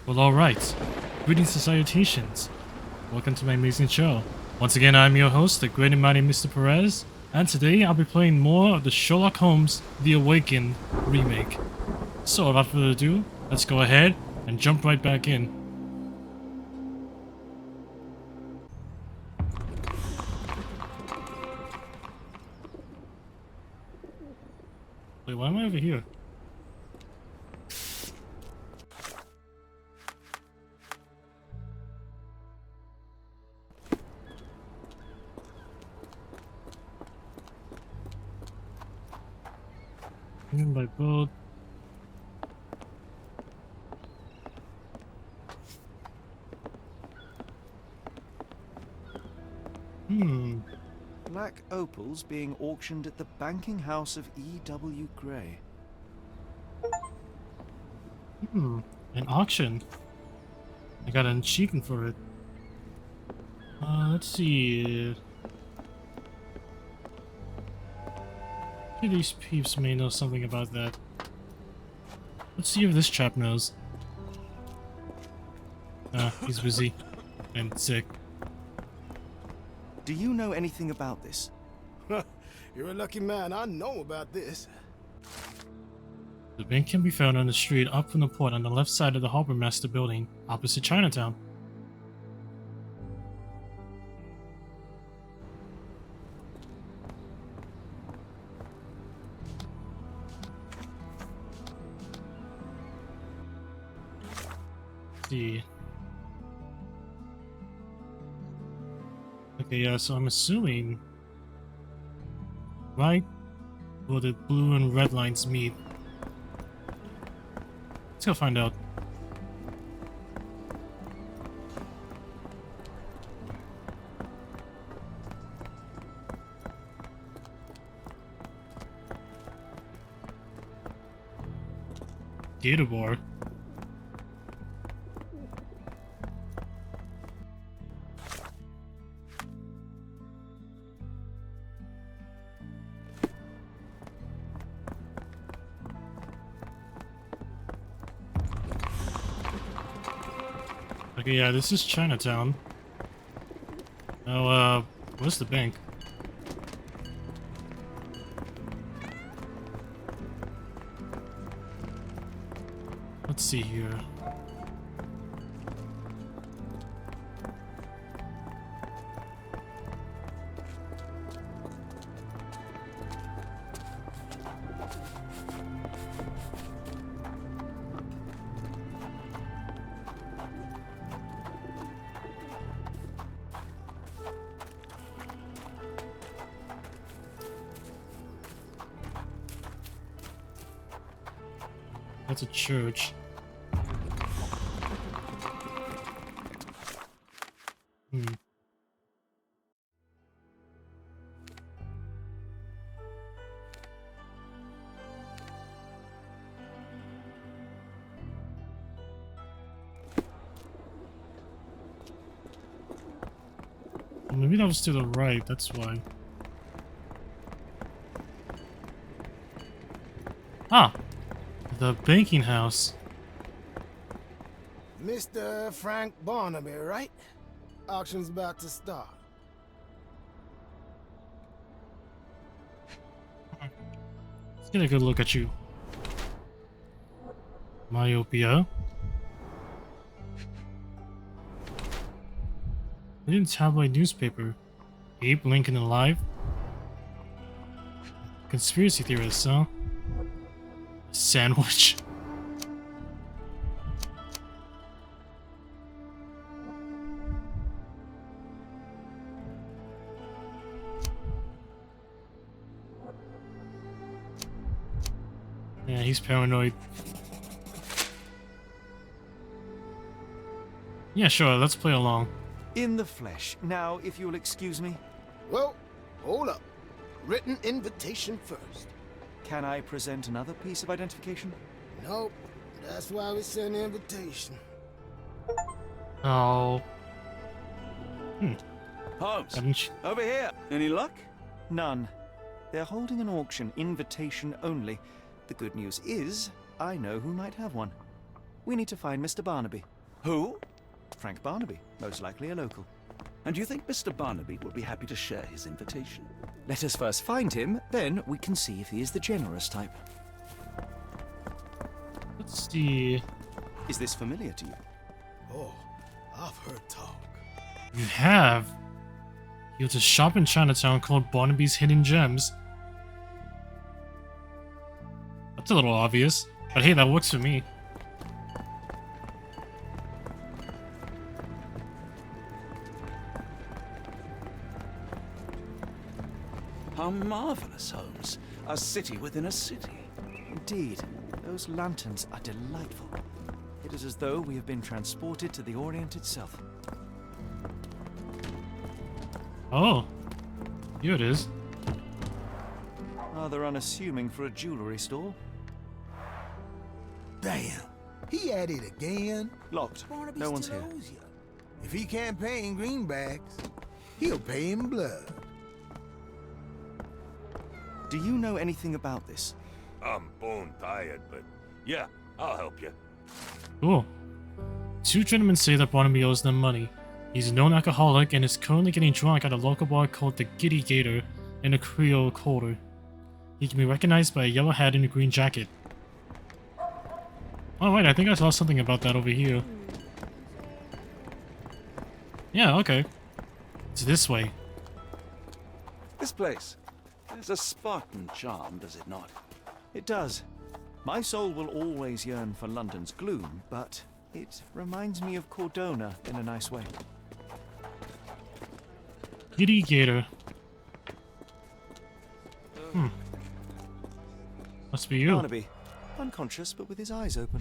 Well, alright. Greetings and salutations. Welcome to my amazing show. Once again, I'm your host, the great and mighty Mr. Perez, and today I'll be playing more of the Sherlock Holmes The Awakened remake. So, without further ado, let's go ahead and jump right back in. Wait, why am I over here? By boat. Black opals being auctioned at the banking house of E.W. Gray. An auction. I got an achievement for it. Let's see. These peeps may know something about that. Let's see if this chap knows. He's busy and sick. Do you know anything about this? You're a lucky man. I know about this. The bank can be found on the street up from the port on the left side of the Harbor Master building, opposite Chinatown. See. Okay, yeah, so I'm assuming right where the blue and red lines meet. Let's go find out. Data bar. Okay, yeah, this is Chinatown. Now, where's the bank? Let's see here. That's a church. maybe that was to the right, that's why. Ah! The banking house. Mr. Frank Barnaby, right? Auction's about to start. Let's get a good look at you. Myopia. Leading tabloid newspaper. Abe Lincoln alive? Conspiracy theorists, huh? Sandwich. Yeah, he's paranoid. Yeah, sure, let's play along. In the flesh. Now, if you'll excuse me, Well, hold up. Written invitation first. can I present another piece of identification? Nope. That's why we send the invitation. Oh. Holmes, Haven't you? over here. Any luck? None. They're holding an auction, invitation only. The good news is, I know who might have one. We need to find Mr. Barnaby. Who? Frank Barnaby, most likely a local. And do you think Mr. Barnaby will be happy to share his invitation? Let us first find him, then we can see if he is the generous type. Let's see. Is this familiar to you? Oh, I've heard talk. You have. He owns a shop in Chinatown called Barnaby's Hidden Gems. That's a little obvious, but hey, that works for me. How marvelous, Holmes. A city within a city. Indeed, those lanterns are delightful. It is as though we have been transported to the Orient itself. Oh, here it is. Rather unassuming for a jewelry store. Damn, he at it again. Locked. Barnaby No one's still here. owes you. If he can't pay in greenbacks, he'll pay in blood. Do you know anything about this? I'm bone tired, but yeah, I'll help you. Cool. Two gentlemen say that Barnaby owes them money. He's a known alcoholic and is currently getting drunk at a local bar called the Giddy Gator in a Creole Quarter. He can be recognized by a yellow hat and a green jacket. Oh wait, I think I saw something about that over here. Yeah, okay. It's this way. This place has a Spartan charm, does it not? It does. My soul will always yearn for London's gloom, but it reminds me of Cordona in a nice way. Giddy Gator. Must be you. Barnaby, unconscious but with his eyes open.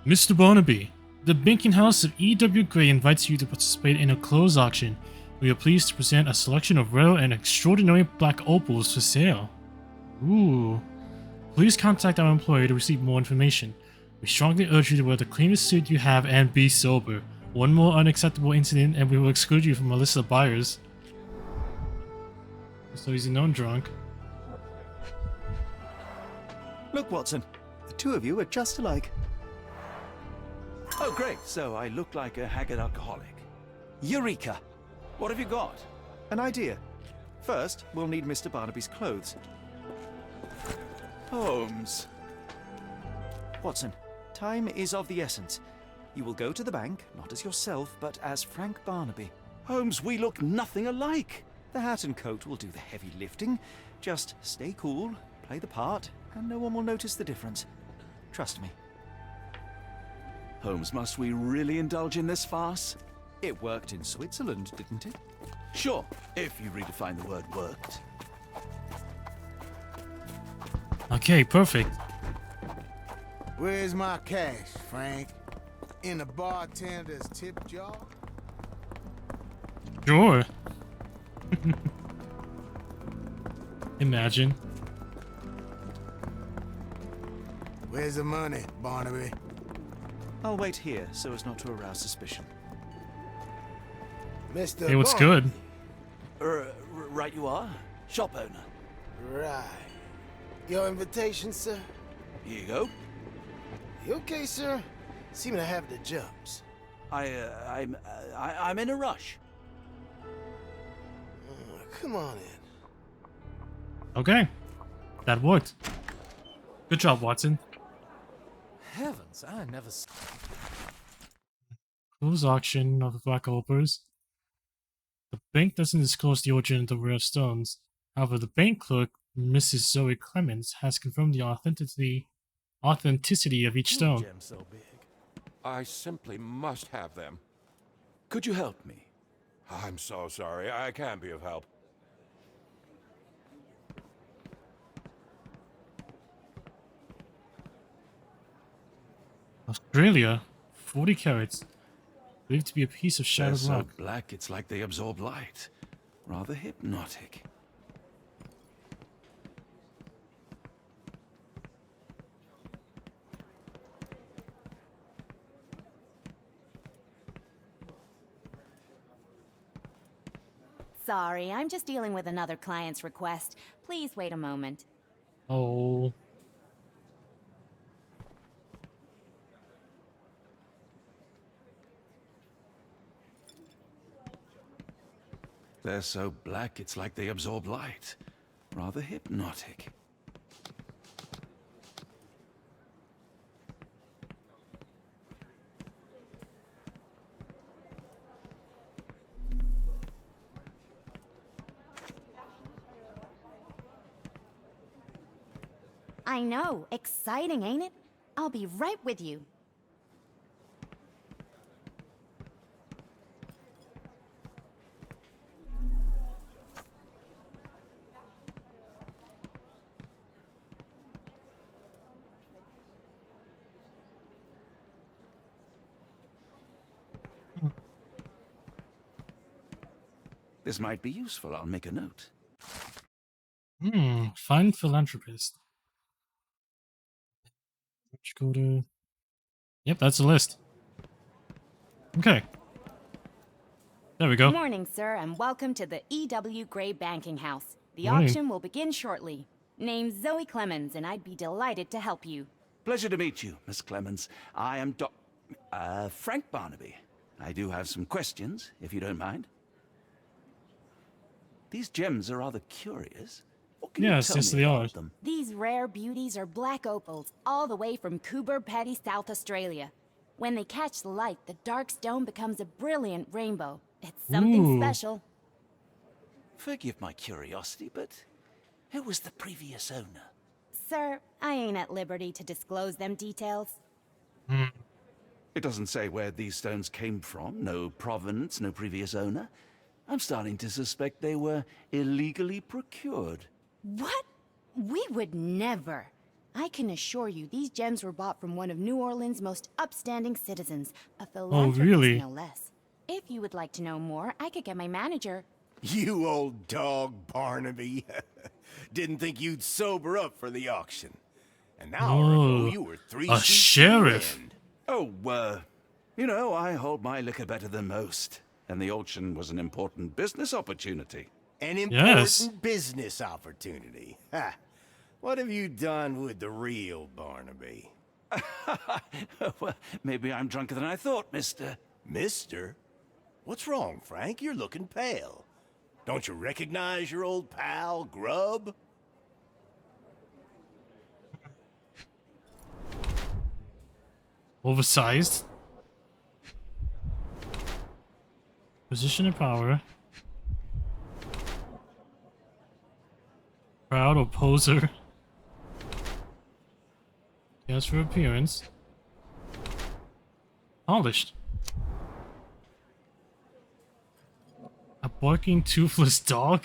Mr. Barnaby, the banking house of E.W. Gray invites you to participate in a closed auction. We are pleased to present a selection of rare and extraordinary black opals for sale. Ooh. Please contact our employer to receive more information. We strongly urge you to wear the cleanest suit you have and be sober. One more unacceptable incident and we will exclude you from a list of buyers. So he's a known drunk. Look, Watson, the two of you are just alike. Oh, great. So I look like a haggard alcoholic. Eureka! What have you got? An idea. First, we'll need Mr. Barnaby's clothes. Holmes. Watson, time is of the essence. You will go to the bank, not as yourself, but as Frank Barnaby. Holmes, we look nothing alike. The hat and coat will do the heavy lifting. Just stay cool, play the part, and no one will notice the difference. Trust me. Holmes, must we really indulge in this farce? It worked in Switzerland, didn't it? Sure, if you redefine the word worked. Okay, perfect. Where's my cash, Frank? In the bartender's tip jar? Sure. Imagine. Where's the money, Barnaby? I'll wait here so as not to arouse suspicion. Mr. Hey, what's Barnaby. good? Right you are. Shop owner. Right. Your invitation, sir? Here you go. You okay, sir? Seem to have the jumps. I'm in a rush. Come on in. Okay. That worked. Good job, Watson. Heavens, I never. Close auction of the black opals. The bank doesn't disclose the origin of the rare stones. However, the bank clerk, Mrs. Zoe Clemens, has confirmed the authenticity of each stone. Gem so big. I simply must have them. Could you help me? I'm so sorry. I can't be of help. Australia, 40 carats, believed to be a piece of They're shattered so rock. black it's like they absorb light. Rather hypnotic. Sorry, I'm just dealing with another client's request. Please wait a moment. Oh, They're so black it's like they absorb light. Rather hypnotic. I know, exciting, ain't it? I'll be right with you. This might be useful. I'll make a note. find philanthropist. Let's go to... Yep, that's the list. Okay. There we go. Morning, sir, and welcome to the E.W. Gray Banking House. The Morning. auction will begin shortly. Name's Zoe Clemens, and I'd be delighted to help you. Pleasure to meet you, Miss Clemens. I am Frank Barnaby. I do have some questions, if you don't mind. These gems are rather curious. What can you Yes, tell yes, me they about are. them? These rare beauties are black opals, all the way from Coober Pedy, South Australia. When they catch the light, the dark stone becomes a brilliant rainbow. It's something Ooh. special. Forgive my curiosity, but who was the previous owner? Sir, I ain't at liberty to disclose them details. It doesn't say where these stones came from. No provenance, no previous owner. I'm starting to suspect they were illegally procured. What? We would never. I can assure you these gems were bought from one of New Orleans' most upstanding citizens, a philanthropist really? no less. If you would like to know more, I could get my manager. You old dog, Barnaby. Didn't think you'd sober up for the auction. An hour Oh, ago, you were three a sheets to the sheriff. wind. Oh, you know, I hold my liquor better than most. And the auction was an important business opportunity. An important Yes. business opportunity. Ha! What have you done with the real Barnaby? Well, maybe I'm drunker than I thought, mister. Mister? What's wrong, Frank? You're looking pale. Don't you recognize your old pal, Grub? Oversized. Position of power. Proud or poser. Yes, for appearance. Polished. A barking toothless dog?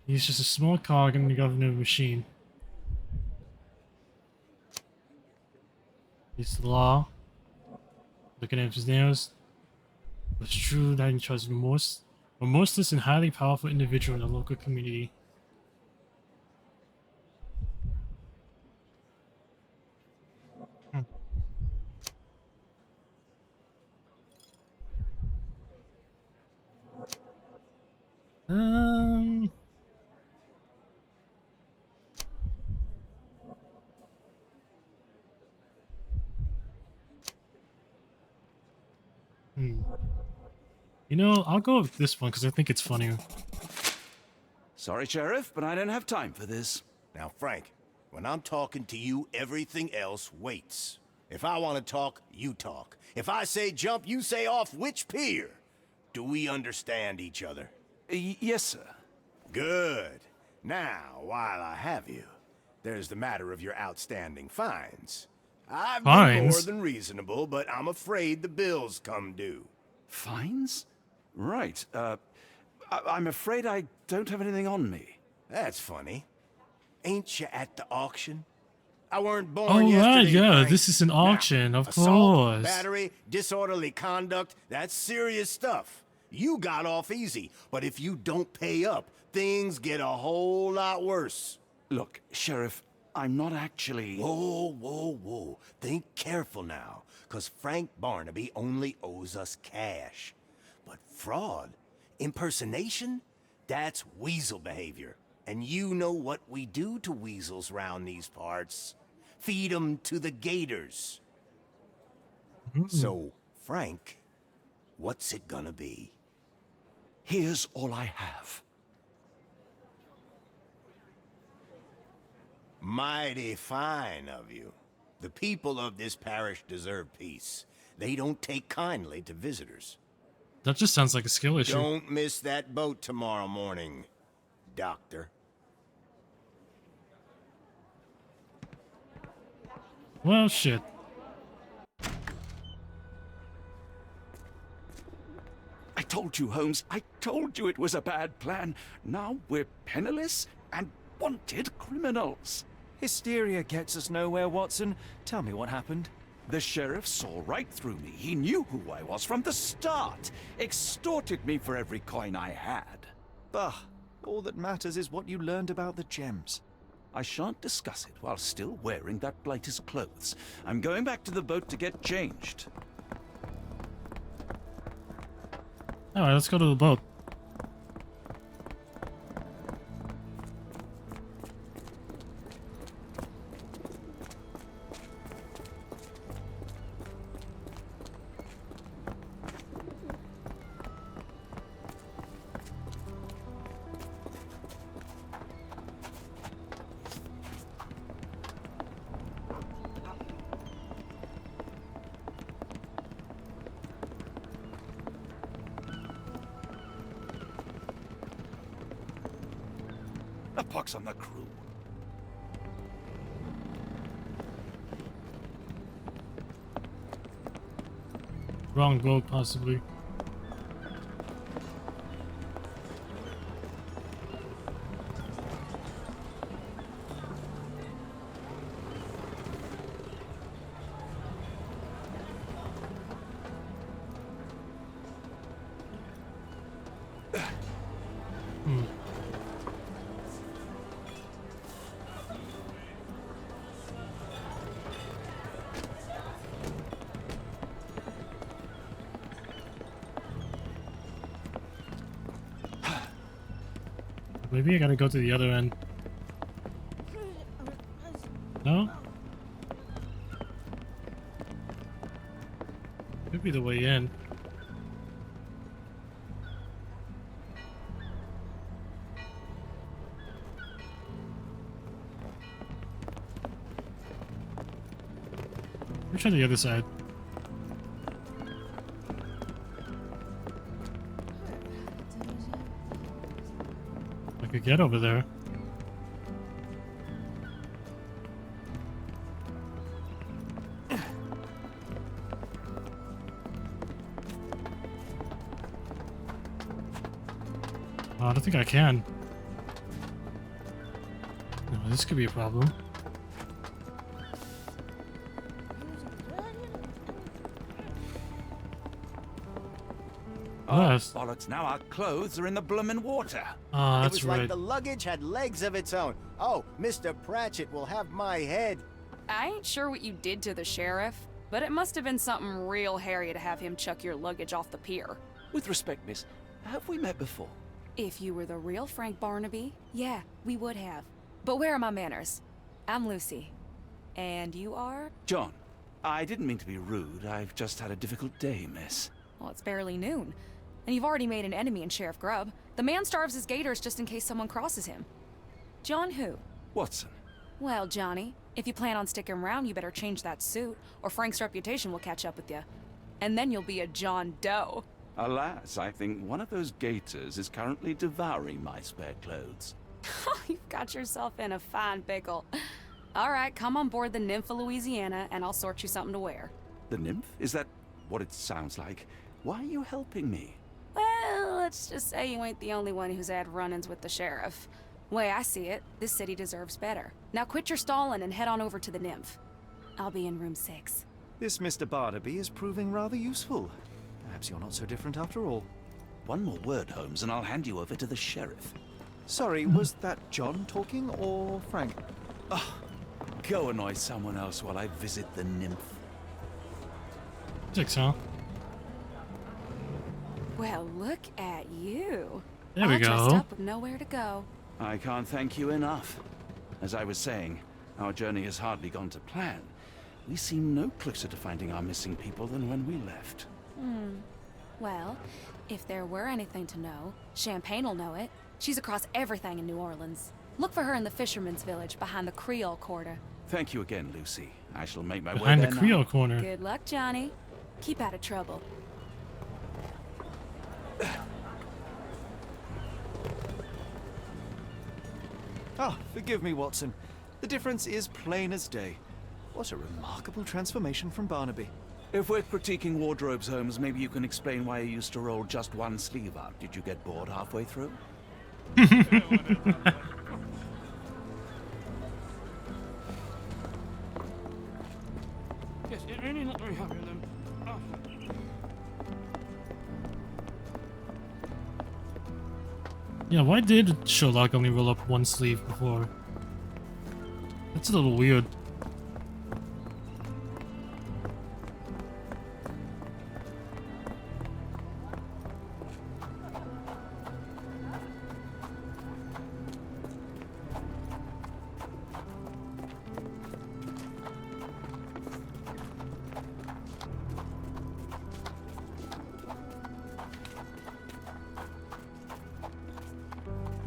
He's just a small cog in the government machine. He's the law. Looking at his nails. It's true that he trusts remorseless and highly powerful individual in the local community. You know, I'll go with this one because I think it's funnier. Sorry, Sheriff, but I don't have time for this. Now, Frank, when I'm talking to you, everything else waits. If I want to talk, you talk. If I say jump, you say off which pier. Do we understand each other? Yes, sir. Good. Now, while I have you, there's the matter of your outstanding fines. I've been more Fines? than reasonable, but I'm afraid the bills come due. Fines? Right. I'm afraid I don't have anything on me. That's funny. Ain't you at the auction? I weren't born Oh, yesterday, right, yeah, Frank. this is an auction, Now, of assault, course. battery, disorderly conduct, that's serious stuff. You got off easy, but if you don't pay up, things get a whole lot worse. Look, Sheriff, I'm not actually... Whoa, whoa, whoa. Think careful now, because Frank Barnaby only owes us cash. But fraud, impersonation, that's weasel behavior. And you know what we do to weasels round these parts. Feed 'em to the gators. So, Frank, what's it gonna be? Here's all I have. Mighty fine of you. The people of this parish deserve peace. They don't take kindly to visitors. That just sounds like a skill issue. Don't miss that boat tomorrow morning, Doctor. Well, shit. I told you, Holmes. I told you it was a bad plan. Now we're penniless and wanted criminals. Hysteria gets us nowhere, Watson. Tell me what happened. The sheriff saw right through me. He knew who I was from the start. Extorted me for every coin I had. Bah, all that matters is what you learned about the gems. I shan't discuss it while still wearing that blighter's clothes. I'm going back to the boat to get changed. Alright, let's go to the boat. A pox on the crew. Wrong boat, possibly. Maybe I gotta go to the other end. No? Could be the way in. We'll try the other side. I could get over there. I don't think I can. No, this could be a problem. Oh, Yes. bollocks, now our clothes are in the bloomin' water. Ah, It that's was right. like the luggage had legs of its own. Oh, Mr. Pratchett will have my head. I ain't sure what you did to the sheriff, but it must have been something real hairy to have him chuck your luggage off the pier. With respect, miss, have we met before? If you were the real Frank Barnaby, yeah, we would have. But where are my manners? I'm Lucy. And you are? John, I didn't mean to be rude. I've just had a difficult day, miss. Well, it's barely noon. And you've already made an enemy in Sheriff Grubb. The man starves his gators just in case someone crosses him. John who? Watson. Well, Johnny, if you plan on sticking around, you better change that suit, or Frank's reputation will catch up with you. And then you'll be a John Doe. Alas, I think one of those gators is currently devouring my spare clothes. You've got yourself in a fine pickle. All right, come on board the Nymph of Louisiana, and I'll sort you something to wear. The nymph? Is that what it sounds like? Why are you helping me? Well, let's just say you ain't the only one who's had run-ins with the sheriff. Way I see it, this city deserves better. Now quit your stalling and head on over to the Nymph. I'll be in room 6. This Mr. Barnaby is proving rather useful. Perhaps you're not so different after all. One more word, Holmes, and I'll hand you over to the sheriff. Sorry, was that John talking or Frank? Go annoy someone else while I visit the nymph. 6, huh? Well, look at you. There we All dressed go. up with nowhere to go. I can't thank you enough. As I was saying, our journey has hardly gone to plan. We seem no closer to finding our missing people than when we left. Well, if there were anything to know, Champagne'll know it. She's across everything in New Orleans. Look for her in the fisherman's village behind the Creole Quarter. Thank you again, Lucy. I shall make my way Behind there the now. Creole corner. Good luck, Johnny. Keep out of trouble. Forgive me, Watson. The difference is plain as day. What a remarkable transformation from Barnaby. If we're critiquing wardrobes, Holmes, maybe you can explain why you used to roll just one sleeve up. Did you get bored halfway through? Yes, it really not very happy with them. Yeah, why did Sherlock only roll up one sleeve before? That's a little weird.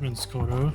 Rinse quarter.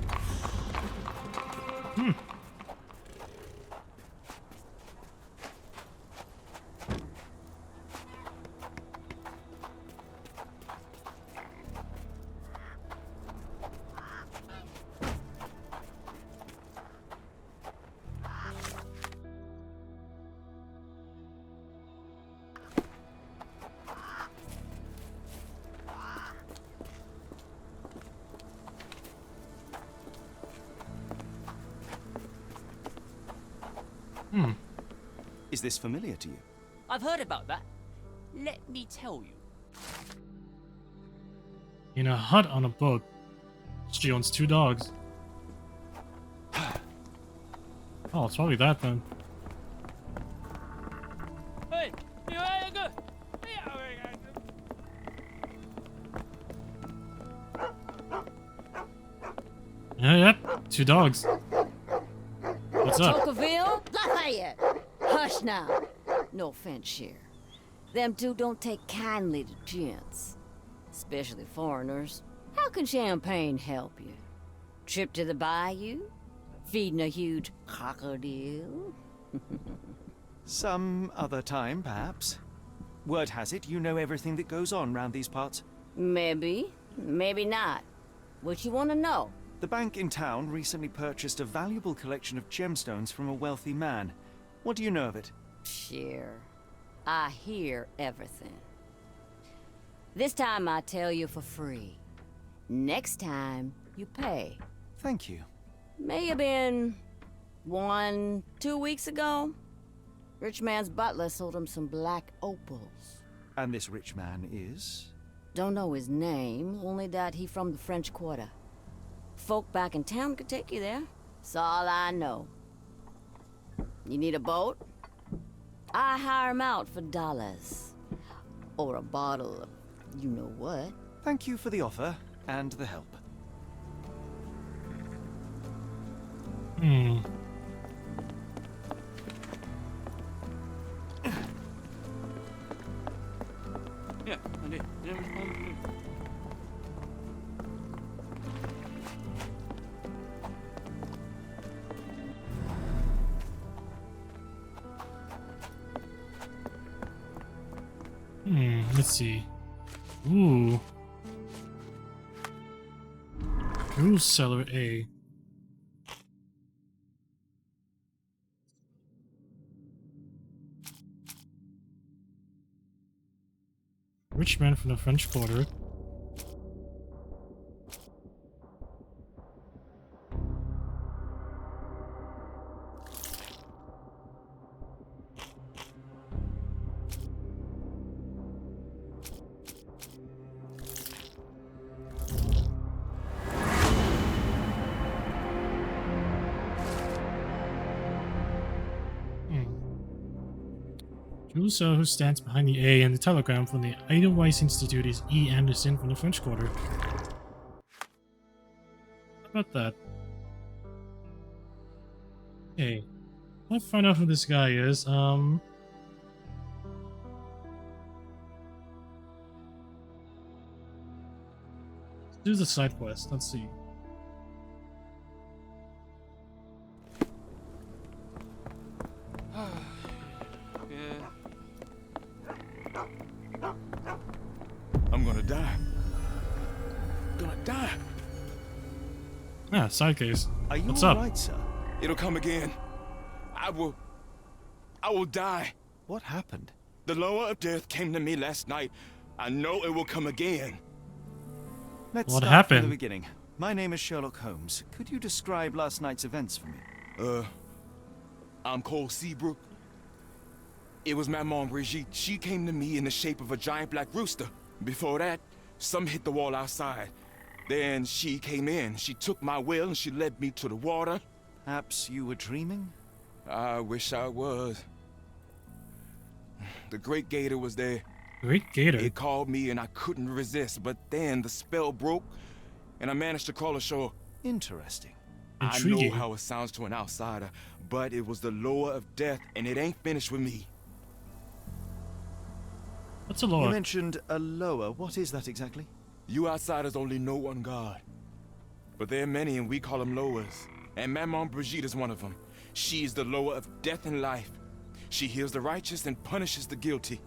Is this familiar to you? I've heard about that. Let me tell you. In a hut on a boat. She owns 2 dogs. Oh, it's probably that then. Hey, you are good. Yeah, yep. 2 dogs. What's up? Tocqueville? Lafayette! Hush now. No offense, Sheriff. Them two don't take kindly to gents. Especially foreigners. How can champagne help you? Trip to the bayou? Feeding a huge crocodile? Some other time, perhaps. Word has it you know everything that goes on round these parts. Maybe. Maybe not. What you want to know? The bank in town recently purchased a valuable collection of gemstones from a wealthy man. What do you know of it? Sure. I hear everything. This time I tell you for free. Next time, you pay. Thank you. May have been 1, 2 weeks ago. Rich man's butler sold him some black opals. And this rich man is? Don't know his name, only that he from the French Quarter. Folk back in town could take you there. That's all I know. You need a boat? I hire him out for dollars. Or a bottle of you-know-what. Thank you for the offer and the help. Yeah, I did. Let's see. Ooh. Jewel Cellar A. Rich man from the French Quarter. Jules who stands behind the A, and the telegram from the Edelweiss Institute is E. Anderson from the French Quarter. How about that? Okay. Let's find out who this guy is. Let's do the side quest. Let's see. I'm gonna die. Gonna die. Ah, side case. Are you What's all up? right, sir? It'll come again. I will die. What happened? The lower of death came to me last night. I know it will come again. Let's What start happened? from the beginning. My name is Sherlock Holmes. Could you describe last night's events for me? I'm Cole Seabrook. It was Maman Brigitte. She came to me in the shape of a giant black rooster. Before that, some hit the wall outside. Then she came in. She took my will and she led me to the water. Perhaps you were dreaming? I wish I was. The Great Gator was there. Great Gator? It called me and I couldn't resist, but then the spell broke and I managed to crawl ashore. Interesting. Intriguing. I know how it sounds to an outsider, but it was the lower of death and it ain't finished with me. What's a lower? You mentioned a lower. What is that exactly? You outsiders only know one God. But there are many and we call them lowers. And Maman Brigitte is one of them. She is the lower of death and life. She heals the righteous and punishes the guilty.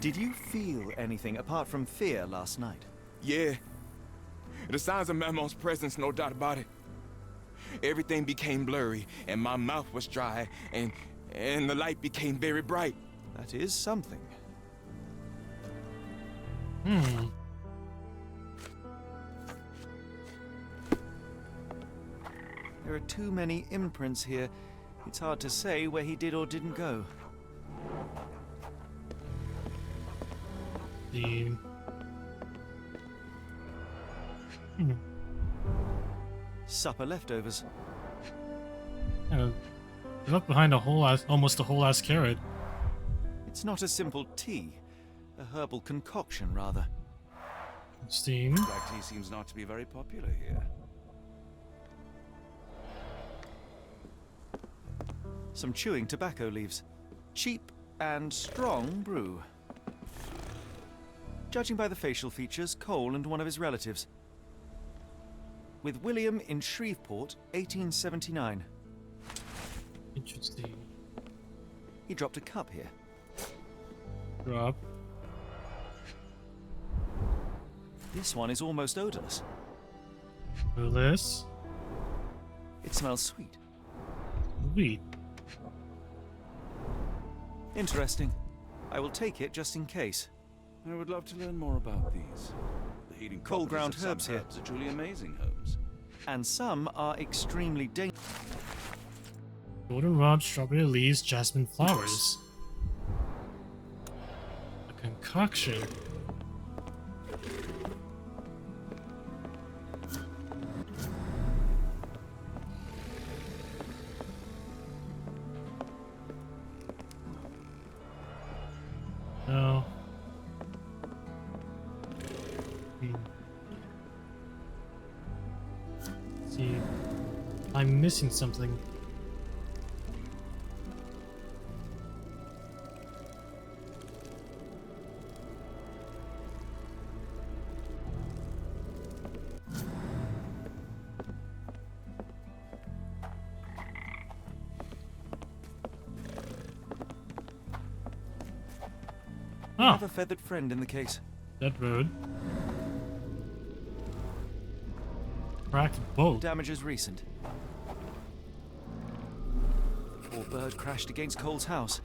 Did you feel anything apart from fear last night? Yeah. The signs of Maman's presence, no doubt about it. Everything became blurry and my mouth was dry and the light became very bright. That is something. There are too many imprints here. It's hard to say where he did or didn't go. Supper leftovers. They left behind almost a whole ass carrot. It's not a simple tea. A herbal concoction, rather. Steam. Black tea seems not to be very popular here. Some chewing tobacco leaves. Cheap and strong brew. Judging by the facial features, Cole and one of his relatives. With William in Shreveport, 1879. Interesting. He dropped a cup here. Drop. This one is almost odorless. This. It smells sweet. Sweet. Interesting. I will take it just in case. I would love to learn more about these. The healing Cold ground properties of herbs some here. herbs are truly amazing, Holmes. And some are extremely dangerous. Golden rub, strawberry leaves, jasmine flowers. A concoction. No. See, I'm missing something. We have a feathered friend in the case. That road. Cracked bolt. Damage is recent. Poor bird crashed against Cole's house.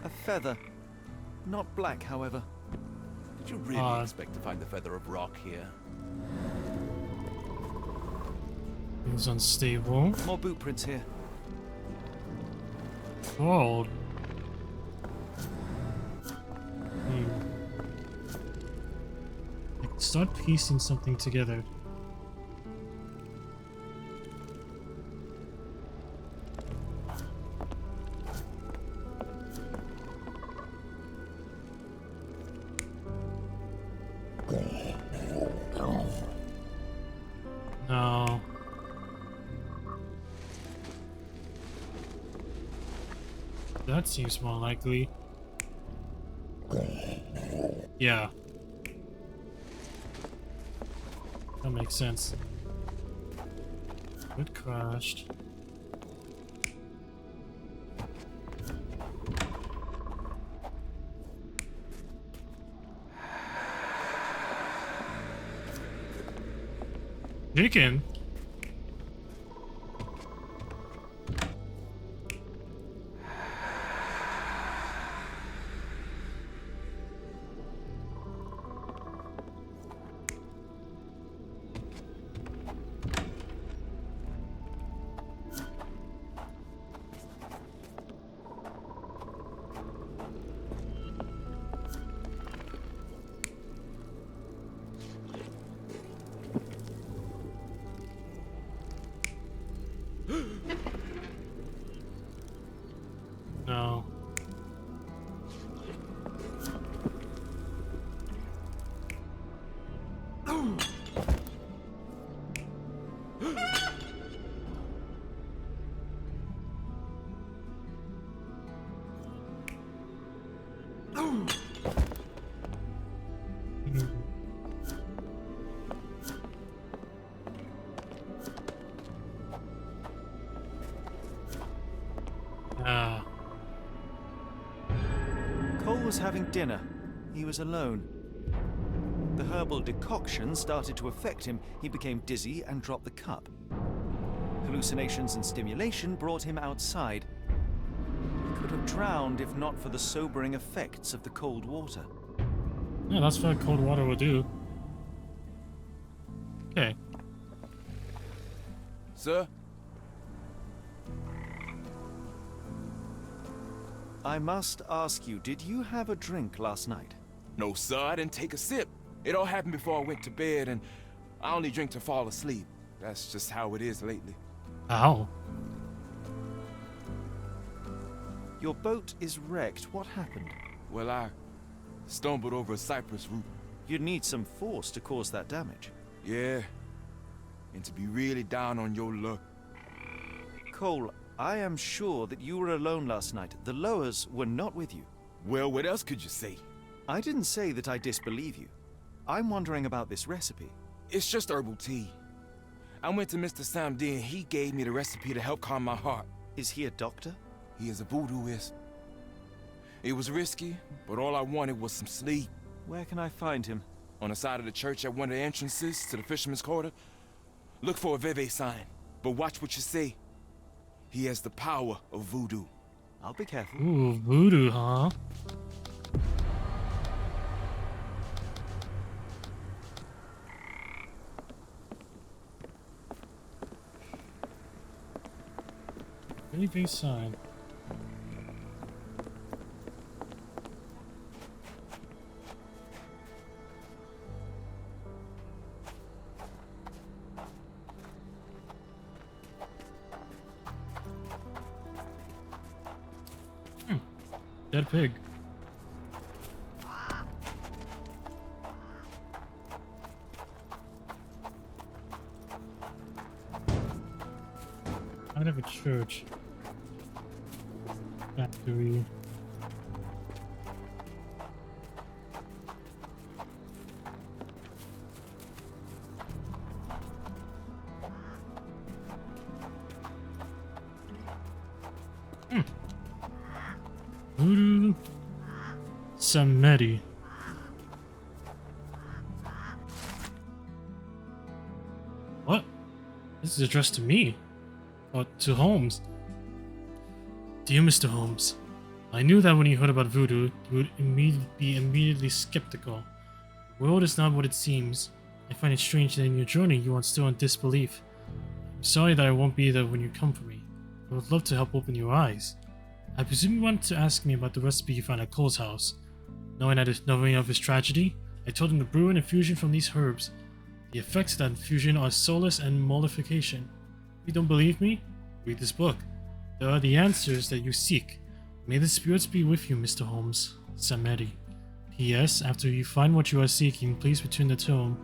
A feather. Not black, however. Did you really expect to find the feather of rock here? It's unstable. More boot prints here. Cold. Start piecing something together. No. That seems more likely. Yeah. That makes sense. It crashed. Chicken? No. Cole was having dinner. He was alone. The herbal decoction started to affect him. He became dizzy and dropped the cup. Hallucinations and stimulation brought him outside. He could have drowned if not for the sobering effects of the cold water. Yeah, that's what cold water will do. Okay. Sir? I must ask you, did you have a drink last night? No, sir, I didn't take a sip. It all happened before I went to bed, and I only drink to fall asleep. That's just how it is lately. Ow. Your boat is wrecked. What happened? Well, I stumbled over a cypress root. You'd need some force to cause that damage. Yeah, and to be really down on your luck. Cole, I am sure that you were alone last night. The Lowers were not with you. Well, what else could you say? I didn't say that I disbelieve you. I'm wondering about this recipe. It's just herbal tea. I went to Mr. Samdi and he gave me the recipe to help calm my heart. Is he a doctor? He is a voodooist. It was risky, but all I wanted was some sleep. Where can I find him? On the side of the church at one of the entrances to the Fisherman's Quarter. Look for a Veve sign, but watch what you say. He has the power of voodoo. I'll be careful. Ooh, voodoo, huh? Veve sign. Dead pig. Out of a church. Factory. Voodoo Samedi. What? This is addressed to me. Or to Holmes. Dear Mr. Holmes, I knew that when you heard about voodoo, you would be immediately skeptical. The world is not what it seems. I find it strange that in your journey you are still in disbelief. I'm sorry that I won't be there when you come for me. I would love to help open your eyes. I presume you wanted to ask me about the recipe you found at Cole's house. Knowing of his tragedy, I told him to brew an infusion from these herbs. The effects of that infusion are solace and mollification. If you don't believe me, read this book. There are the answers that you seek. May the spirits be with you, Mr. Holmes. Samedi. P.S. After you find what you are seeking, please return the tome.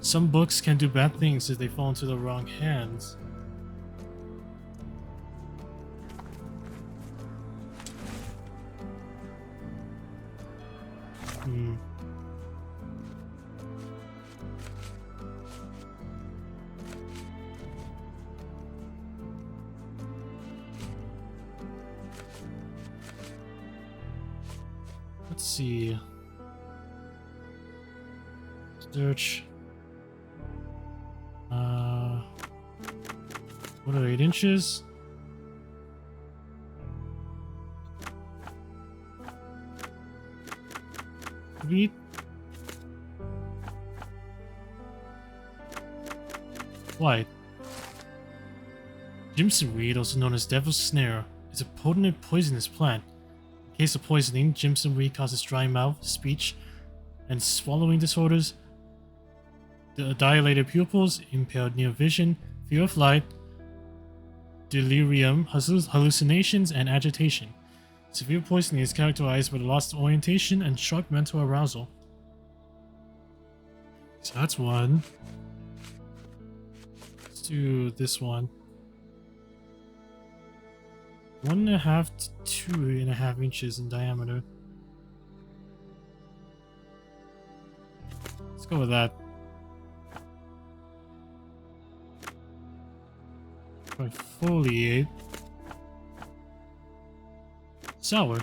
Some books can do bad things if they fall into the wrong hands. Let's see. Search. What are 8 inches? Read. White. Jimson weed, also known as Devil's Snare, is a potent and poisonous plant. In case of poisoning, Jimson weed causes dry mouth, speech, and swallowing disorders, dilated pupils, impaired near vision, fear of light, delirium, hallucinations, and agitation. Severe poisoning is characterized by the loss of orientation and sharp mental arousal. So that's one. Let's do this one. 1.5 to 2.5 inches in diameter. Let's go with that. Foliate. Sour.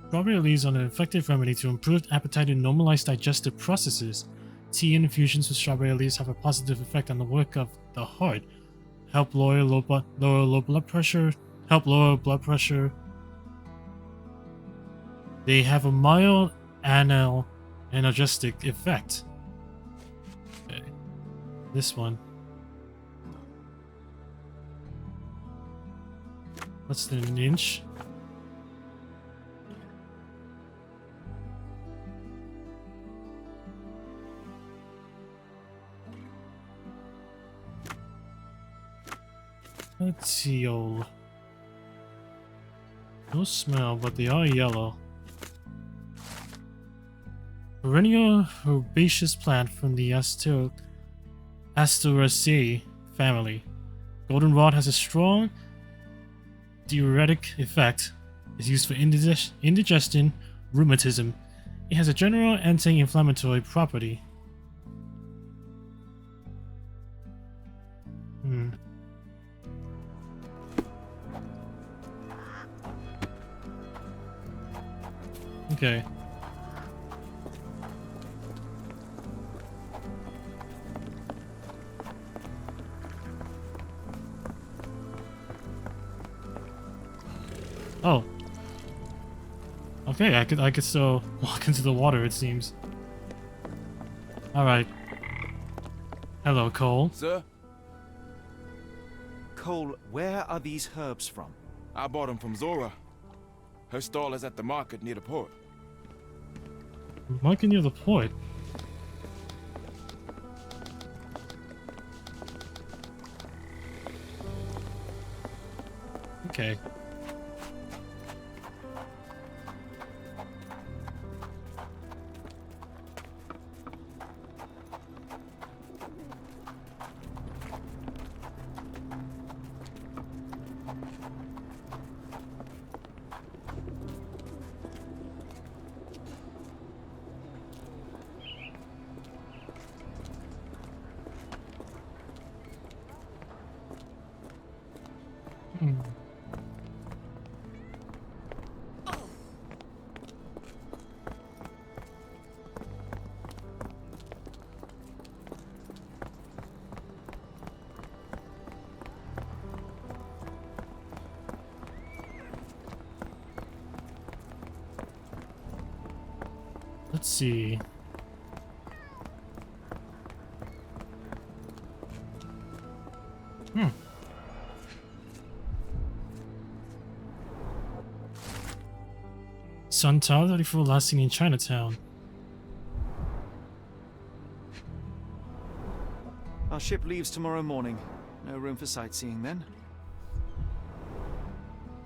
Strawberry leaves are an effective remedy to improve appetite and normalize digestive processes. Tea and infusions with strawberry leaves have a positive effect on the work of the heart. Help lower low blood pressure. They have a mild analgesic effect. Okay. This one. Less than an inch. Let's see, no smell, but they are yellow. Perennial herbaceous plant from the Asteraceae family. Goldenrod has a strong diuretic effect. Is used for indigestion, rheumatism. It has a general anti-inflammatory property. Okay. Oh. Okay, I could still walk into the water, it seems. Alright. Hello, Cole. Sir? Cole, where are these herbs from? I bought them from Zora. Her stall is at the market near the port. Market near the port? Okay. Let's see. Sun Tower 34 last seen in Chinatown. Our ship leaves tomorrow morning. No room for sightseeing then.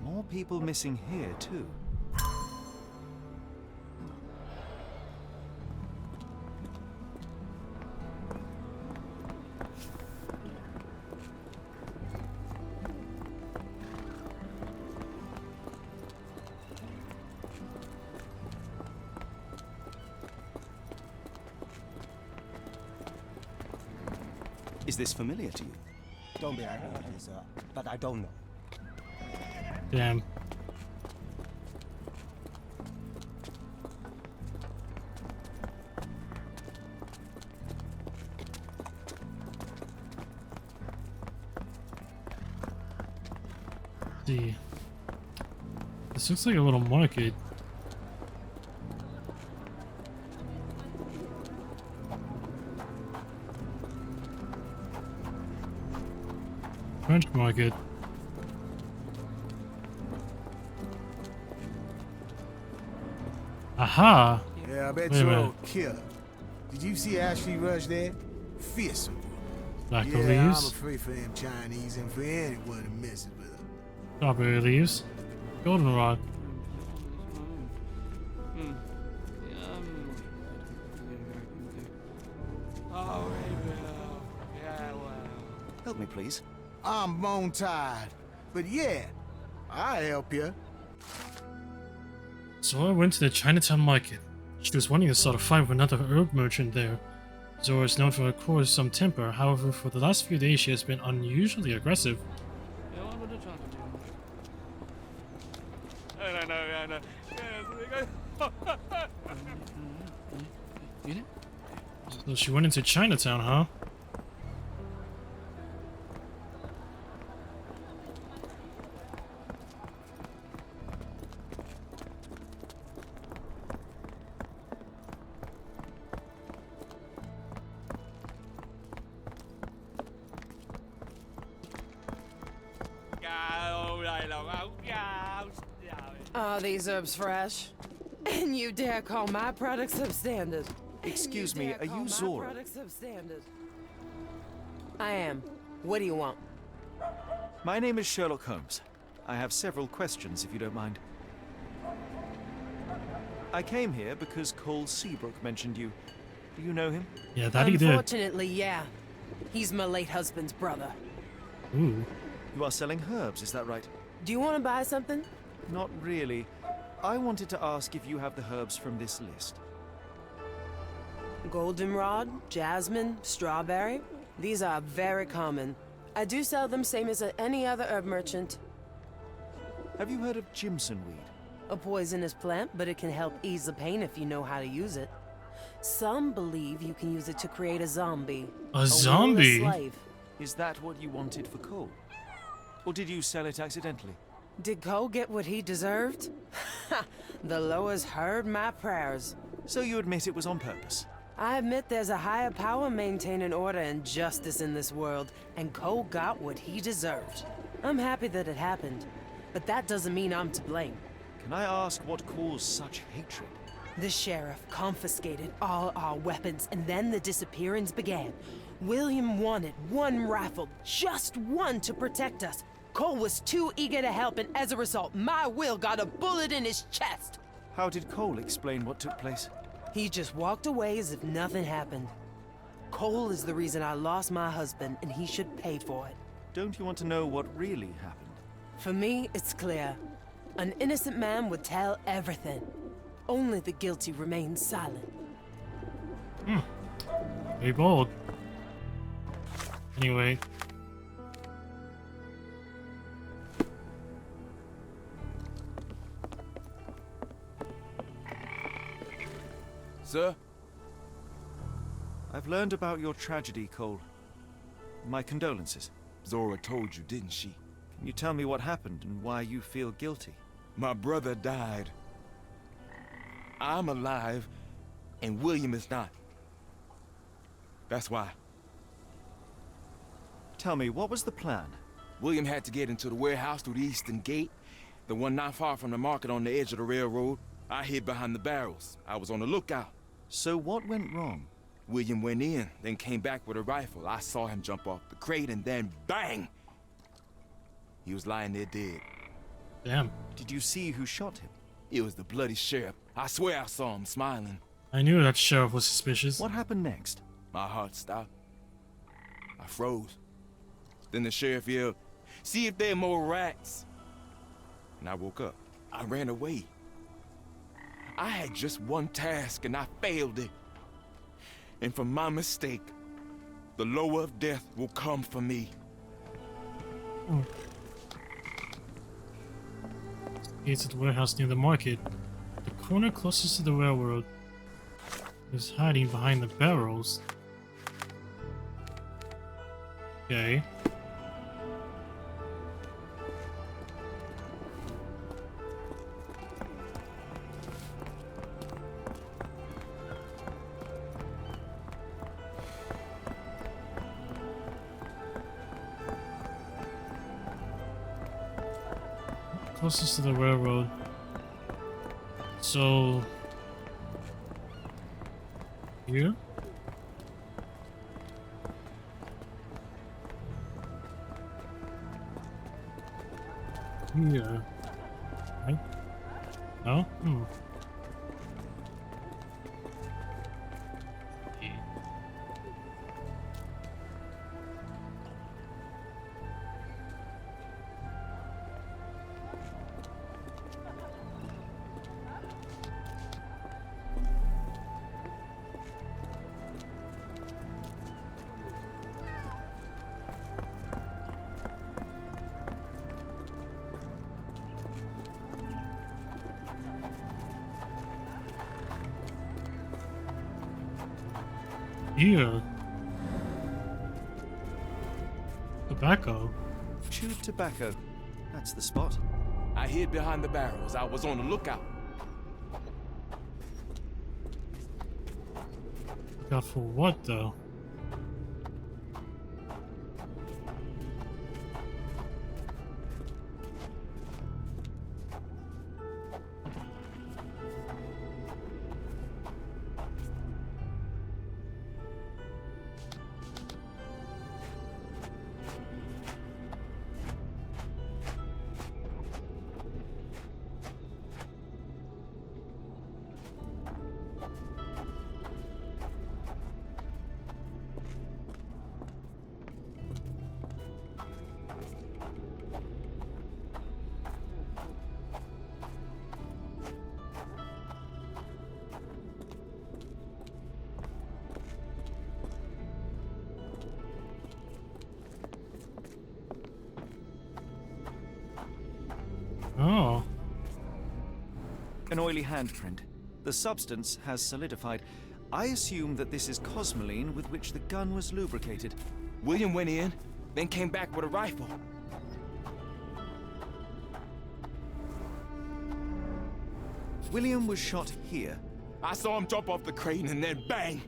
More people missing here, too. Is this familiar to you? Don't be angry with me, sir, but I don't know. Damn. See. This looks like a little market. French market. Aha! Yeah, I bet Wait a you're minute. a killer. Did you see Ashley Rush there? Fearsome. Lack of Yeah, I'm leaves. afraid for them Chinese and for anyone who messes with them. Strawberry leaves. Goldenrod. Help me, please. I'm bone tired, but yeah, I'll help you. Zora went to the Chinatown market. She was wanting to start a fight with another herb merchant there. Zora is known for her quarrelsome temper, however, for the last few days she has been unusually aggressive. So she went into Chinatown, huh? Are these herbs fresh? And you dare call my products substandard? Excuse me, are you Zora? I am. What do you want? My name is Sherlock Holmes. I have several questions, if you don't mind. I came here because Cole Seabrook mentioned you. Do you know him? Yeah, that he did. Unfortunately, yeah. He's my late husband's brother. Ooh. You are selling herbs, is that right? Do you want to buy something? Not really. I wanted to ask if you have the herbs from this list. Goldenrod, jasmine, strawberry. These are very common. I do sell them same as any other herb merchant. Have you heard of Jimson weed? A poisonous plant, but it can help ease the pain if you know how to use it. Some believe you can use it to create a zombie. A zombie? Slave. Is that what you wanted for Cole? Or did you sell it accidentally? Did Cole get what he deserved? The lowers heard my prayers. So you admit it was on purpose? I admit there's a higher power maintaining order and justice in this world, and Cole got what he deserved. I'm happy that it happened, but that doesn't mean I'm to blame. Can I ask what caused such hatred? The sheriff confiscated all our weapons, and then the disappearance began. William wanted one rifle, just one to protect us. Cole was too eager to help, and as a result, my Will got a bullet in his chest. How did Cole explain what took place? He just walked away as if nothing happened. Cole is the reason I lost my husband, and he should pay for it. Don't you want to know what really happened? For me, it's clear. An innocent man would tell everything. Only the guilty remain silent. Very bold. Sir? I've learned about your tragedy, Cole. My condolences. Zora told you, didn't she? Can you tell me what happened and why you feel guilty? My brother died. I'm alive, and William is not. That's why. Tell me, what was the plan? William had to get into the warehouse through the eastern gate, the one not far from the market on the edge of the railroad. I hid behind the barrels. I was on the lookout. So what went wrong? William went in, then came back with a rifle. I saw him jump off the crate, and then bang! He was lying there dead. Damn. Did you see who shot him? It was the bloody sheriff. I swear I saw him smiling. I knew that sheriff was suspicious. What happened next? My heart stopped. I froze. Then the sheriff yelled, "See if there are more rats." And I woke up. I ran away. I had just one task and I failed it. And for my mistake, the lower of death will come for me. Oh. Gates at the warehouse near the market. The corner closest to the railroad. He was hiding behind the barrels. Okay. Closest to the railroad. So here? Here. Right? No? Here. Tobacco. Chewed tobacco. That's the spot. I hid behind the barrels. I was on the lookout. Lookout for what, though? Oh. An oily handprint. The substance has solidified. I assume that this is cosmoline with which the gun was lubricated. William went in, then came back with a rifle. William was shot here. I saw him jump off the crane and then bang!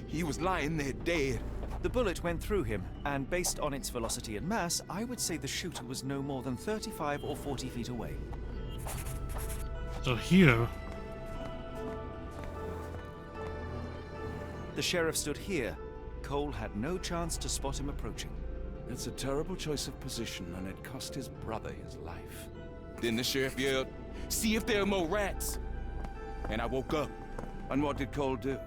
He was lying there dead. The bullet went through him, and based on its velocity and mass, I would say the shooter was no more than 35 or 40 feet away. So here. The sheriff stood here. Cole had no chance to spot him approaching. It's a terrible choice of position, and it cost his brother his life. Then the sheriff yelled, "See if there are more rats!" And I woke up. And what did Cole do?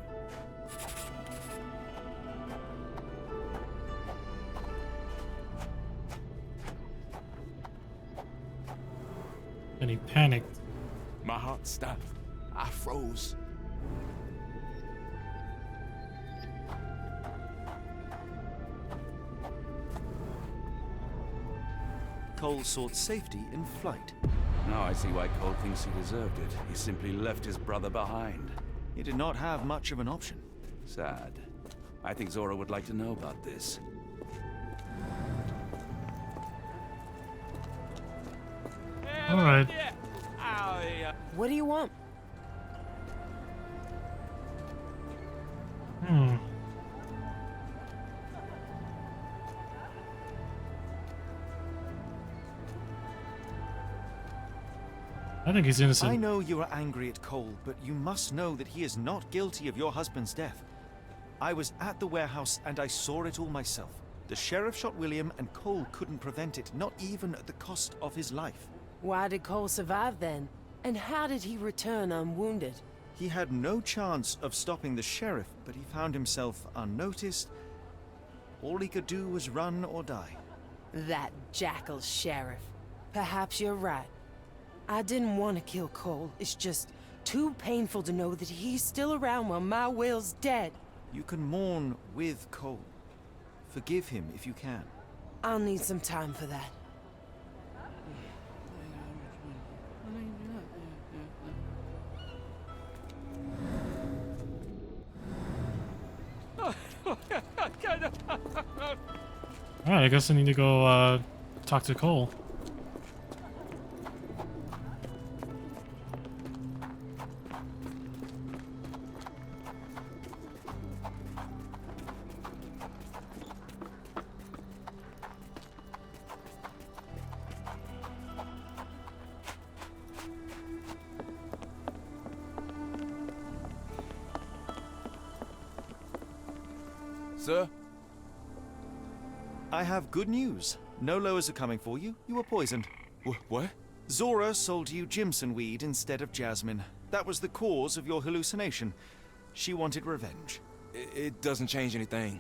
And he panicked. My heart stopped. I froze. Cole sought safety in flight. Now I see why Cole thinks he deserved it. He simply left his brother behind. He did not have much of an option. Sad. I think Zora would like to know about this. Alright. What do you want? I think he's innocent. I know you are angry at Cole, but you must know that he is not guilty of your husband's death. I was at the warehouse and I saw it all myself. The sheriff shot William and Cole couldn't prevent it, not even at the cost of his life. Why did Cole survive then? And how did he return unwounded? He had no chance of stopping the sheriff, but he found himself unnoticed. All he could do was run or die. That jackal sheriff. Perhaps you're right. I didn't want to kill Cole. It's just too painful to know that he's still around while my Will's dead. You can mourn with Cole. Forgive him if you can. I'll need some time for that. Alright, I guess I need to go talk to Cole. Sir? I have good news. No lowers are coming for you. You were poisoned. What? Zora sold you Jimson weed instead of jasmine. That was the cause of your hallucination. She wanted revenge. It doesn't change anything.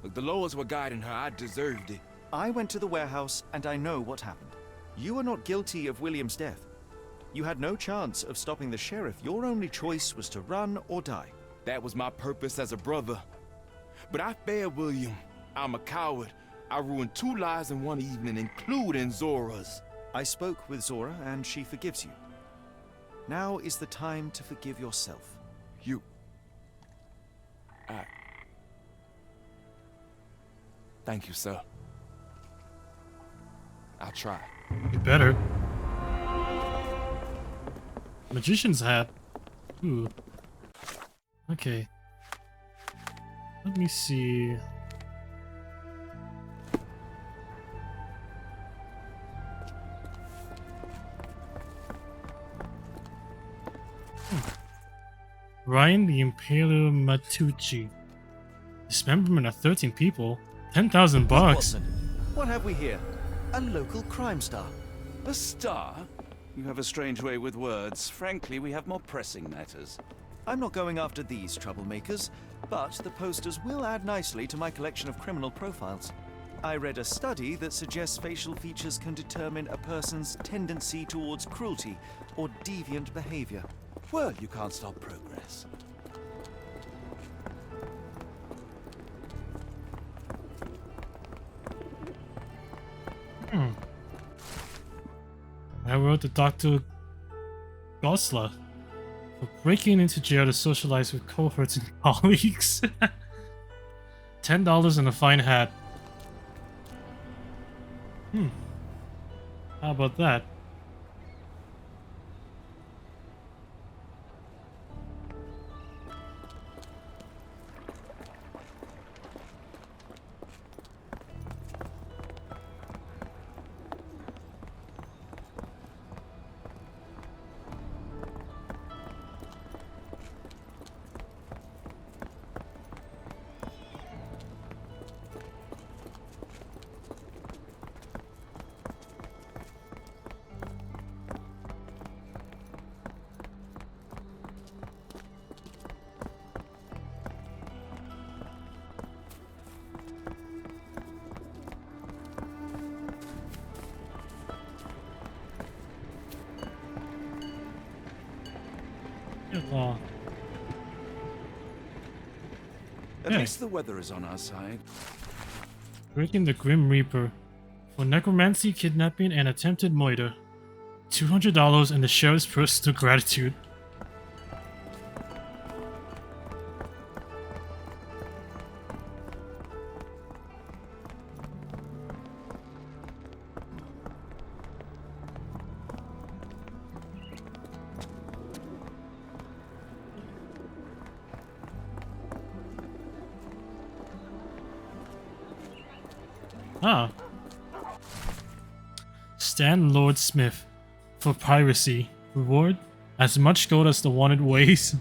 Look, the lowers were guiding her. I deserved it. I went to the warehouse and I know what happened. You are not guilty of William's death. You had no chance of stopping the sheriff. Your only choice was to run or die. That was my purpose as a brother. But I failed William. I'm a coward. I ruined 2 lives in one evening, including Zora's. I spoke with Zora and she forgives you. Now is the time to forgive yourself. You. Thank you, sir. I'll try. You better. Magician's hat. Ooh. Okay. Let me see. Ryan the Impaler Matucci. Dismemberment of 13 people. 10,000 bucks. Watson, what have we here? A local crime star. A star? You have a strange way with words. Frankly, we have more pressing matters. I'm not going after these troublemakers, but the posters will add nicely to my collection of criminal profiles. I read a study that suggests facial features can determine a person's tendency towards cruelty or deviant behavior. Well, you can't stop progress. I wrote to Dr. Gosler for breaking into jail to socialize with cohorts and colleagues. $10 and a fine hat. How about that? At least the weather is on our side. Breaking the Grim Reaper for necromancy, kidnapping, and attempted murder. $200 and the sheriff's personal gratitude. Ah. Stan Lord Smith. For piracy. Reward? As much gold as the wanted weighs.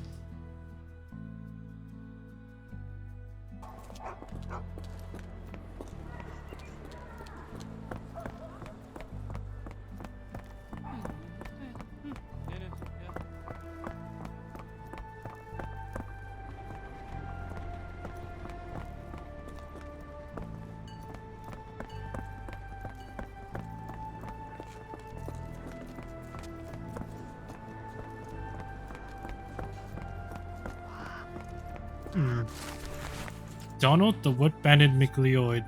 Donald the Wet-Banded McLeod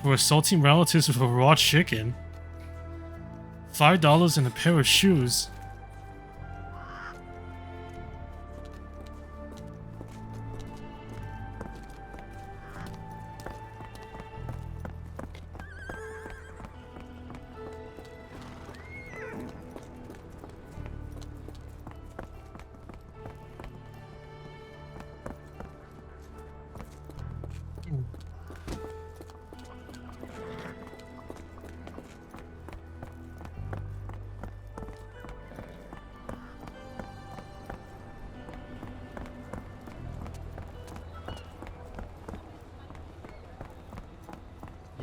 for assaulting relatives with a raw chicken. $5 and a pair of shoes.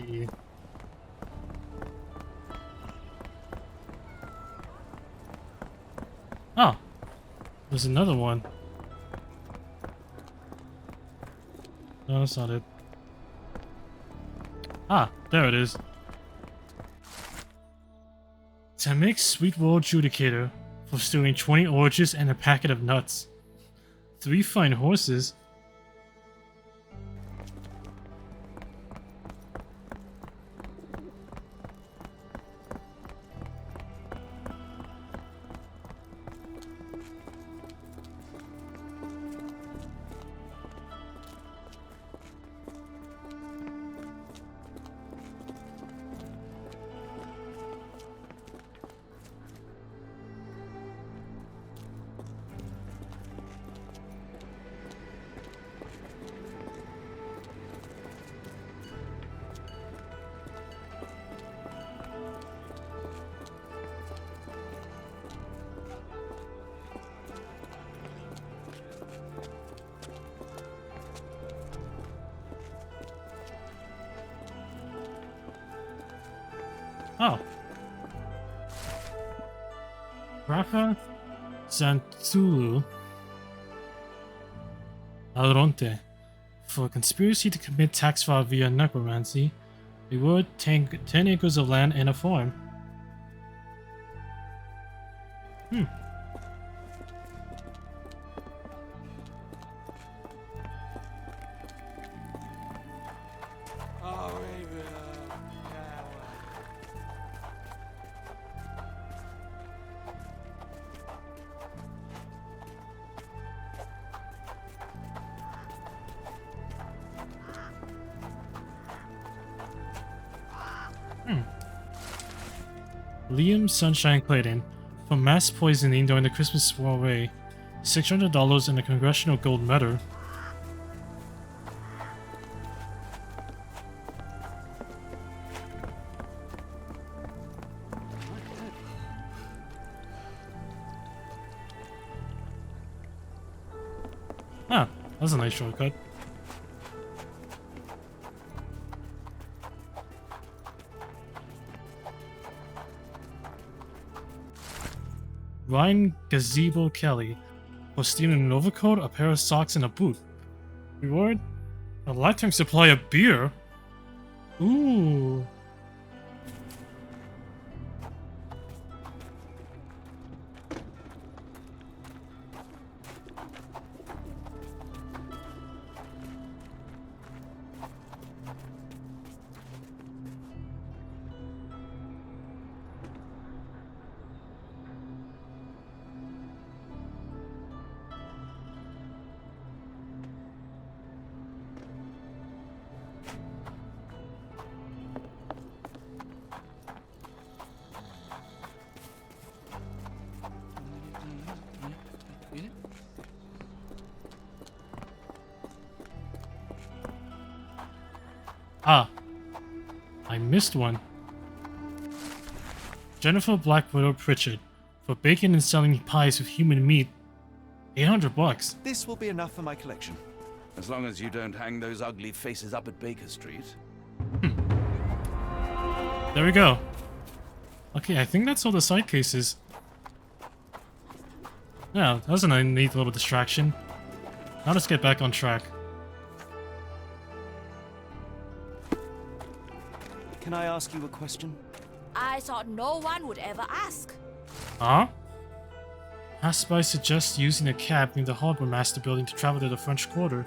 Yeah. Oh, there's another one. No, that's not it. Ah, there it is. Tamek Sweetwell Judicator for stealing 20 oranges and a packet of nuts. 3 fine horses. Oh. Rafa Zantulu Alronte for conspiracy to commit tax fraud via necromancy. Reward 10 acres of land and a farm. Liam Sunshine Clayton for mass poisoning during the Christmas soiree. $600 and a Congressional Gold Medal. Ah, that's a nice shortcut. Ryan Gazebo Kelly for stealing an overcoat, a pair of socks, and a boot. Reward? A lifetime supply of beer? Ooh. Ah, I missed one. Jennifer Black Widow Pritchard. For baking and selling pies with human meat. $800. This will be enough for my collection. As long as you don't hang those ugly faces up at Baker Street. There we go. Okay, I think that's all the side cases. Yeah, that was a neat little distraction. Now let's get back on track. Can I ask you a question? I thought no one would ever ask. Huh? Hasby suggests using a cab near the Harbor Master building to travel to the French Quarter.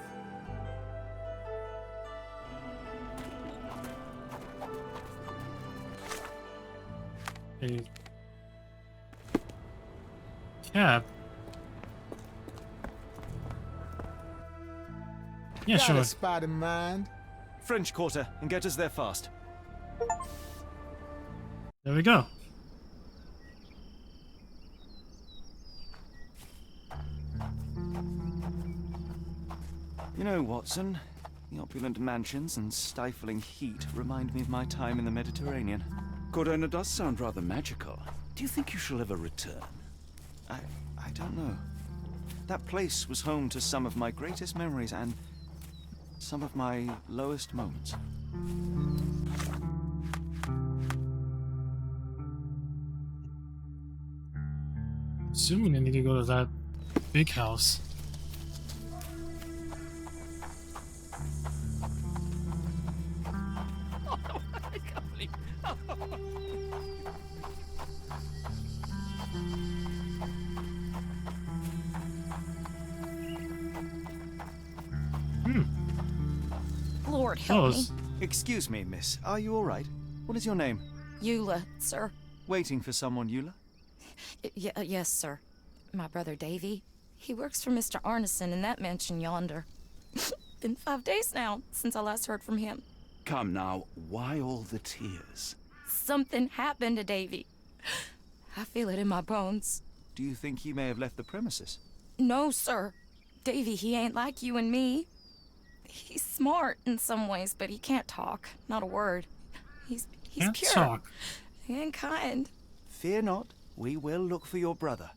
A cab? Yeah, Got sure. a spot in mind. French Quarter, and get us there fast. There we go. You know, Watson, the opulent mansions and stifling heat remind me of my time in the Mediterranean. Cordona does sound rather magical. Do you think you shall ever return? I don't know. That place was home to some of my greatest memories and some of my lowest moments. Assuming I need to go to that big house. I can't believe. Lord help me. Excuse me, miss. Are you all right? What is your name? Eula, sir. Waiting for someone, Eula? Yes, sir. My brother Davy. He works for Mr. Arneson in that mansion yonder. Been 5 days now since I last heard from him. Come now, why all the tears? Something happened to Davy. I feel it in my bones. Do you think he may have left the premises? No, sir. Davy, he ain't like you and me. He's smart in some ways, but he can't talk. Not a word. He's Can't pure. talk. And kind. Fear not. We will look for your brother.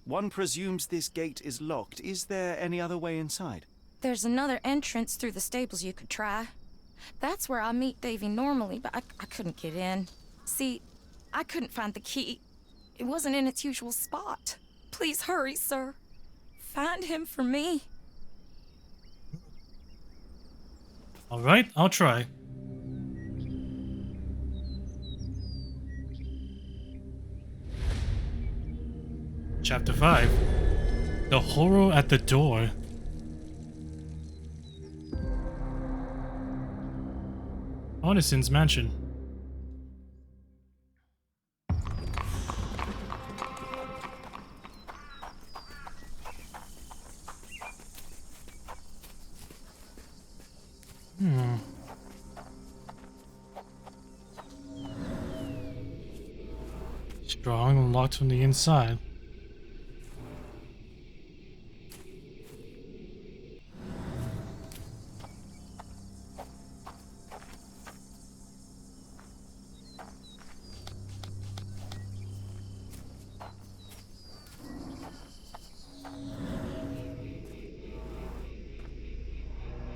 One presumes this gate is locked. Is there any other way inside? There's another entrance through the stables you could try. That's where I meet Davy normally, but I couldn't get in. See, I couldn't find the key. It wasn't in its usual spot. Please hurry, sir. Find him for me. Alright, I'll try. Chapter 5. The Horror at the Door. Arneson's mansion. Strong and locked from the inside.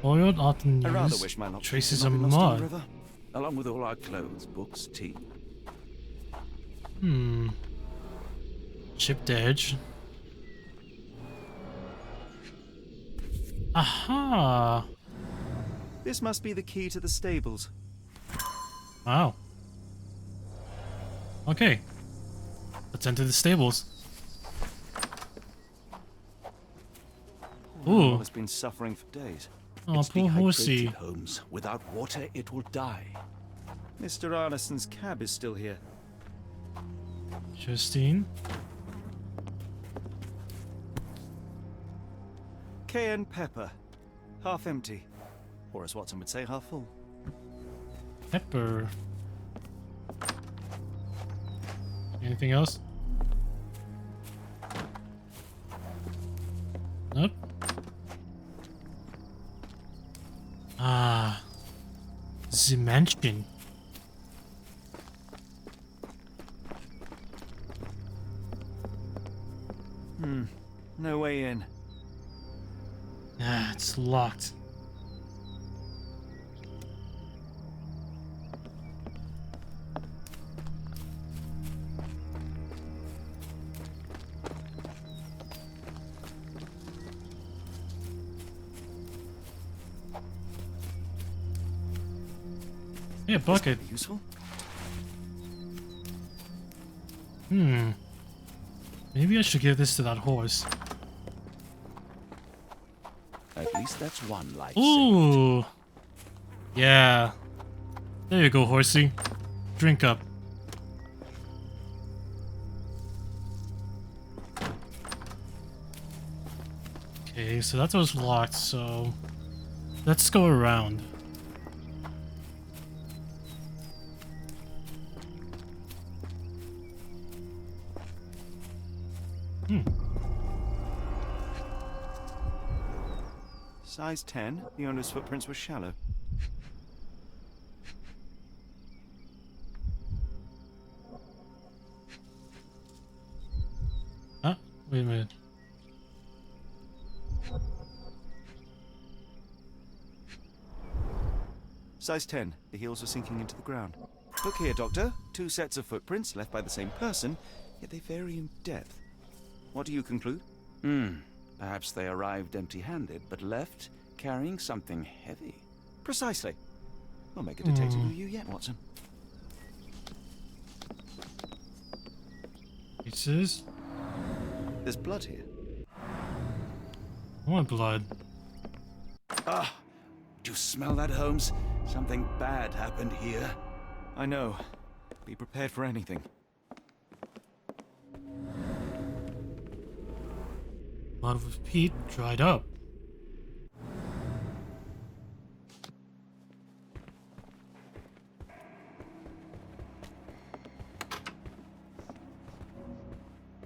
Oiled often I rather used wish my lobster traces had of not been lost in the mud. river. Along with all our clothes, books, tea. Chipped edge. Aha! This must be the key to the stables. Wow. Okay. Let's enter the stables. Poor Ooh. animal has been suffering for days. Oh, It's poor horsey. dehydrated, Holmes. Without water, it will die. Mr. Arneson's cab is still here. Justine. Cayenne pepper. Half empty. Or as Watson would say, half full. Pepper. Anything else? Nope. Ah. The mansion. No way in. Ah, it's locked. Yeah, bucket. Useful. Maybe I should give this to that horse. At least that's one life. Ooh. Yeah. There you go, horsey. Drink up. Okay, so that was locked, so let's go around. Size 10. The owner's footprints were shallow. Huh? Wait a minute. Size 10. The heels are sinking into the ground. Look here, Doctor. 2 sets of footprints left by the same person, yet they vary in depth. What do you conclude? Perhaps they arrived empty-handed, but left carrying something heavy. Precisely. We'll make a detective of you yet, Watson. Pieces? There's blood here. What blood? Ah! Do you smell that, Holmes? Something bad happened here. I know. Be prepared for anything. Blood with peat dried up.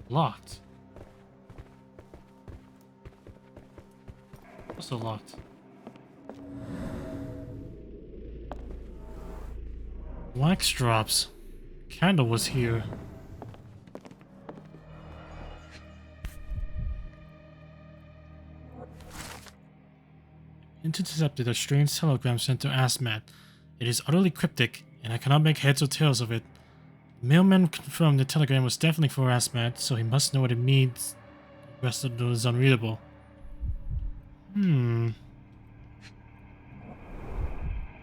Locked. Also locked. Wax drops. Candle was here. Intercepted a strange telegram sent to Asmat. It is utterly cryptic, and I cannot make heads or tails of it. The mailman confirmed the telegram was definitely for Asmat, so he must know what it means. The rest of it is unreadable.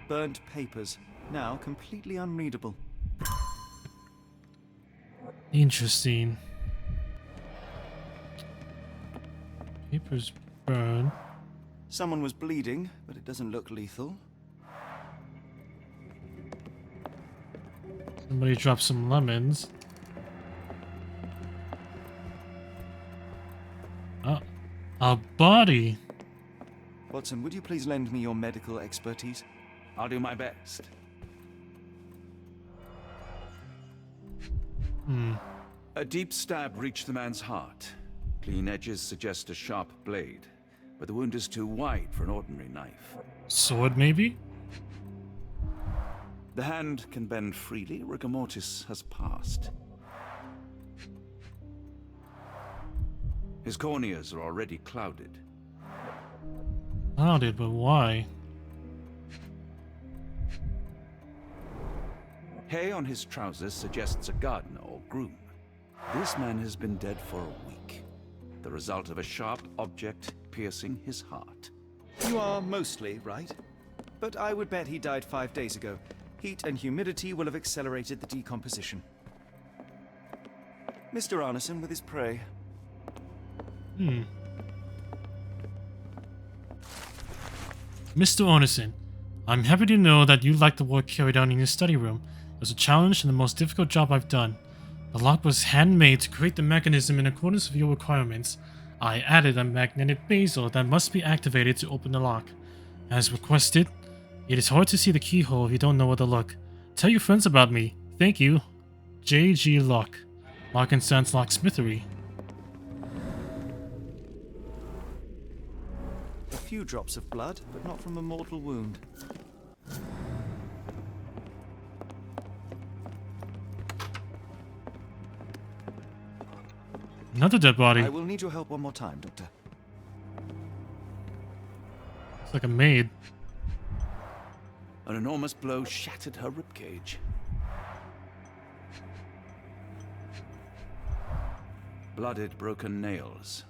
Burnt papers. Now completely unreadable. Interesting. Papers burned. Someone was bleeding, but it doesn't look lethal. Somebody dropped some lemons. Oh, a body. Watson, would you please lend me your medical expertise? I'll do my best. A deep stab reached the man's heart. Clean edges suggest a sharp blade, but the wound is too wide for an ordinary knife. Sword, maybe? The hand can bend freely. Rigor mortis has passed. His corneas are already clouded. Clouded, but why? Hay on his trousers suggests a gardener or groom. This man has been dead for a week. The result of a sharp object piercing his heart. You are mostly right, but I would bet he died 5 days ago. Heat and humidity will have accelerated the decomposition. Mr. Arneson with his prey. Mr. Arneson, I'm happy to know that you like the work carried out in your study room. It was a challenge and the most difficult job I've done. The lock was handmade to create the mechanism in accordance with your requirements. I added a magnetic bezel that must be activated to open the lock. As requested, it is hard to see the keyhole if you don't know where to look. Tell your friends about me. Thank you. J.G. Locke. Lock and Sands Locksmithery. A few drops of blood, but not from a mortal wound. Another dead body. I will need your help one more time, Doctor. It's like a maid. An enormous blow shattered her ribcage. Blooded, broken nails.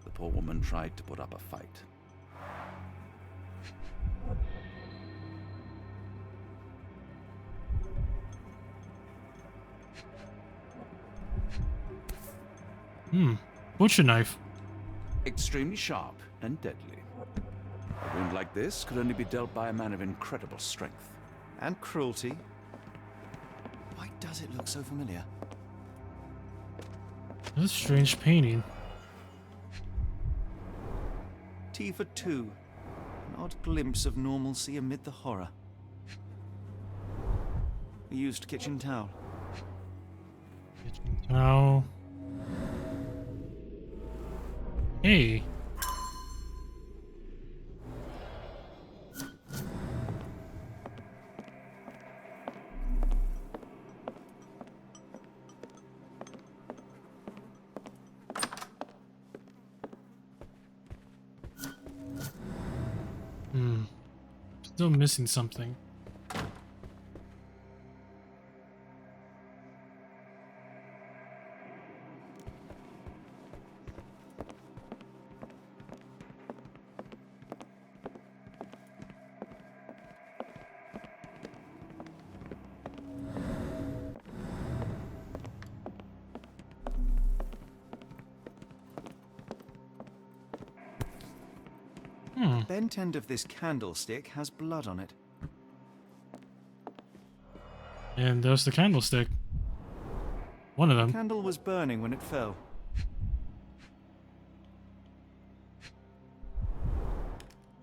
The poor woman tried to put up a fight. Butcher knife. Extremely sharp and deadly. A wound like this could only be dealt by a man of incredible strength. And cruelty. Why does it look so familiar? That's a strange painting. T for 2. An odd glimpse of normalcy amid the horror. A used kitchen towel. Now. Hey. Still missing something. Bent end of this candlestick has blood on it. And there's the candlestick. One of them. The candle was burning when it fell.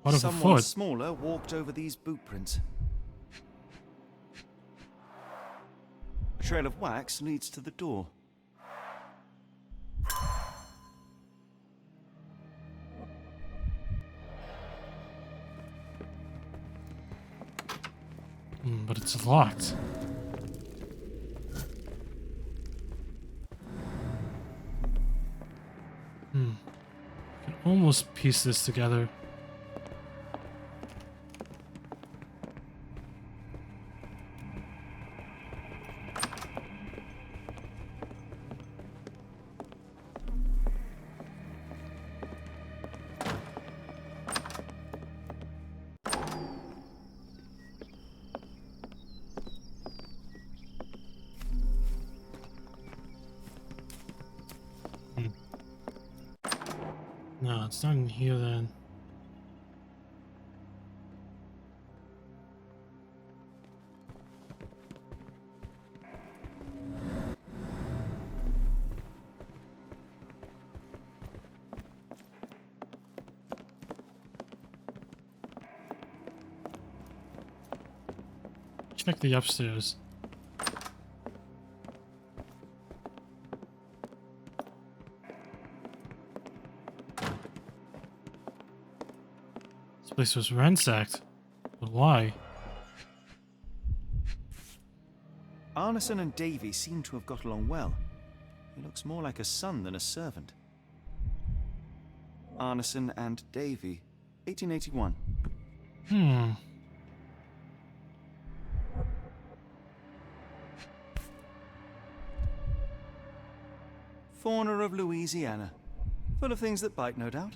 Part of a Someone foot. smaller walked over these boot prints. A trail of wax leads to the door. But it's locked. I can almost piece this together. No, it's not in here then. Check the upstairs. This place was ransacked. But why? Arneson and Davy seem to have got along well. He looks more like a son than a servant. Arneson and Davy, 1881. Fauna of Louisiana. Full of things that bite, no doubt.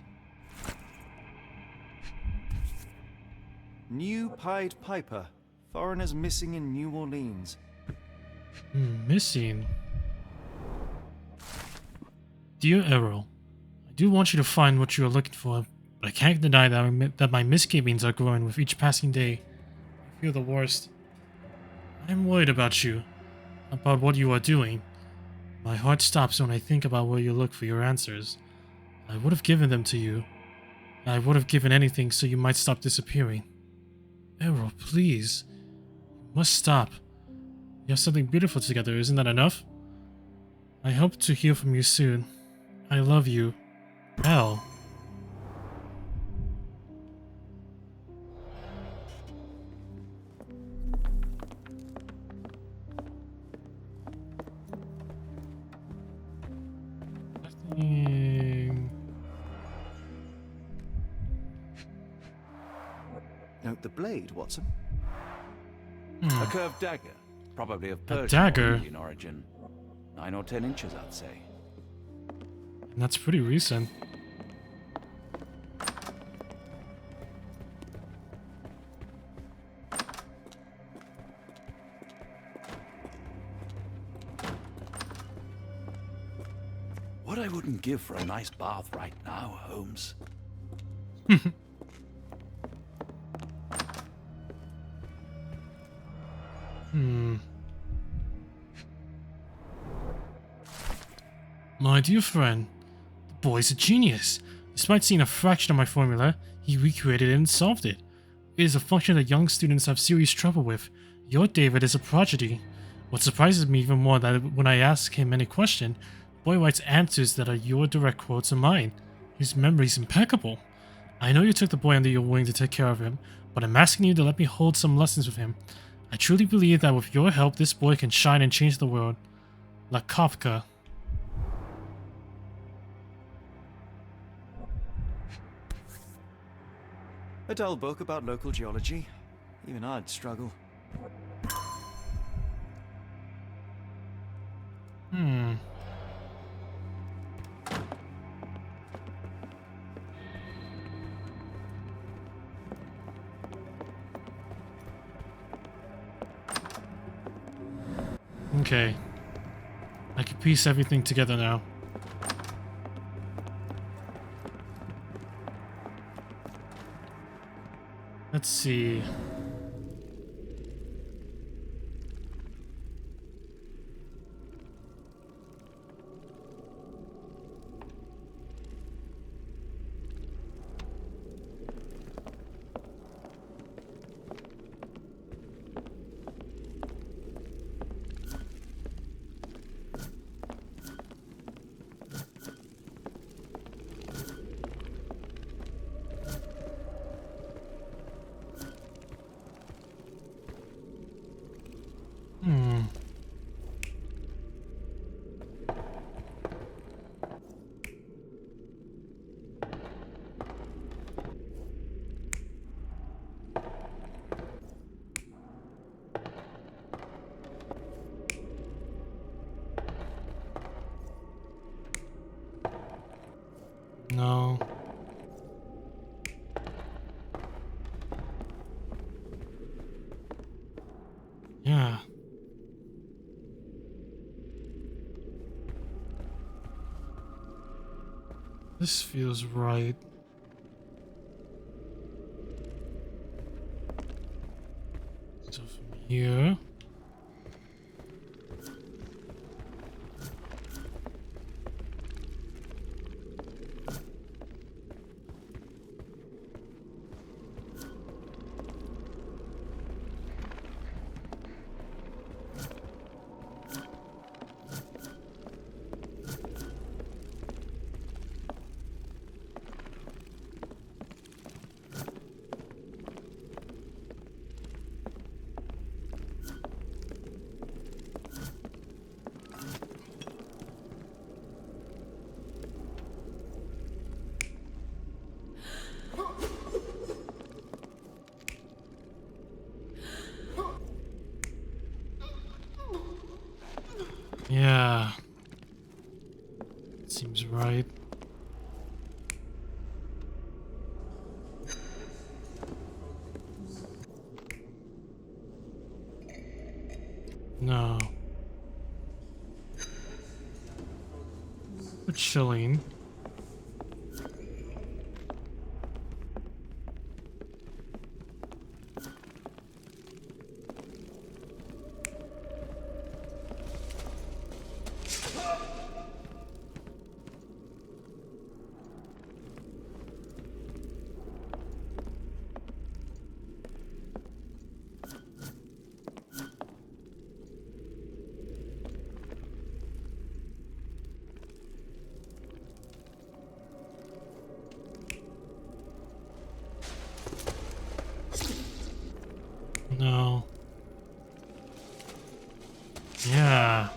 New Pied Piper. Foreigners missing in New Orleans. Missing. Dear Errol, I do want you to find what you are looking for, but I can't deny that my misgivings are growing with each passing day. I feel the worst. I'm worried about you, about what you are doing. My heart stops when I think about where you look for your answers. I would have given them to you. I would have given anything so you might stop disappearing. Errol, please. You must stop. You have something beautiful together, isn't that enough? I hope to hear from you soon. I love you. Elle. the blade, Watson? A curved dagger, probably of Persian dagger? or Indian origin. 9 or 10 inches, I'd say. And that's pretty recent. What I wouldn't give for a nice bath right now, Holmes. My dear friend, the boy's a genius. Despite seeing a fraction of my formula, he recreated it and solved it. It is a function that young students have serious trouble with. Your David is a prodigy. What surprises me even more that when I ask him any question, the boy writes answers that are your direct quotes of mine. His memory is impeccable. I know you took the boy under your wing to take care of him, but I'm asking you to let me hold some lessons with him. I truly believe that with your help, this boy can shine and change the world. La Kafka. A dull book about local geology. Even I'd struggle. Okay. I can piece everything together now. Let's see. No. Yeah. This feels right. So from here. Yeah. Seems right. No. We're chilling. No. Yeah.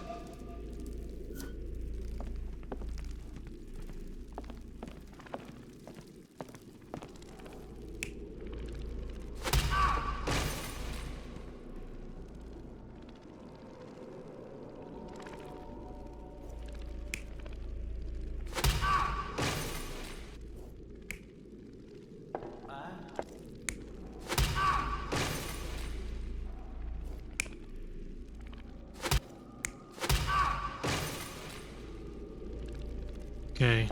Okay.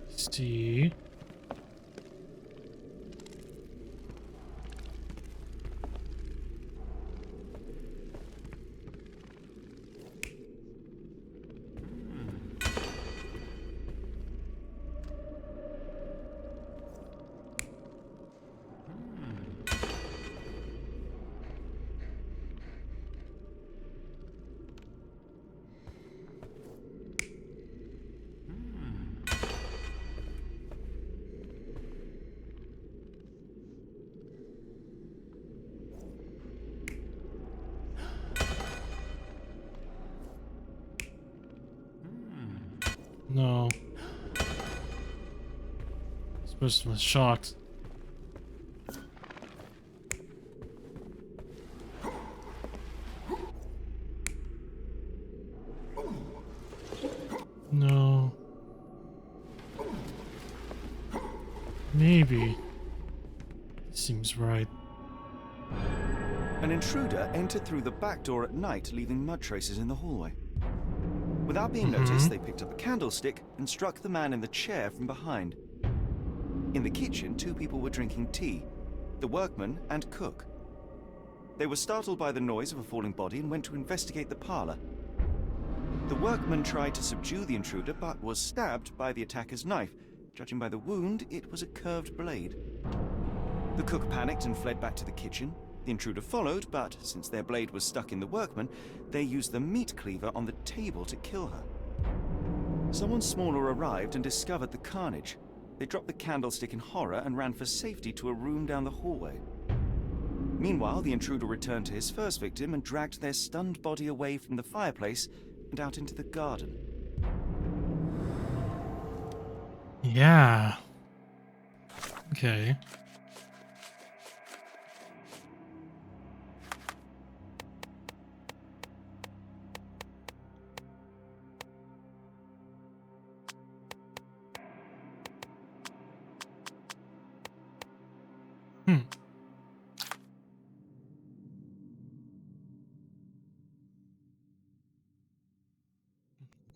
See. No. This person was shocked. No. Maybe. Seems right. An intruder entered through the back door at night, leaving mud traces in the hallway. Without being noticed, they picked up a candlestick and struck the man in the chair from behind. In the kitchen, 2 people were drinking tea, the workman and cook. They were startled by the noise of a falling body and went to investigate the parlor. The workman tried to subdue the intruder but was stabbed by the attacker's knife. Judging by the wound, it was a curved blade. The cook panicked and fled back to the kitchen. The intruder followed, but since their blade was stuck in the workman, they used the meat cleaver on the table to kill her. Someone smaller arrived and discovered the carnage. They dropped the candlestick in horror and ran for safety to a room down the hallway. Meanwhile, the intruder returned to his first victim and dragged their stunned body away from the fireplace and out into the garden. Yeah. Okay.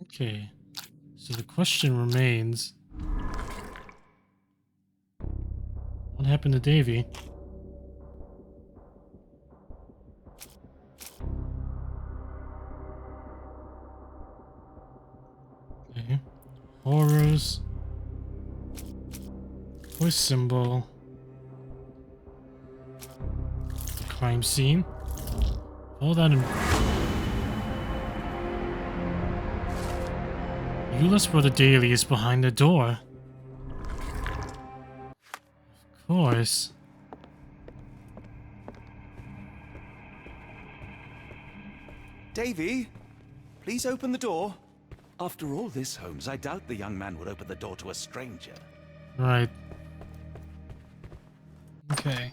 Okay, so the question remains, what happened to Davy? Okay, horrors, voice symbol, crime scene, all that in... Euless for the daily is behind the door. Of course. Davy, please open the door. After all this, Holmes, I doubt the young man would open the door to a stranger. Right. Okay.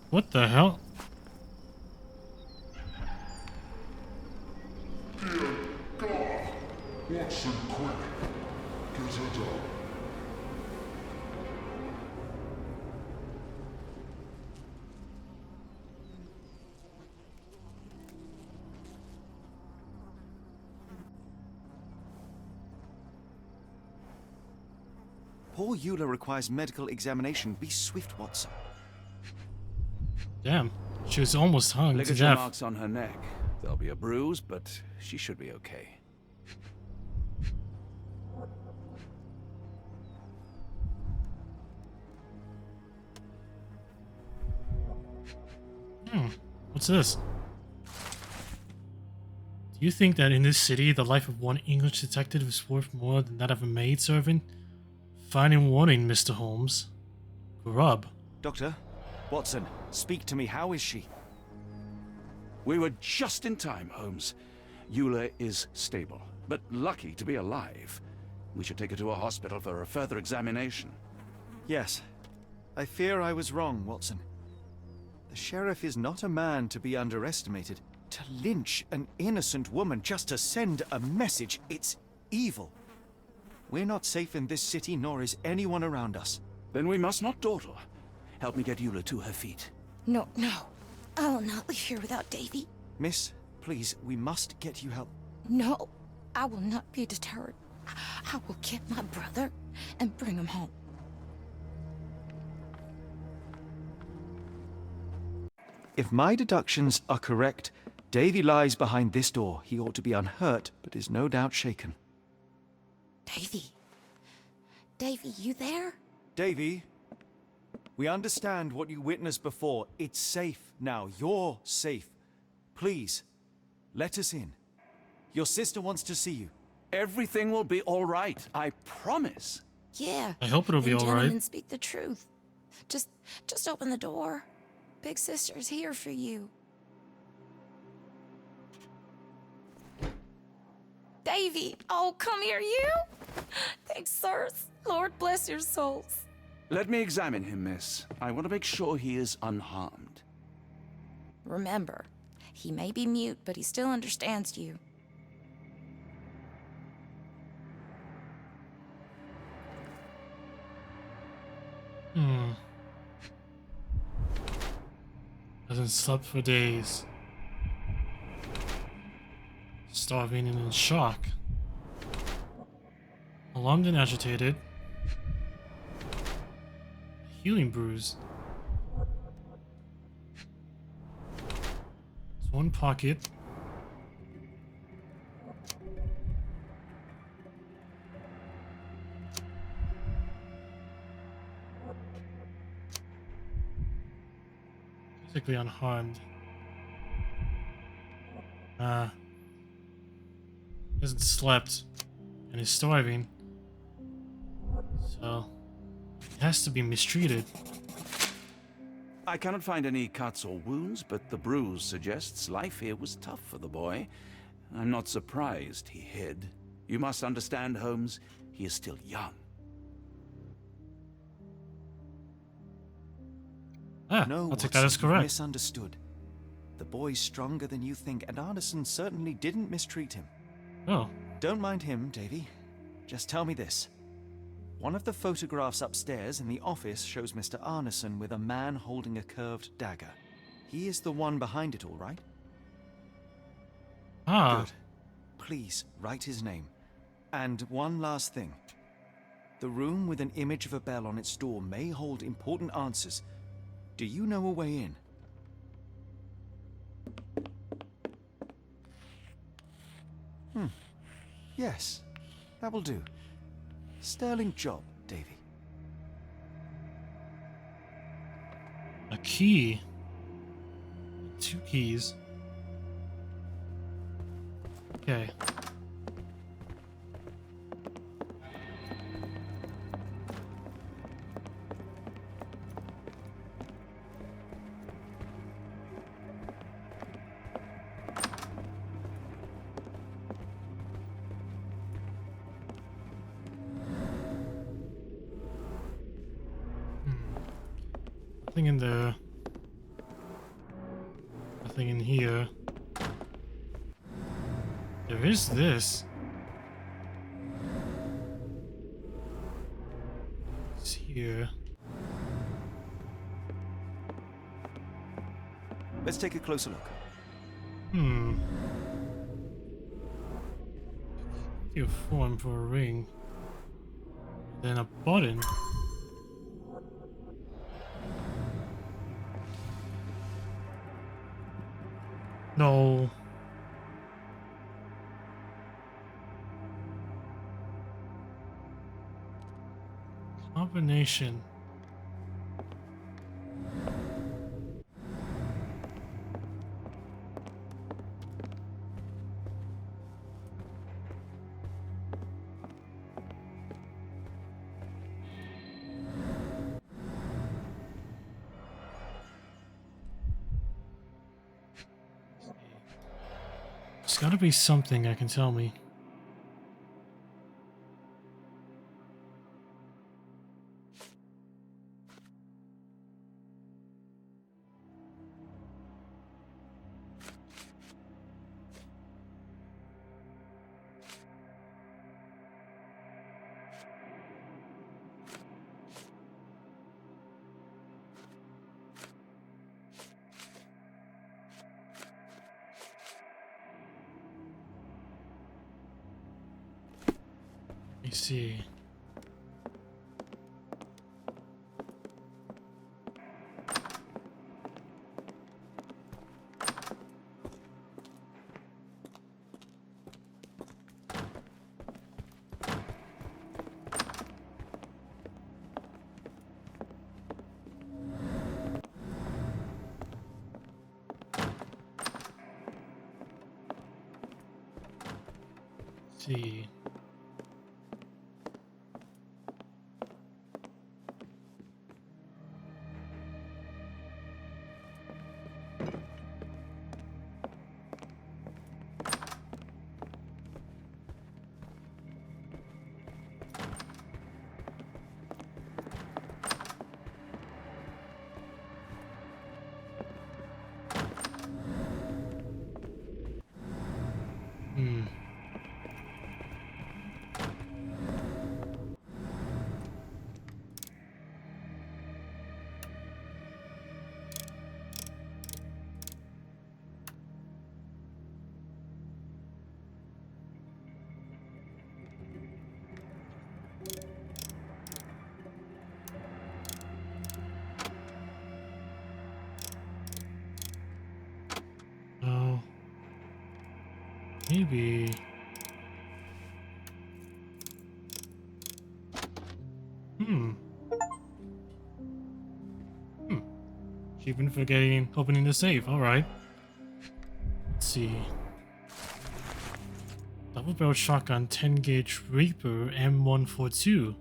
What the hell? Dear God! Watson, quick! Get it up. Poor Eula requires medical examination. Be swift, Watson. Damn, she was almost hung to Ligature death. marks on her neck. There'll be a bruise, but she should be okay. What's this? Do you think that in this city, the life of one English detective is worth more than that of a maidservant? Fine and warning, Mr. Holmes. Grub. Doctor, Watson, speak to me. How is she? We were just in time, Holmes. Eula is stable, but lucky to be alive. We should take her to a hospital for a further examination. Yes. I fear I was wrong, Watson. The sheriff is not a man to be underestimated. To lynch an innocent woman just to send a message, it's evil. We're not safe in this city, nor is anyone around us. Then we must not dawdle. Help me get Eula to her feet. No, no. I will not leave here without Davy. Miss, please, we must get you help. No, I will not be deterred. I will get my brother and bring him home. If my deductions are correct, Davy lies behind this door. He ought to be unhurt, but is no doubt shaken. Davy. Davy, you there? Davy, we understand what you witnessed before. It's safe now. You're safe. Please, let us in. Your sister wants to see you. Everything will be all right. I promise. Yeah. I hope it'll be all right. Gentlemen, speak the truth. Just open the door. Big sister's here for you. Davy! Oh, come here, you! Thanks, sirs. Lord bless your souls. Let me examine him, miss. I want to make sure he is unharmed. Remember, he may be mute, but he still understands you. Hasn't slept for days. Starving and in shock. Alarmed and agitated. Healing bruise. Torn pocket. Physically unharmed. Hasn't slept and is starving. So he has to be mistreated. I cannot find any cuts or wounds, but the bruise suggests life here was tough for the boy. I'm not surprised he hid. You must understand, Holmes, he is still young. No, I'll take that as Watson, correct. you've misunderstood. The boy's stronger than you think, and Arneson certainly didn't mistreat him. Oh. Don't mind him, Davy. Just tell me this. One of the photographs upstairs in the office shows Mr. Arneson with a man holding a curved dagger. He is the one behind it, all right? Ah. Good. Please, write his name. And one last thing. The room with an image of a bell on its door may hold important answers. Do you know a way in? Yes, that will do. Sterling job, Davy. A key. 2 keys. Okay. Nothing in there. Nothing in here. There is this. It's here. Let's take a closer look. Your form for a ring. Then a button. No. Combination. There's gotta be something that can tell me. me see. See. Oh, maybe. Even forgetting opening the safe. All right. Let's see. Double barrel shotgun, 10 gauge Reaper M142.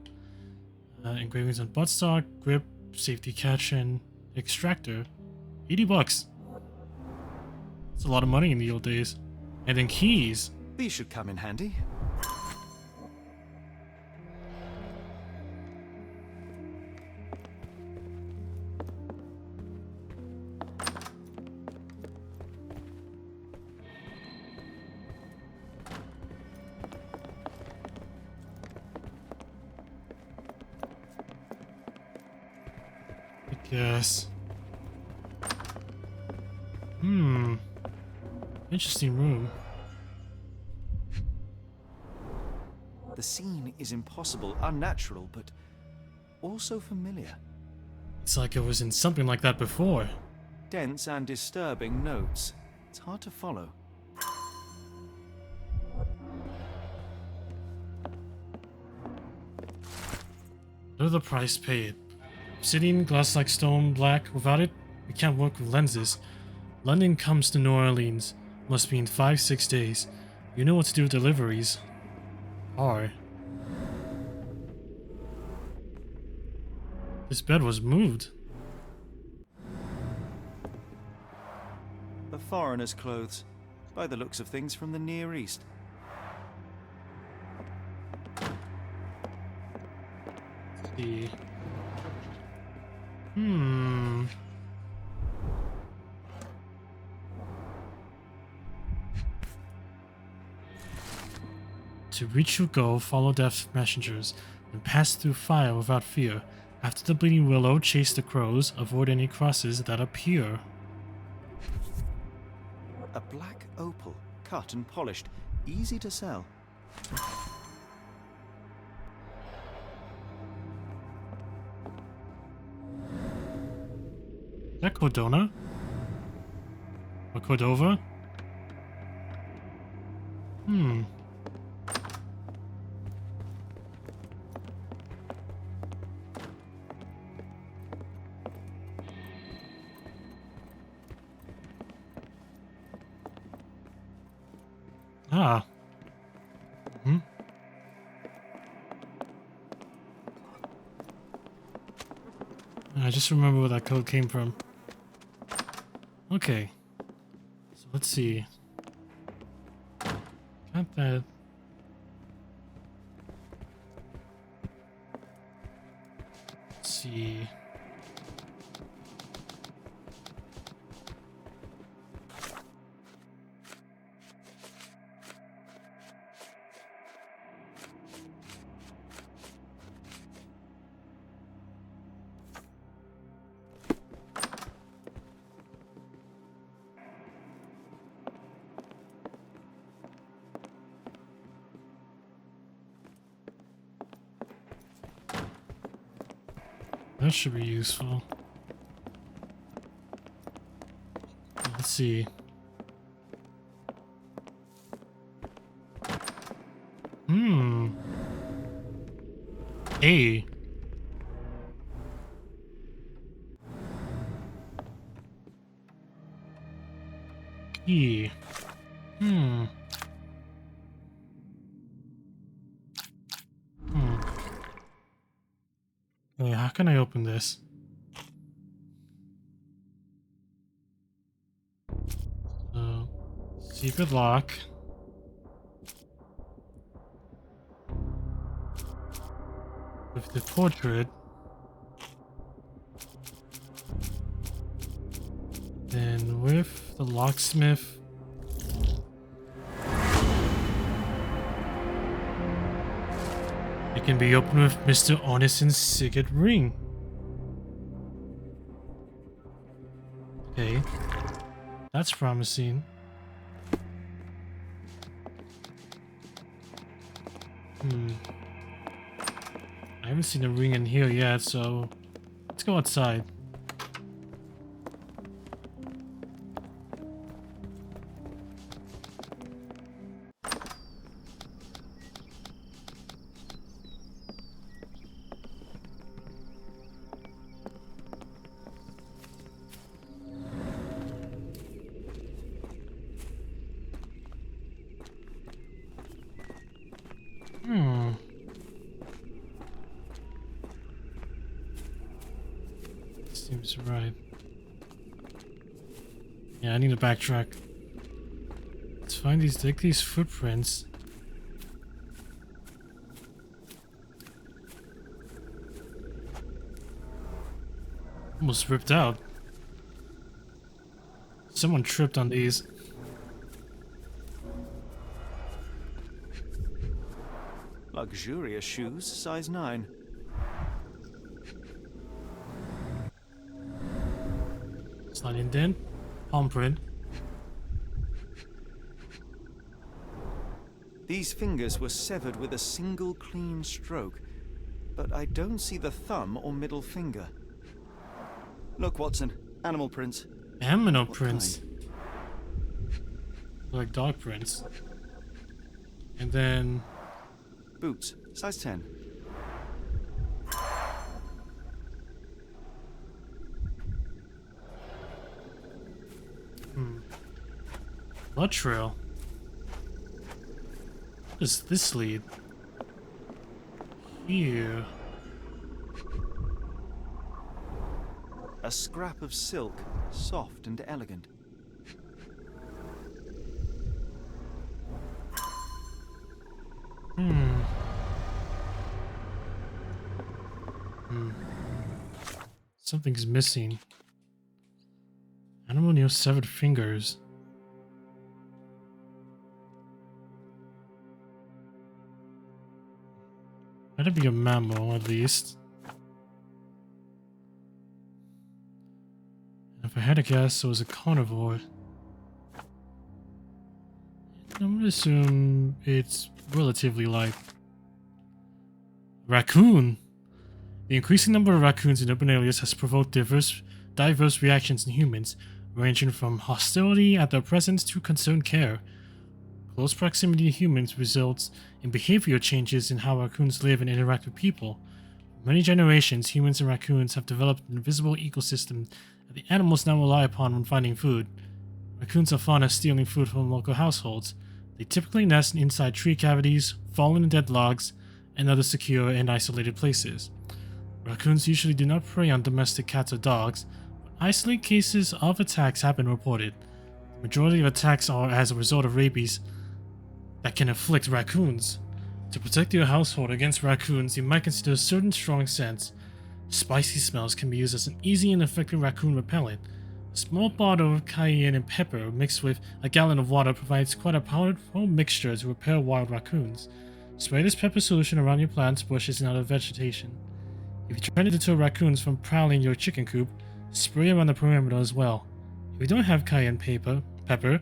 Engravings on buttstock, grip, safety catch, and extractor. $80. That's a lot of money in the old days. And then keys. These should come in handy. Yes. Interesting room. The scene is impossible, unnatural, but also familiar. It's like it was in something like that before. Dense and disturbing notes. It's hard to follow. What are the price paid? Obsidian, glass like stone, black. Without it, we can't work with lenses. London comes to New Orleans. Must be in 5-6 days. You know what to do with deliveries. Hard. This bed was moved. A foreigner's clothes, by the looks of things from the Near East. Let's see. To reach your goal, follow death's messengers, and pass through fire without fear. After the bleeding willow, chase the crows, avoid any crosses that appear. A black opal, cut and polished, easy to sell. Is that Cordona? Or Cordova? Ah. I just remember where that code came from. Okay. So let's see. Got that. Let's see. that should be useful. Let's see. A. E. Hey, how can I open this? Secret lock. With the portrait. Then with the locksmith. It can be opened with Mr. Ornison's signet ring. Okay. That's promising. I haven't seen a ring in here yet, so let's go outside. Seems right. Yeah, I need to backtrack. Let's find these footprints. Almost ripped out. Someone tripped on these. Luxurious shoes, size 9. Slide indent, palm print. These fingers were severed with a single clean stroke, but I don't see the thumb or middle finger. Look, Watson, animal prints. Animal prints. Like dog prints. And then boots, size 10. Blood trail. What does this lead? Here. A scrap of silk, soft and elegant. Something's missing. Animal nail severed fingers. That'd be a mammal, at least. If I had to guess, it was a carnivore. I'm gonna assume it's relatively light. Raccoon! The increasing number of raccoons in urban areas has provoked diverse reactions in humans, ranging from hostility at their presence to concerned care. Close proximity to humans results in behavioral changes in how raccoons live and interact with people. For many generations, humans and raccoons have developed an invisible ecosystem that the animals now rely upon when finding food. Raccoons are fond of stealing food from local households. They typically nest inside tree cavities, fallen and dead logs, and other secure and isolated places. Raccoons usually do not prey on domestic cats or dogs, but isolated cases of attacks have been reported. The majority of attacks are as a result of rabies that can afflict raccoons. To protect your household against raccoons, you might consider certain strong scents. Spicy smells can be used as an easy and effective raccoon repellent. A small bottle of cayenne and pepper mixed with a gallon of water provides quite a powerful mixture to repel wild raccoons. Spray this pepper solution around your plants, bushes, and other vegetation. If you're trying to deter raccoons from prowling your chicken coop, spray around the perimeter as well. If you don't have cayenne pepper,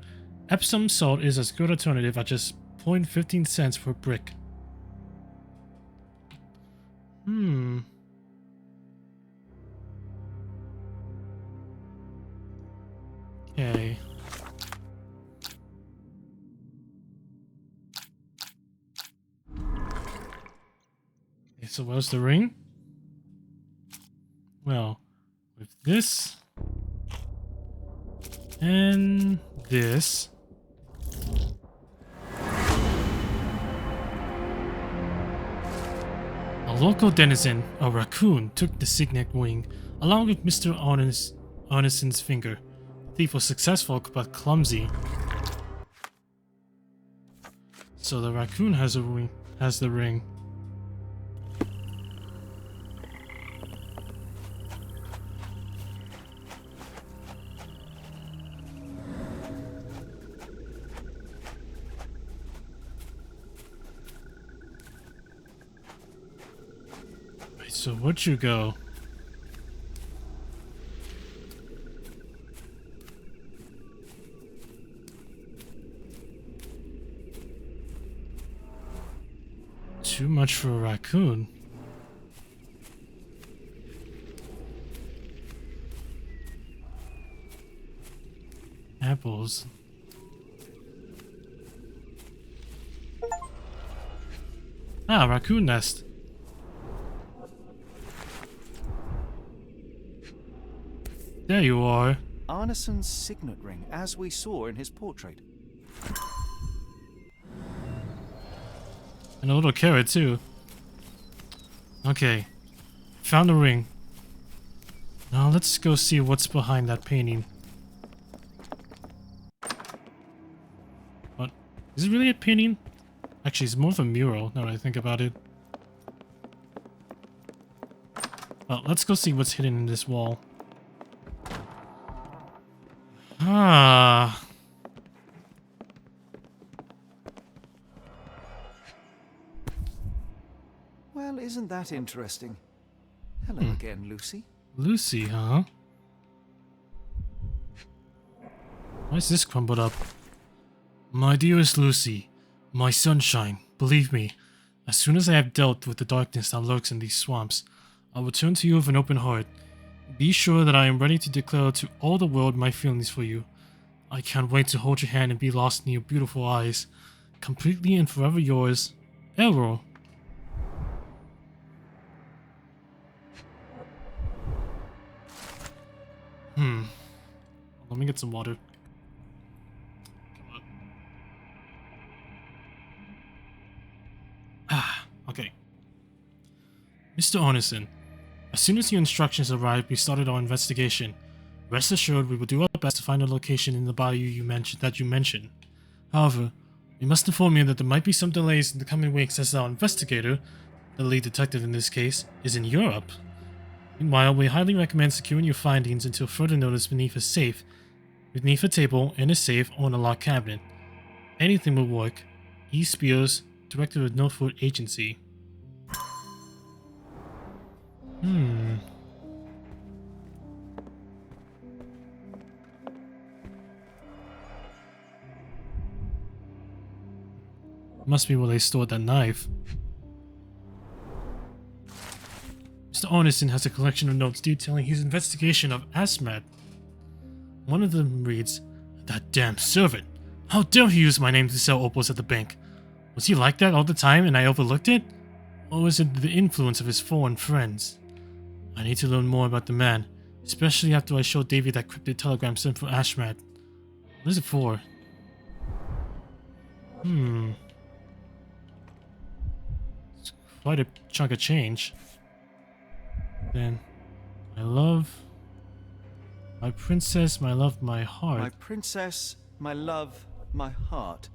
Epsom salt is a good alternative at just 0.15 cents per brick. Okay. Okay, so where's the ring? Well, with this and this. A local denizen, a raccoon, took the signet ring, along with Mr. Arneson's finger. The thief was successful, but clumsy. So the raccoon has the ring. So where'd you go? Too much for a raccoon. Apples. Ah, raccoon nest. There you are. Arneson's signet ring, as we saw in his portrait. And a little carrot too. Okay. Found the ring. Now let's go see what's behind that painting. What? Is it really a painting? Actually, it's more of a mural, now that I think about it. Well, let's go see what's hidden in this wall. Ah. Well, isn't that interesting? Hello again, Lucy. Lucy, huh? Why is this crumbled up? My dearest Lucy, my sunshine, believe me, as soon as I have dealt with the darkness that lurks in these swamps, I will turn to you with an open heart. Be sure that I am ready to declare to all the world my feelings for you. I can't wait to hold your hand and be lost in your beautiful eyes. Completely and forever yours, Errol. Let me get some water. Okay. Mr. Arneson, as soon as your instructions arrived, we started our investigation. Rest assured, we will do our best to find a location in the bayou you mentioned. However, we must inform you that there might be some delays in the coming weeks as our investigator, the lead detective in this case, is in Europe. Meanwhile, we highly recommend securing your findings until further notice beneath a table in a safe or in a locked cabinet. Anything will work. E. Spears, Director of Northwood Agency. Must be where they stored that knife. Mr. Arneson has a collection of notes detailing his investigation of Asmat. One of them reads, "That damn servant! How dare he use my name to sell opals at the bank? Was he like that all the time and I overlooked it? Or was it the influence of his foreign friends? I need to learn more about the man, especially after I showed Davy that cryptic telegram sent from Ashmat. What is it for?" It's quite a chunk of change. Then, my love, my princess, my love, my heart. My princess, my love, my heart.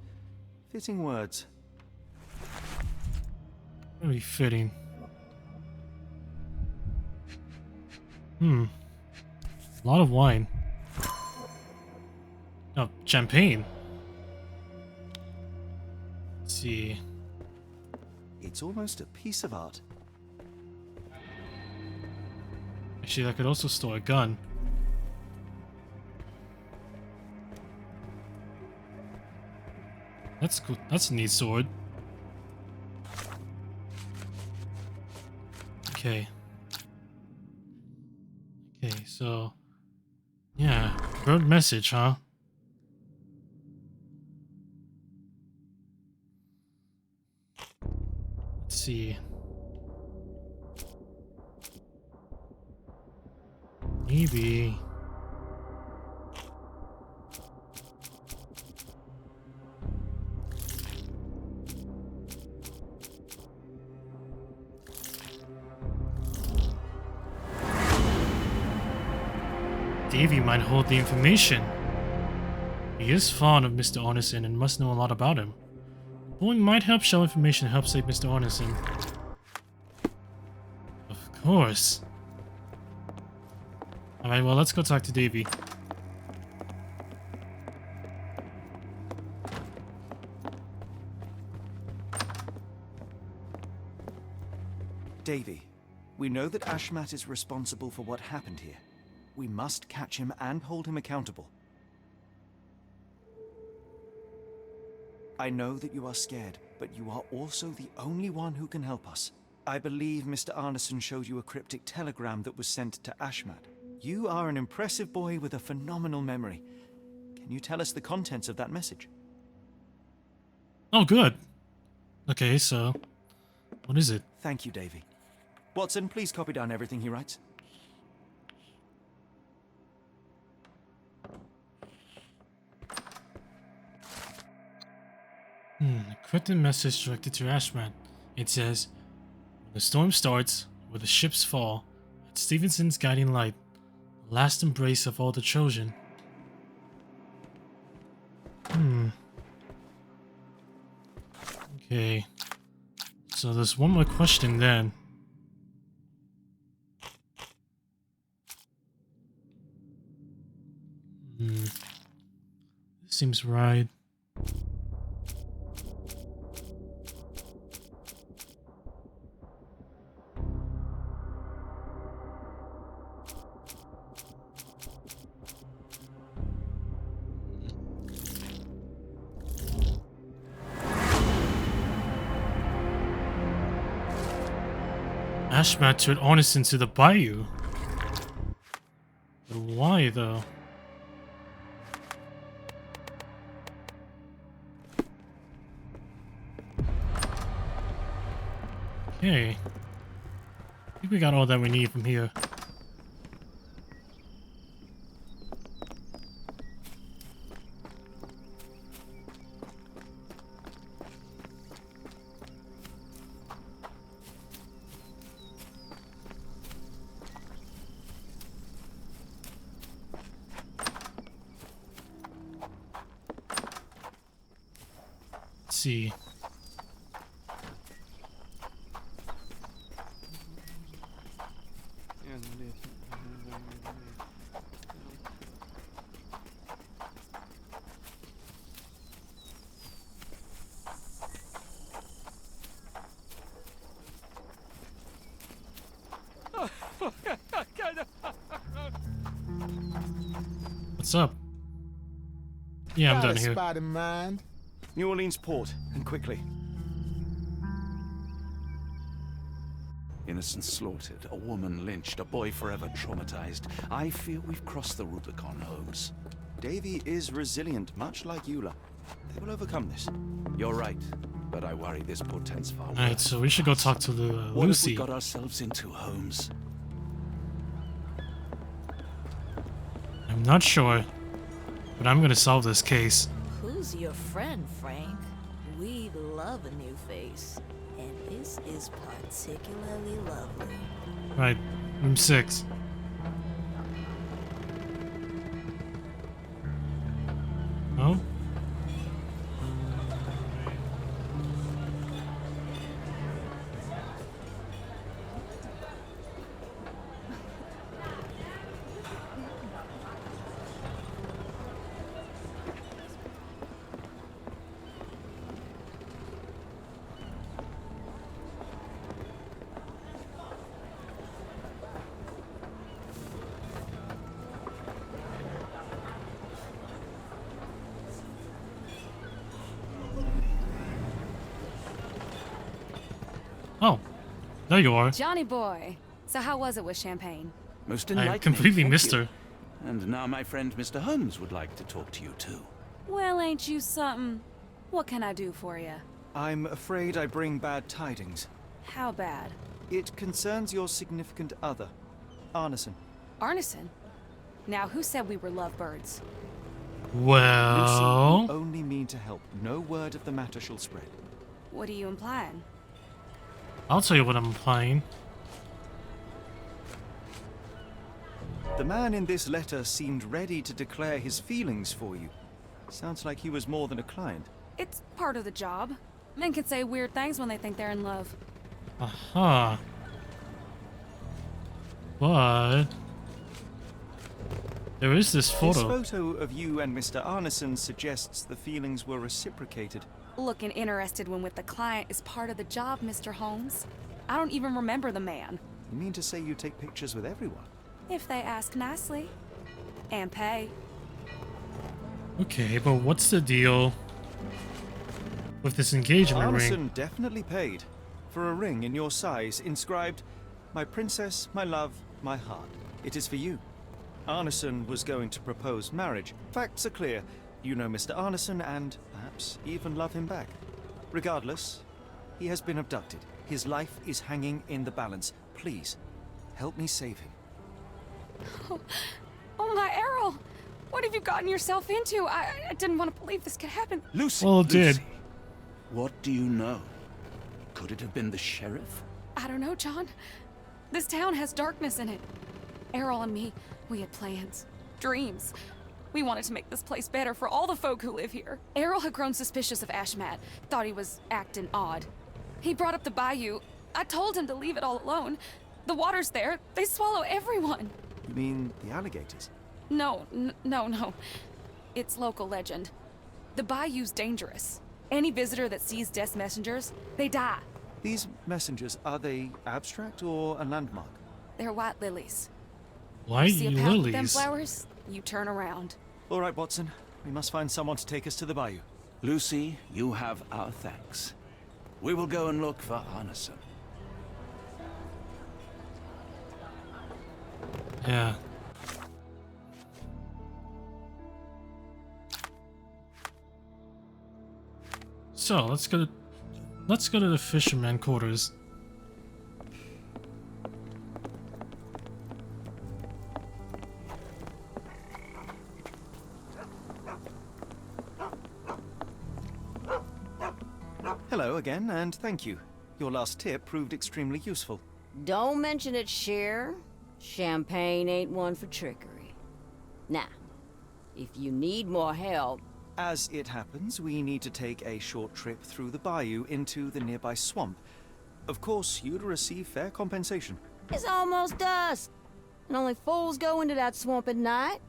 Fitting words. Very fitting. A lot of wine. Oh, champagne. Let's see. It's almost a piece of art. Actually, I could also store a gun. That's cool. That's a neat sword. Okay. Okay, so... yeah. Wrote message, huh? Let's see. Maybe. Davy might hold the information. He is fond of Mr. Arneson and must know a lot about him. The boy might help share information to help save Mr. Arneson. Of course. Alright, well, let's go talk to Davy. Davy, we know that Ashmat is responsible for what happened here. We must catch him and hold him accountable. I know that you are scared, but you are also the only one who can help us. I believe Mr. Arneson showed you a cryptic telegram that was sent to Ashmat. You are an impressive boy with a phenomenal memory. Can you tell us the contents of that message? Oh, good. Okay, so what is it? Thank you, Davy. Watson, please copy down everything he writes. A cryptic message directed to Ashmat. It says, when the storm starts, where the ships fall, at Stevenson's guiding light, the last embrace of all the Trojan. Okay. So there's one more question then. This seems right. Ashmat turned Arneson to the bayou. But why though? Okay. I think we got all that we need from here. Let's see. What's up? Yeah, I'm Got done a here. spot in mind. New Orleans port, and quickly. Innocents slaughtered, a woman lynched, a boy forever traumatized. I fear we've crossed the Rubicon, Holmes. Davy is resilient, much like Eula. They will overcome this. You're right, but I worry this portends far worse. Alright, so we should go talk to What Lucy. have we got ourselves into, Holmes? I'm not sure, but I'm gonna solve this case. Who's your friend, Frank? We love a new face, and this is particularly lovely. Right, room 6. Oh? Oh, there you are. Johnny boy. So how was it with Champagne? Most I enlightening. completely thank missed you. her. And now my friend Mr. Holmes would like to talk to you too. Well, ain't you something? What can I do for you? I'm afraid I bring bad tidings. How bad? It concerns your significant other, Arneson. Arneson? Now, who said we were lovebirds? Well... Lucy, we only mean to help. No word of the matter shall spread. What are you implying? I'll tell you what I'm implying. The man in this letter seemed ready to declare his feelings for you. Sounds like he was more than a client. It's part of the job. Men can say weird things when they think they're in love. Aha. But... there is this photo. This photo of you and Mr. Arneson suggests the feelings were reciprocated. Looking interested when with the client is part of the job, Mr. Holmes. I don't even remember the man. You mean to say you take pictures with everyone? If they ask nicely. And pay. Okay, but what's the deal with this engagement ring? Arneson definitely paid for a ring in your size inscribed, "My princess, my love, my heart. It is for you." Arneson was going to propose marriage. Facts are clear. You know Mr. Arneson and, perhaps, even love him back. Regardless, he has been abducted. His life is hanging in the balance. Please, help me save him. Oh my Errol! What have you gotten yourself into? I didn't want to believe this could happen. Lucy! Well, it did. Lucy, what do you know? Could it have been the sheriff? I don't know, John. This town has darkness in it. Errol and me, we had plans, dreams. We wanted to make this place better for all the folk who live here. Errol had grown suspicious of Ashmat, thought he was acting odd. He brought up the bayou. I told him to leave it all alone. The water's there. They swallow everyone. You mean the alligators? No. It's local legend. The bayou's dangerous. Any visitor that sees death's messengers, they die. These messengers, are they abstract or a landmark? They're white lilies. White See a path with them lilies? flowers? You turn around. All right, Watson. We must find someone to take us to the bayou. Lucy, you have our thanks. We will go and look for Arneson. Yeah. So let's go to the fisherman quarters. Hello again, and thank you. Your last tip proved extremely useful. Don't mention it, Cher. Champagne ain't one for trickery. Now, if you need more help... As it happens, we need to take a short trip through the bayou into the nearby swamp. Of course, you'd receive fair compensation. It's almost dusk, and only fools go into that swamp at night.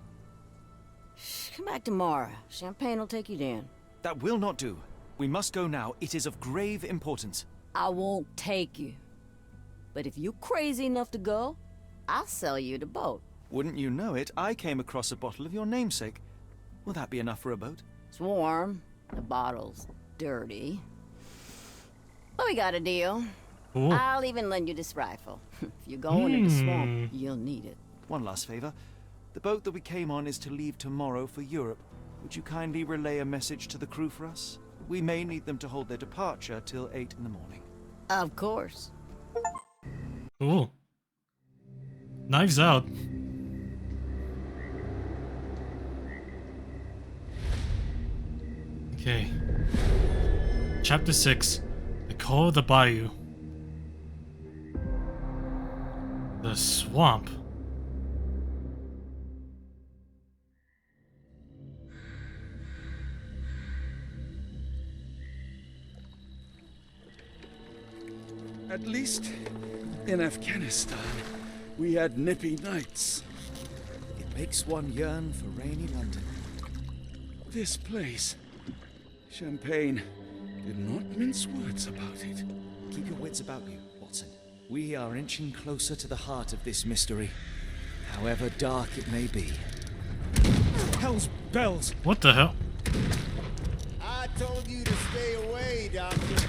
Come back tomorrow. Champagne will take you down. That will not do. We must go now. It is of grave importance. I won't take you. But if you're crazy enough to go, I'll sell you the boat. Wouldn't you know it, I came across a bottle of your namesake. Will that be enough for a boat? It's warm. The bottle's dirty. But we got a deal. Ooh. I'll even lend you this rifle. If you're going in the swamp, you'll need it. One last favor. The boat that we came on is to leave tomorrow for Europe. Would you kindly relay a message to the crew for us? We may need them to hold their departure till 8 in the morning. Of course. Cool. Knives out. Okay. Chapter 6. The Call of the Bayou. The swamp. At least in Afghanistan, we had nippy nights. It makes one yearn for rainy London. This place, Champagne, did not mince words about it. Keep your wits about you, Watson. We are inching closer to the heart of this mystery, however dark it may be. Hell's bells! What the hell? I told you to stay away, Doctor.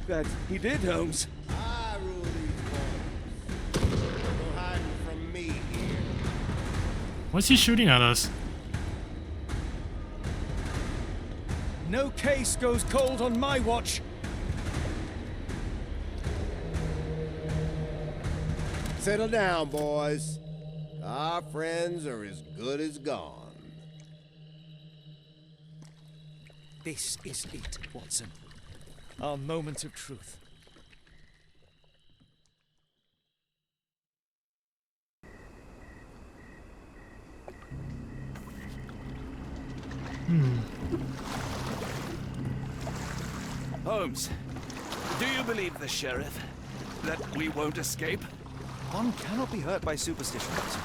That he did, Holmes. I rule these waters. No hiding from me here. Why is he shooting at us? No case goes cold on my watch. Settle down, boys. Our friends are as good as gone. This is it, Watson. Our moment of truth. Holmes, do you believe the sheriff? That we won't escape? One cannot be hurt by superstition, Watson.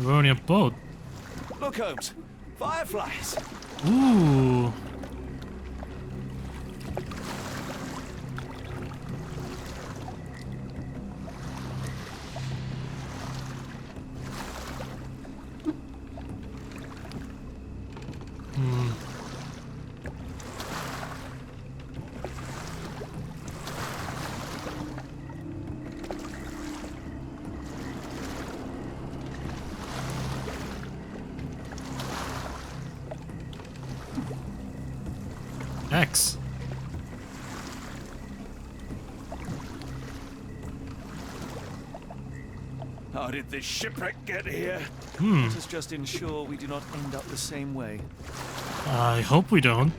We're only a boat. Look, Holmes. Fireflies. Ooh. X. How did this shipwreck get here? Let us just ensure we do not end up the same way. I hope we don't.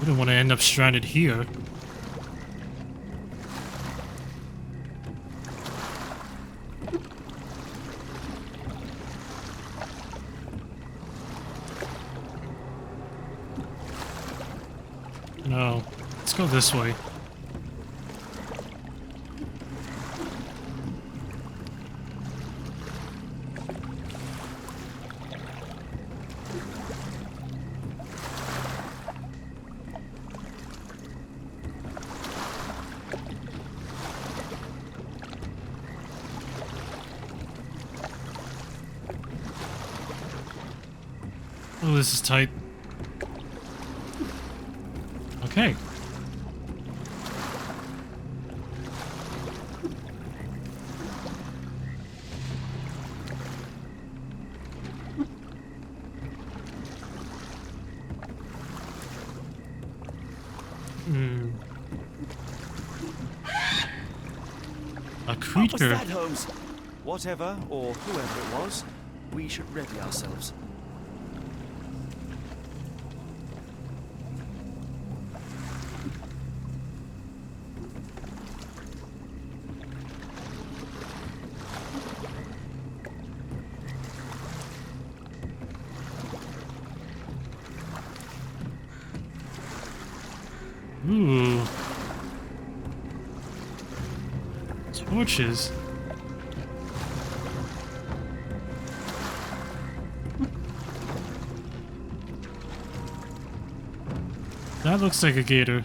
We don't want to end up stranded here. No. Let's go this way. Oh, this is tight. Okay. A creature. What was that, Holmes? Whatever or whoever it was, we should ready ourselves. Ooh. Torches. That looks like a gator.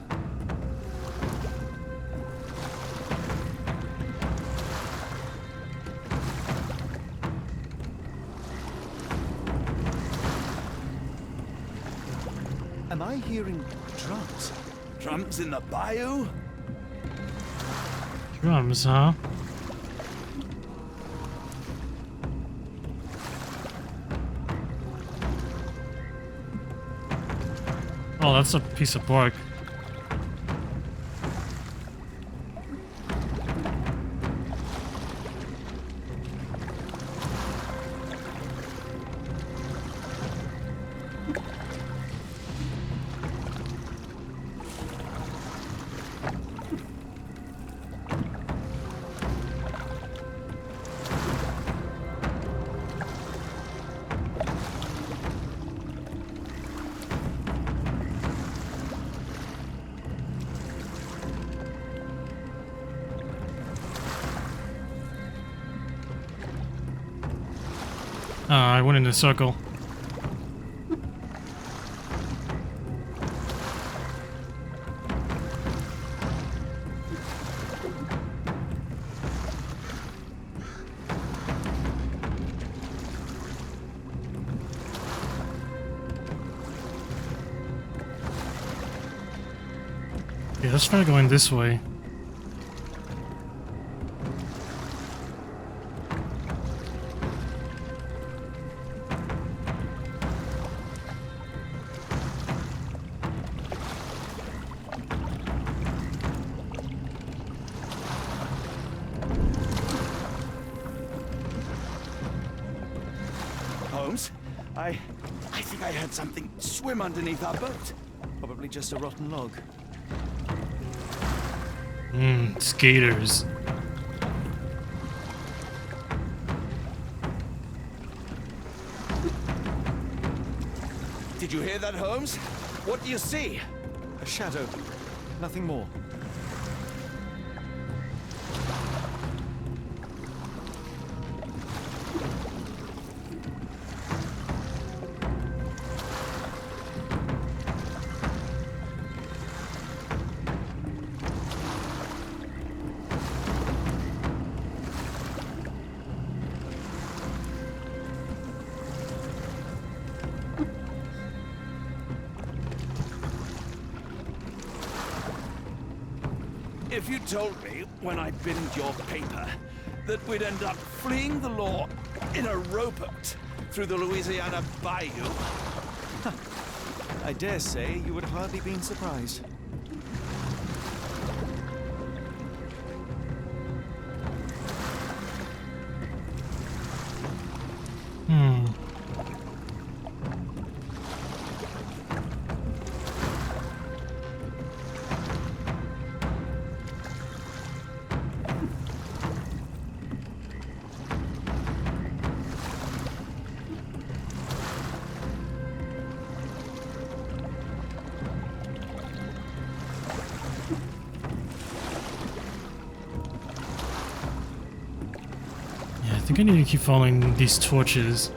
Am I hearing drums? Drums in the bayou? Drums, huh? Oh, that's a piece of bark. I went in a circle. Yeah, let's try going this way. Holmes, I think I heard something swim underneath our boat. Probably just a rotten log. Skaters. Did you hear that, Holmes? What do you see? A shadow. Nothing more. If you told me when I binned your paper that we'd end up fleeing the law in a rowboat through the Louisiana Bayou... I dare say you would have hardly been surprised. I think I need to keep following these torches.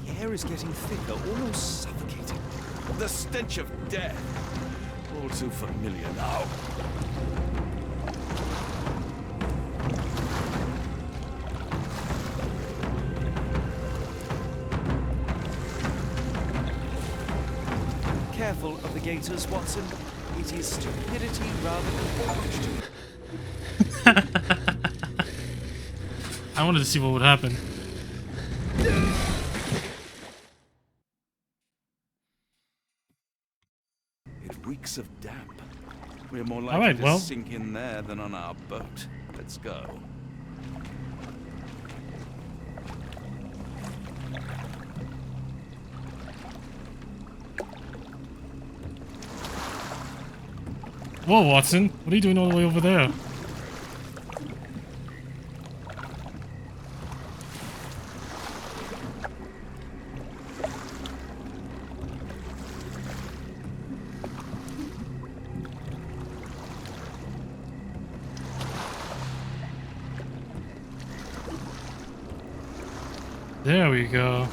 The air is getting thicker, almost suffocating. The stench of death. All too familiar now. Careful of the gators, Watson. It is stupidity rather than fortitude. I wanted to see what would happen. It reeks of damp. We're more likely Alright, to well. sink in there than on our boat. Let's go. Whoa, Watson. What are you doing all the way over there? There we go.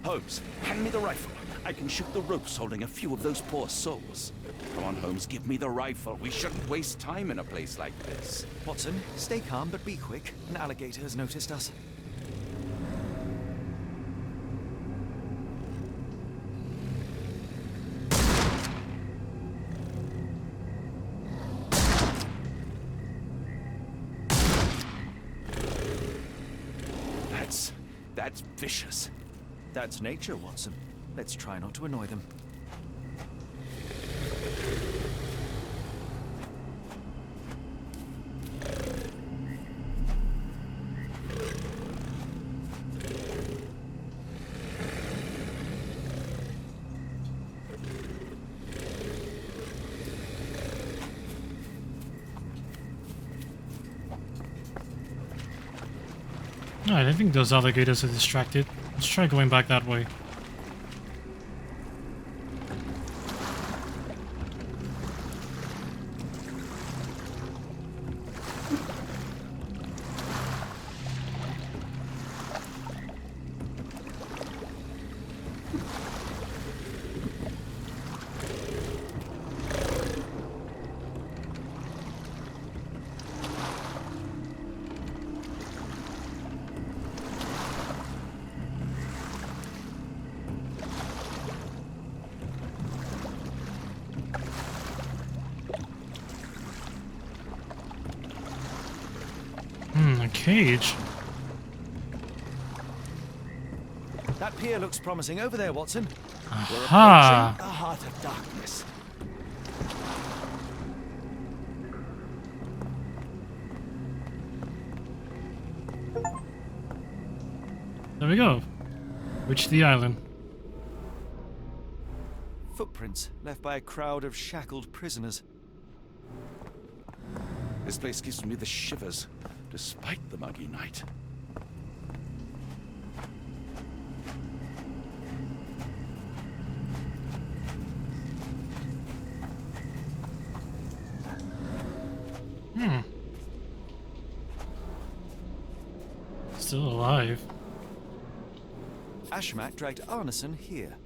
Holmes, hand me the rifle. I can shoot the ropes holding a few of those poor souls. Come on, Holmes, give me the rifle. We shouldn't waste time in a place like this. Watson, stay calm, but be quick. An alligator has noticed us. That's vicious. That's nature, Watson. Let's try not to annoy them. Alright, I think those alligators are distracted. Let's try going back that way. A cage? That pier looks promising over there, Watson. We're Aha! approaching the heart of darkness. There we go. Reach the island. Footprints left by a crowd of shackled prisoners. This place gives me the shivers, despite the muggy night. Still alive. Ashmak dragged Arneson here.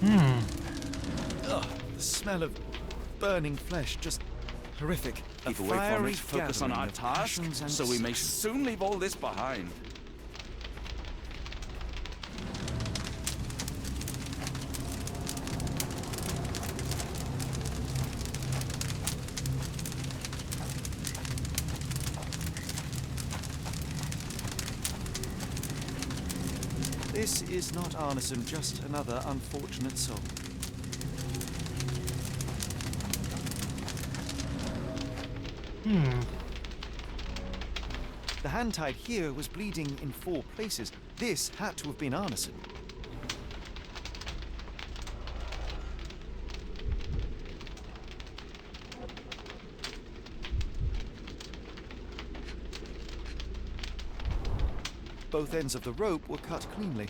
Ugh, the smell of burning flesh, just horrific. Keep away from it, focus on our task, so we may soon leave all this behind. This is not Arneson, just another unfortunate soul. The hand tied here was bleeding in 4 places. This had to have been Arneson. Both ends of the rope were cut cleanly.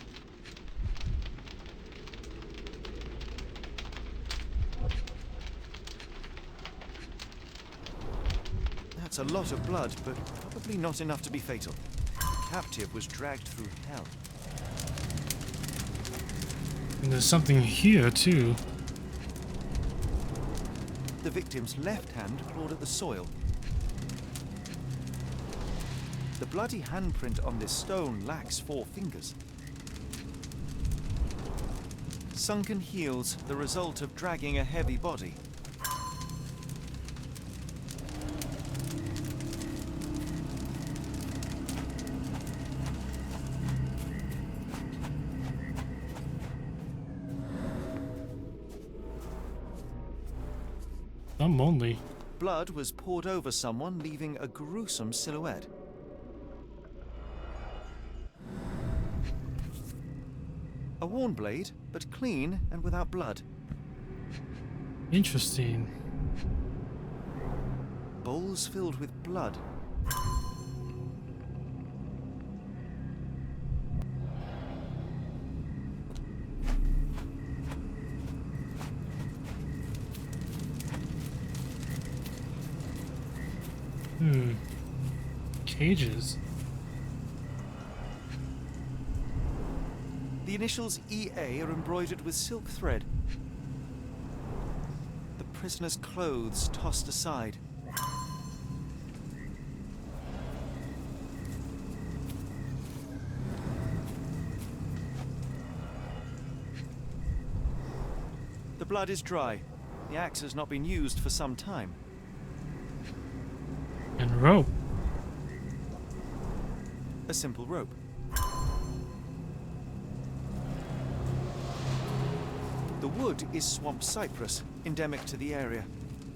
That's a lot of blood, but probably not enough to be fatal. The captive was dragged through hell. And there's something here, too. The victim's left hand clawed at the soil. The bloody handprint on this stone lacks 4 fingers. Sunken heels, the result of dragging a heavy body. I'm only. Blood was poured over someone, leaving a gruesome silhouette. A worn blade, but clean and without blood. Interesting. Bowls filled with blood. Cages. The initials EA are embroidered with silk thread. The prisoner's clothes tossed aside. The blood is dry. The axe has not been used for some time. And rope. A simple rope. The wood is swamp cypress, endemic to the area.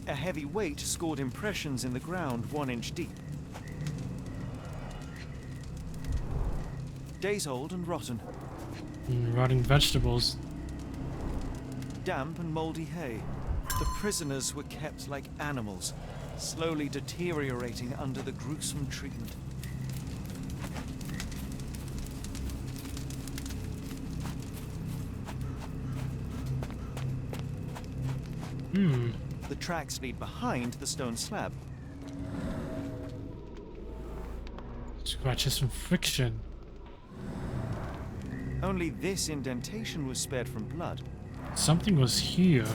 A heavy weight scored impressions in the ground 1 inch deep. Days old and rotten. Rotting vegetables. Damp and moldy hay. The prisoners were kept like animals, slowly deteriorating under the gruesome treatment. The tracks lead behind the stone slab. Scratches from friction. Only this indentation was spared from blood. Something was here.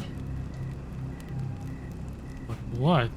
But what?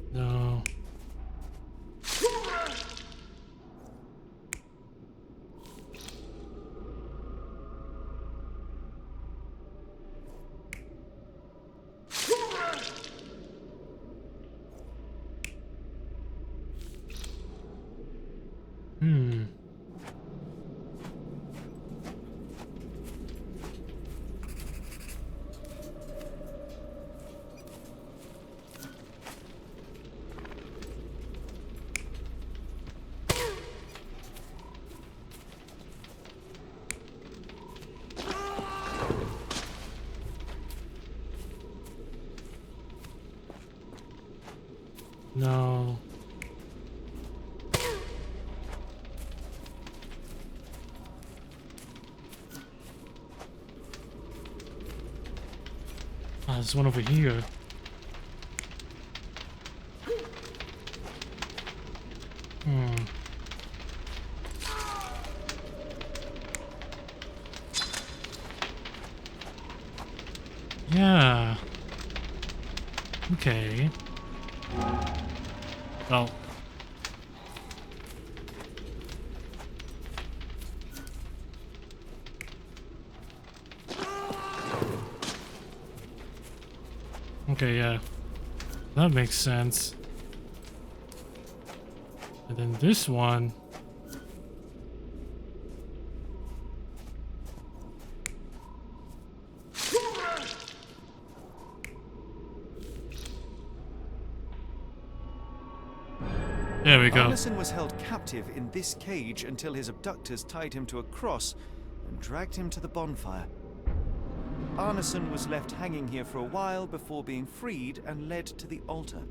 No. No. Ah, there's one over here. Yeah. Okay. Oh. Okay, yeah. That makes sense. And then this one. There we go. Arneson was held captive in this cage until his abductors tied him to a cross and dragged him to the bonfire. Arneson was left hanging here for a while before being freed and led to the altar.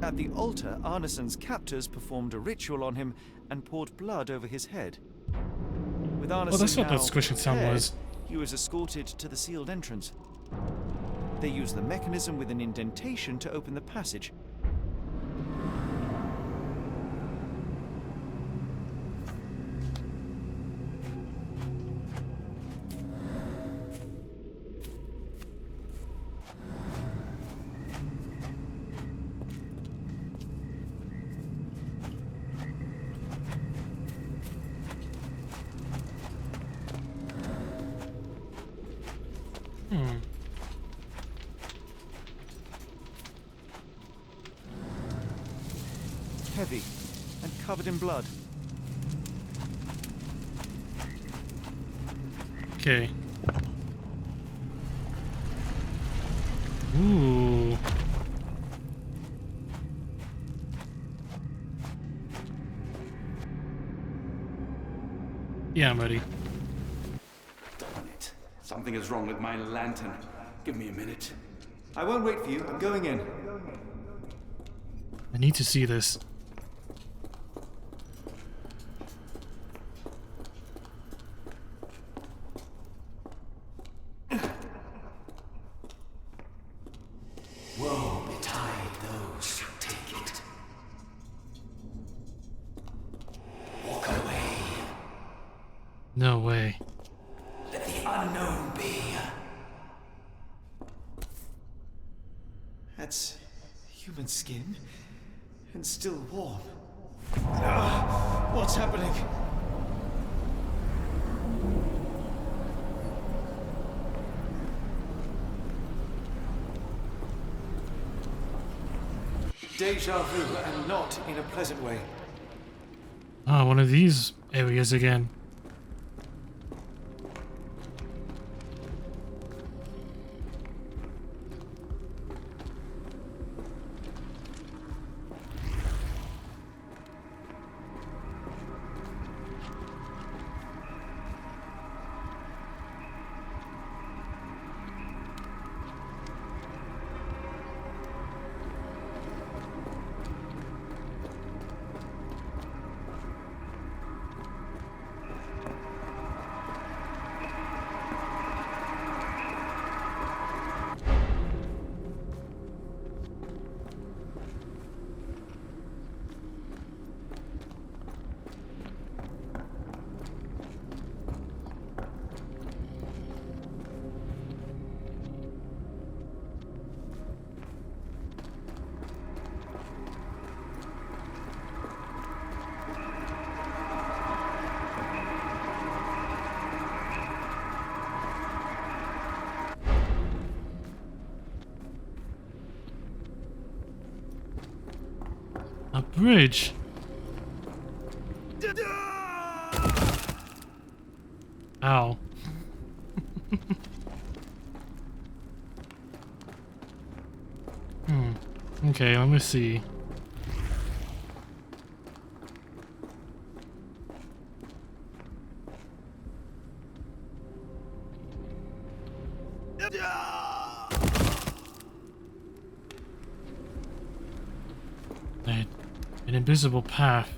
At the altar, Arneson's captors performed a ritual on him and poured blood over his head. With Arneson that's what now that squishing sound prepared, was. he was escorted to the sealed entrance. They used the mechanism with an indentation to open the passage. Heavy and covered in blood. Okay. Ooh. Yeah, I'm ready. Darn it. Something is wrong with my lantern. Give me a minute. I won't wait for you. I'm going in. I need to see this. Woe betide those who take it. Walk away. No way. Let the unknown be. That's human skin and still warm. What's happening? Deja vu, and not in a pleasant way. Ah, one of these areas again. A bridge. Ow. Okay, let me see. An invisible path.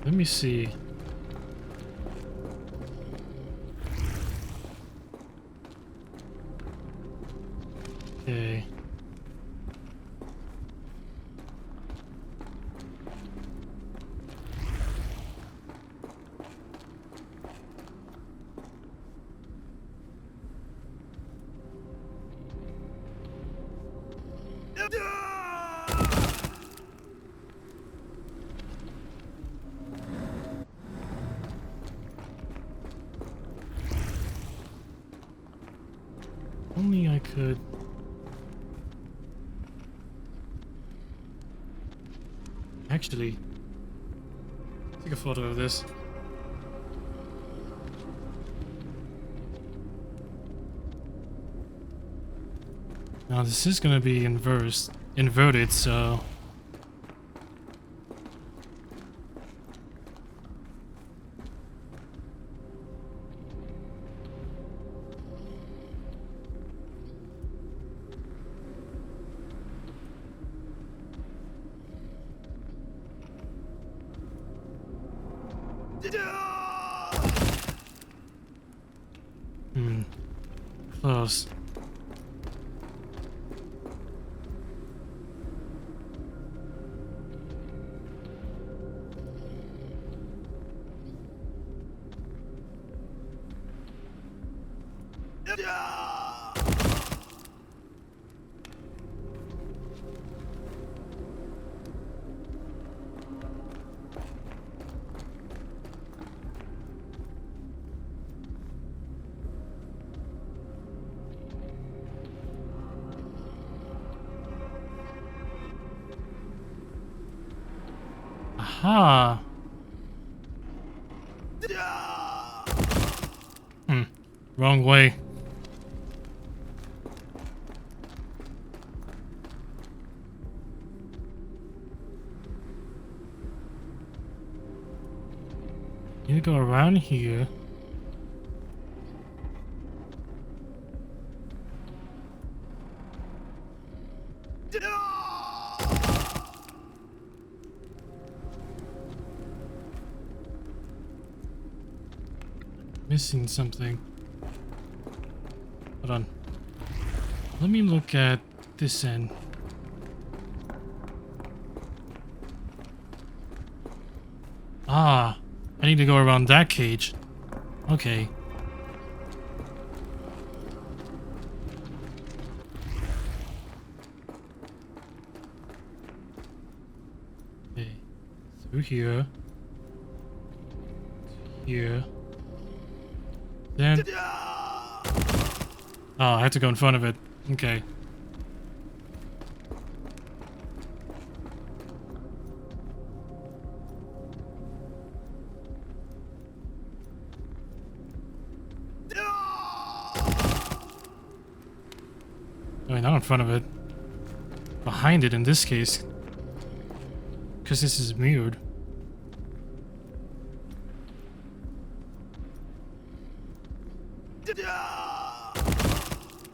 Let me see. Okay. Only I could. Actually, take a photo of this. Now this is gonna be inverted, so. Close. Aha. Wrong way. You go around here. Missing something. Hold on. Let me look at this end. Ah, I need to go around that cage. Okay. Okay. Through here. Here. Then. Oh, I have to go in front of it. Okay. I mean, not in front of it. Behind it in this case. Because this is mirrored.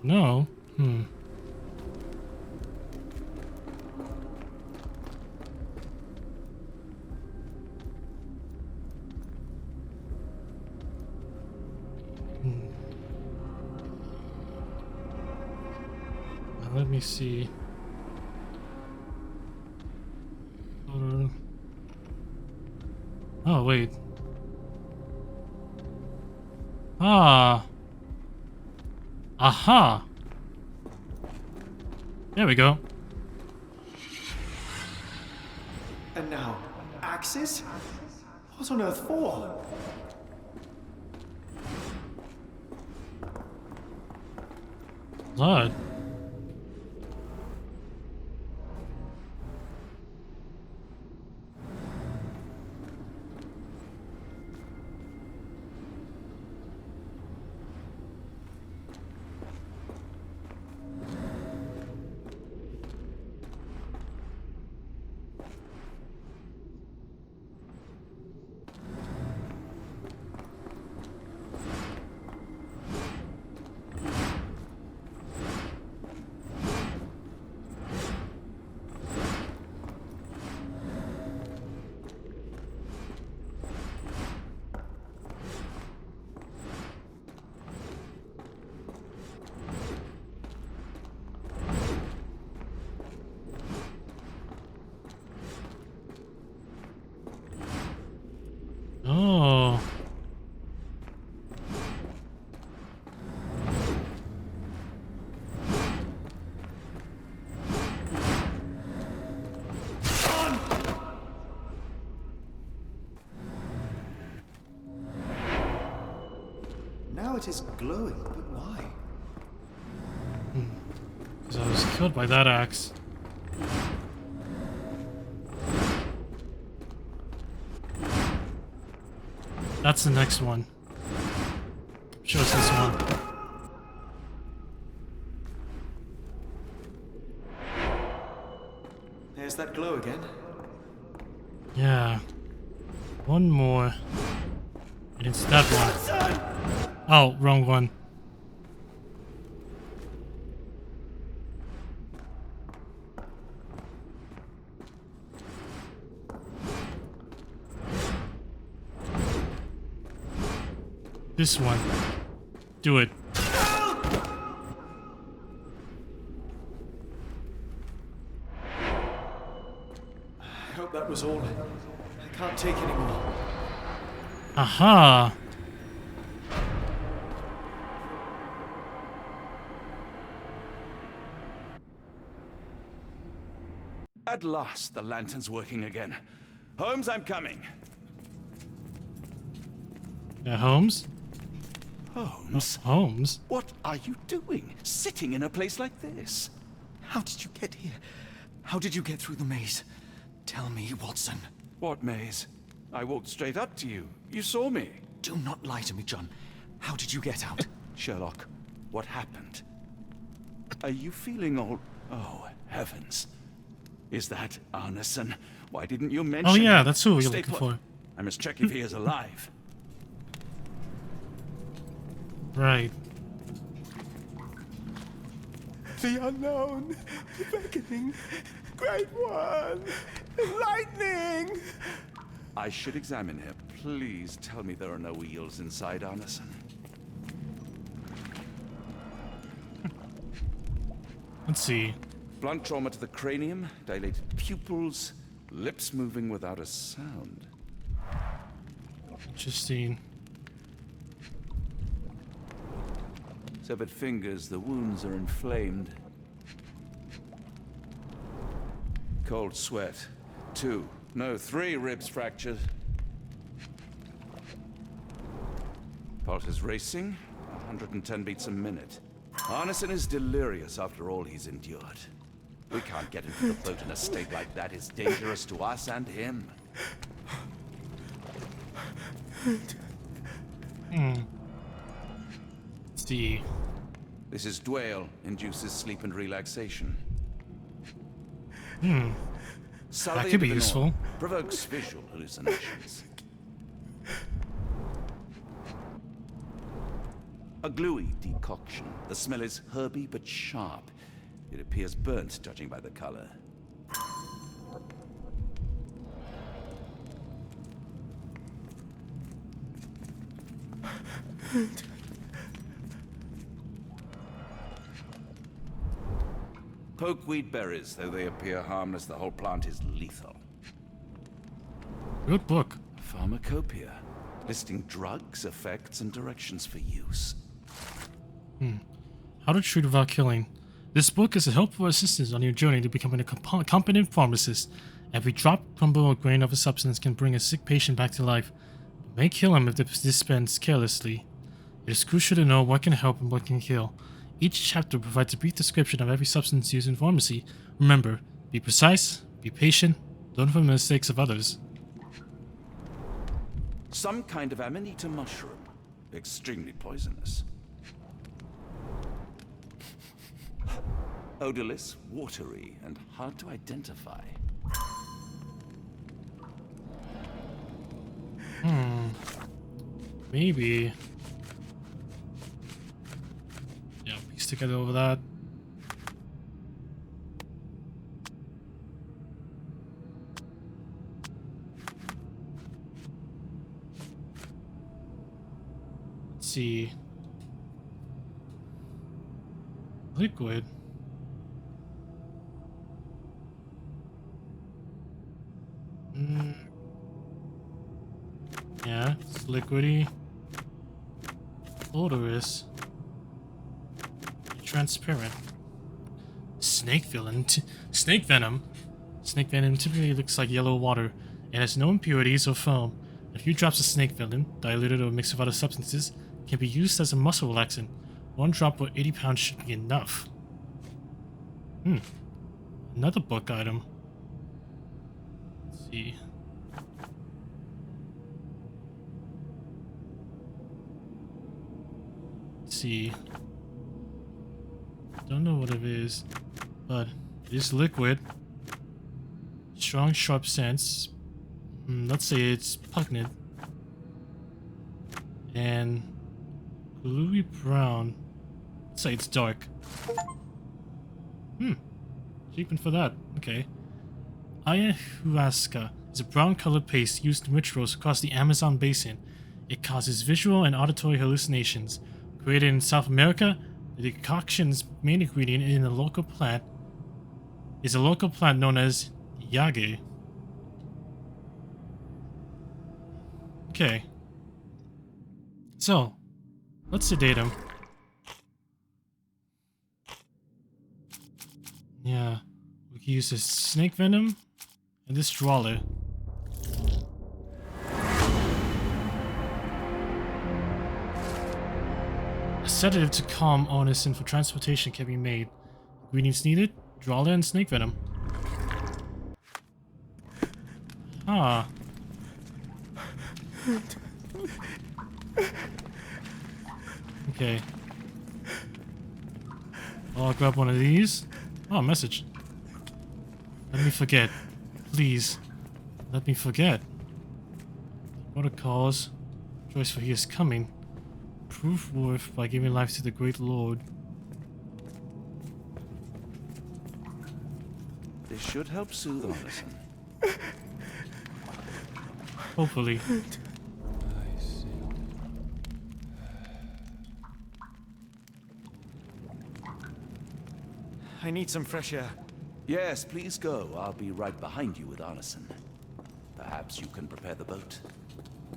No. Let me see. Oh, wait. Ah. Aha. There we go. And now, Axes? What on earth for? Blood. Oh. Now it is glowing, but why? Because I was killed by that axe. That's the next one. Show us this one. There's that glow again. Yeah. One more. And it's that one. Oh, wrong one. This one. Do it. I hope that was all. I can't take anymore. Aha! At last, the lantern's working again. Holmes, I'm coming. Yeah, Holmes? Holmes? Holmes? What are you doing, sitting in a place like this? How did you get here? How did you get through the maze? Tell me, Watson. What maze? I walked straight up to you. You saw me. Do not lie to me, John. How did you get out? Sherlock, what happened? Are you feeling all... Oh, heavens. Is that Arneson? Why didn't you mention... Oh yeah, him? that's who we're Stay looking put. for. I must check if he is alive. Right. The unknown, beckoning, great one, lightning. I should examine him. Please tell me there are no wheels inside Arneson. Let's see. Blunt trauma to the cranium, dilated pupils, lips moving without a sound. Interesting. Severed fingers, the wounds are inflamed. Cold sweat. 2, no, 3 ribs fractured. Pulse is racing, 110 beats a minute. Arneson is delirious after all he's endured. We can't get into the boat in a state like that. It's dangerous to us and him. Let's see. This is Dwale, induces sleep and relaxation. That could be useful. Provokes visual hallucinations. A gluey decoction. The smell is herby but sharp. It appears burnt, judging by the color. Pokeweed berries, though they appear harmless, the whole plant is lethal. Good book. Pharmacopoeia, listing drugs, effects, and directions for use. How to treat without killing. This book is a helpful assistance on your journey to becoming a competent pharmacist. Every drop, crumble, or grain of a substance can bring a sick patient back to life, but may kill him if dispensed carelessly. It is crucial to know what can help and what can kill. Each chapter provides a brief description of every substance used in pharmacy. Remember, be precise, be patient, learn from the mistakes of others. Some kind of amanita mushroom. Extremely poisonous. Odorless, watery, and hard to identify. Maybe. Yeah, piece together over that. Let's see. Liquid. Yeah, it's liquidy. Odorous. Transparent. Snake venom. Snake venom. Snake venom typically looks like yellow water and has no impurities or foam. A few drops of snake venom, diluted or mixed with other substances, can be used as a muscle relaxant. 1 drop per 80 pounds should be enough. Another book item. Let's see. See. Don't know what it is, but it is liquid. Strong, sharp scents. Let's say it's pungent. And gluey brown. Let's say it's dark. Achievement for that. Okay. Ayahuasca is a brown colored paste used in rituals across the Amazon basin. It causes visual and auditory hallucinations. Created in South America, the decoction's main ingredient is a local plant known as yage. Okay. So, let's sedate him. Yeah, we can use this snake venom and this drawler. A sedative to calm illness and for transportation can be made. Ingredients needed: drawler and snake venom. Ah. Okay. I'll grab one of these. Oh, message. Let me forget. Please. Let me forget. Protocols. Choice for he is coming. Proof worth by giving life to the great lord. This should help soothe Anderson. Hopefully. I need some fresh air. Yes, please go. I'll be right behind you with Anderson. Perhaps you can prepare the boat.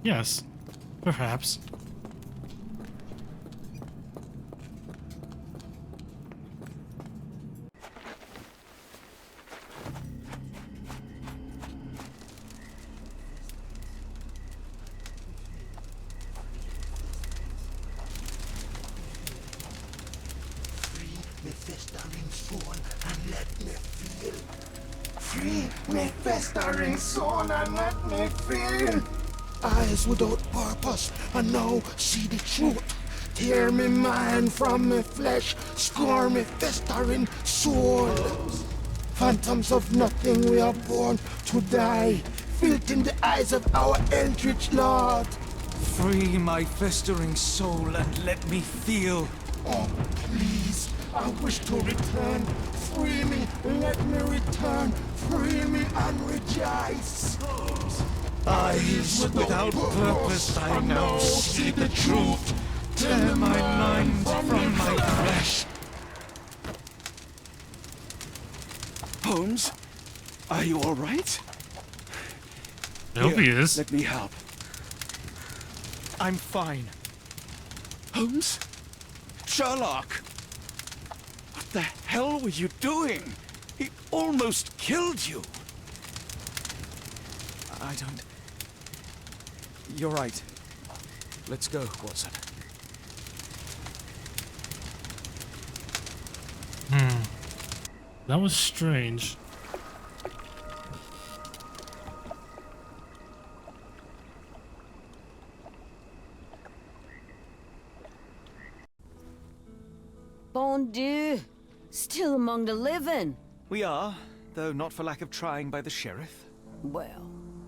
Yes, perhaps. Festering soul and let me feel. Eyes without purpose and now see the truth. Tear me mind from me flesh, score me festering soul. Phantoms of nothing, we are born to die. Filth in the eyes of our eldritch lord. Free my festering soul and let me feel. Oh, please, I wish to return. Free me, let me return. Free me and rejoice. Eyes without purpose, I now see the truth. Tear my mind from my flesh. Holmes, are you all right? I hope he is. Let me help. I'm fine. Holmes? Sherlock! What the hell were you doing? He almost killed you. I don't... You're right. Let's go, Watson. That was strange. Bon Dieu! Still among the living. We are, though not for lack of trying by the sheriff. Well,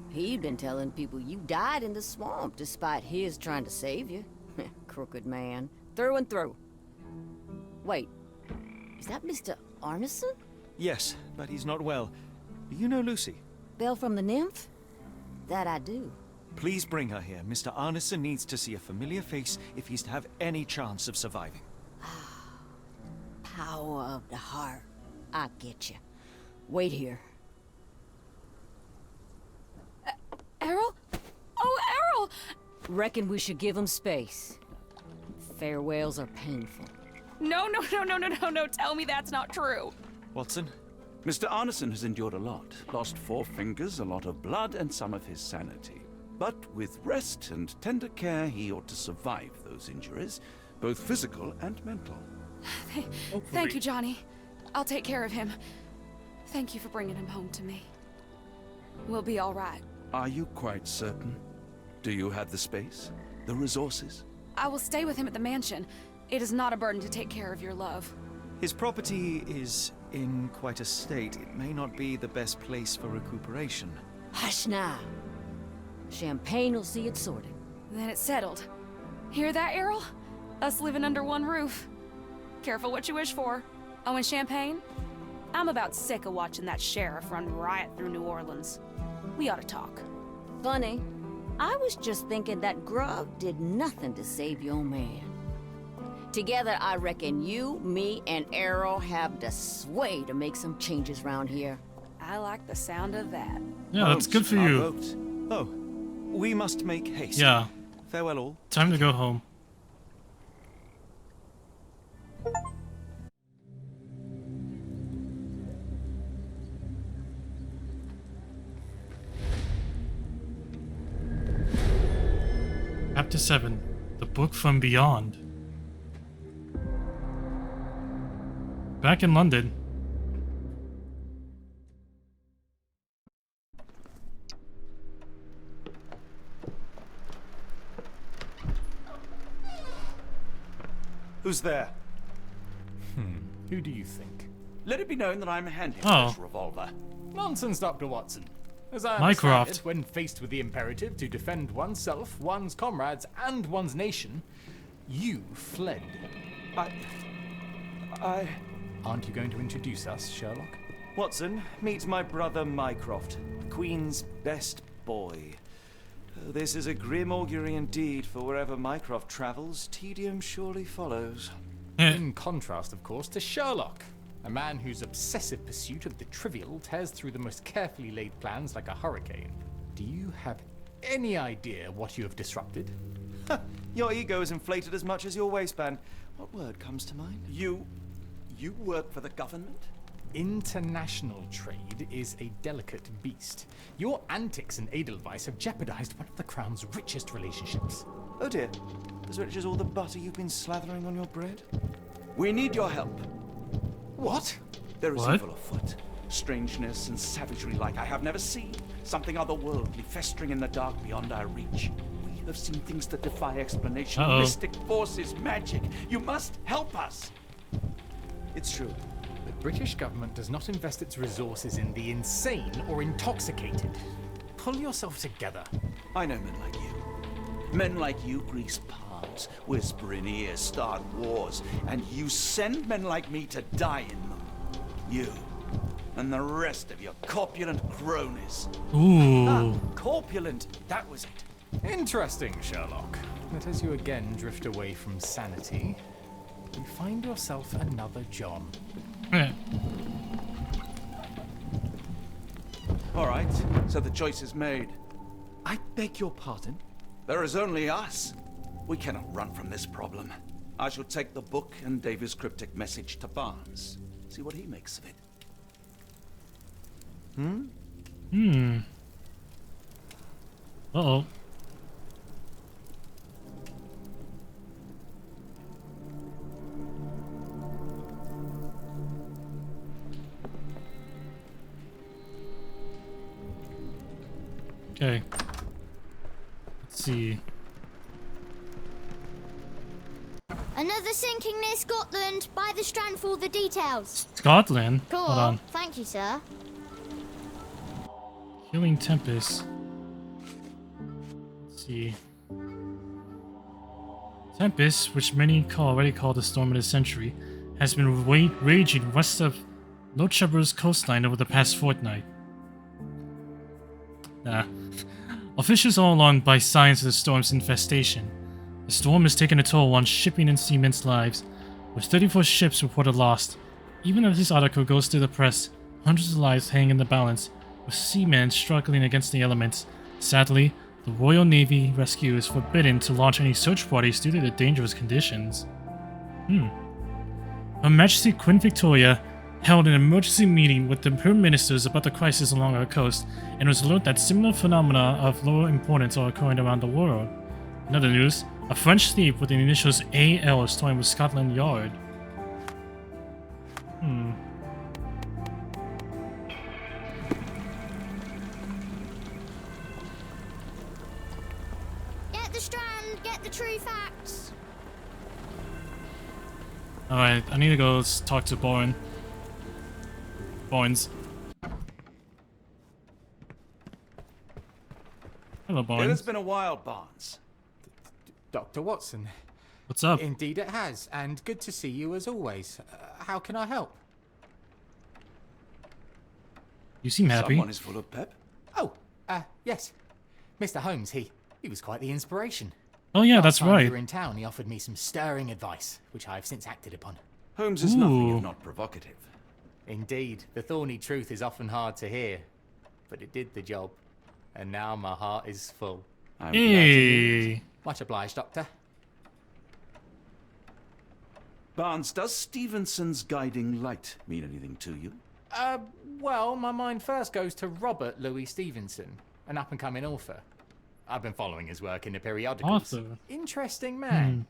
he'd been telling people you died in the swamp despite his trying to save you. Crooked man. Through and through. Wait, is that Mr. Arneson? Yes, but he's not well. Do you know Lucy? Belle from the Nymph? That I do. Please bring her here. Mr. Arneson needs to see a familiar face if he's to have any chance of surviving. Power of the heart. I get you. Wait here. Errol? Oh, Errol! Reckon we should give him space. Farewells are painful. No, tell me that's not true. Watson? Mr. Arneson has endured a lot. Lost 4 fingers, a lot of blood, and some of his sanity. But with rest and tender care, he ought to survive those injuries, both physical and mental. Thank you, Johnny. I'll take care of him. Thank you for bringing him home to me. We'll be all right. Are you quite certain? Do you have the space? The resources? I will stay with him at the mansion. It is not a burden to take care of your love. His property is in quite a state. It may not be the best place for recuperation. Hush now. Champagne will see it sorted. Then it's settled. Hear that, Errol? Us living under one roof. Careful what you wish for. Oh, and champagne? I'm about sick of watching that sheriff run riot through New Orleans. We ought to talk. Funny. I was just thinking that grub did nothing to save your man. Together, I reckon you, me, and Errol have the sway to make some changes around here. I like the sound of that. Yeah, that's good for you. Oh, we must make haste. Yeah. Farewell all. Time to go home. Chapter 7. The Book from Beyond. Back in London. Who's there? Who do you think? Let it be known that I'm handing Oh. this revolver. Nonsense, Dr. Watson. As I Mycroft. understand it, when faced with the imperative to defend oneself, one's comrades, and one's nation, you fled. I... Aren't you going to introduce us, Sherlock? Watson, meet my brother Mycroft, the Queen's best boy. This is a grim augury indeed, for wherever Mycroft travels, tedium surely follows. In contrast, of course, to Sherlock, a man whose obsessive pursuit of the trivial tears through the most carefully laid plans like a hurricane. Do you have any idea what you have disrupted? Your ego is inflated as much as your waistband. What word comes to mind? You work for the government? International trade is a delicate beast. Your antics in Edelweiss have jeopardized one of the Crown's richest relationships. Oh dear. As rich as all the butter you've been slathering on your bread? We need your help. What? There is What? evil afoot. Strangeness and savagery like I have never seen. Something otherworldly festering in the dark beyond our reach. We have seen things that defy explanation. Uh-oh. Mystic forces, magic. You must help us. It's true. The British government does not invest its resources in the insane or intoxicated. Pull yourself together. I know men like you. Men like you grease palms, whisper in ears, start wars, and you send men like me to die in them. You and the rest of your corpulent cronies. Ooh. Corpulent, that was it. Interesting, Sherlock. That as you again drift away from sanity, you find yourself another John. All right, so the choice is made. I beg your pardon? There is only us. We cannot run from this problem. I shall take the book and Davy's cryptic message to Barnes. See what he makes of it. Uh-oh. Okay. Let's see. Another sinking near Scotland. By the strand for all the details. Scotland? Cool. Hold on. Thank you, sir. Killing Tempest. Let's see. Tempest, which many already call the storm of the century, has been raging west of Lochaber's coastline over the past fortnight. Officials are alarmed by signs of the storm's infestation. The storm has taken a toll on shipping and seamen's lives, with 34 ships reported lost. Even as this article goes through the press, hundreds of lives hang in the balance, with seamen struggling against the elements. Sadly, the Royal Navy Rescue is forbidden to launch any search parties due to the dangerous conditions. Her Majesty Queen Victoria held an emergency meeting with the Prime Ministers about the crisis along our coast, and was alert that similar phenomena of lower importance are occurring around the world. In other news, a French thief with the initials AL is toying with Scotland Yard. Get the strand. Get the true facts. Alright, I need to go talk to Barnes. Hello, It Barnes. has been a while, Barnes. Dr. Watson. What's up? Indeed it has, and good to see you as always. How can I help? You seem happy. Someone is full of pep. Oh, yes. Mr. Holmes, he was quite the inspiration. Oh yeah, Last that's time right. we were in town, he offered me some stirring advice, which I have since acted upon. Holmes is nothing if not provocative. Indeed, the thorny truth is often hard to hear, but it did the job, and now my heart is full. I'm glad to hear it. Much obliged, Doctor. Barnes, does Stevenson's guiding light mean anything to you? Well, my mind first goes to Robert Louis Stevenson, an up-and-coming author. I've been following his work in the periodicals. Author? Interesting man.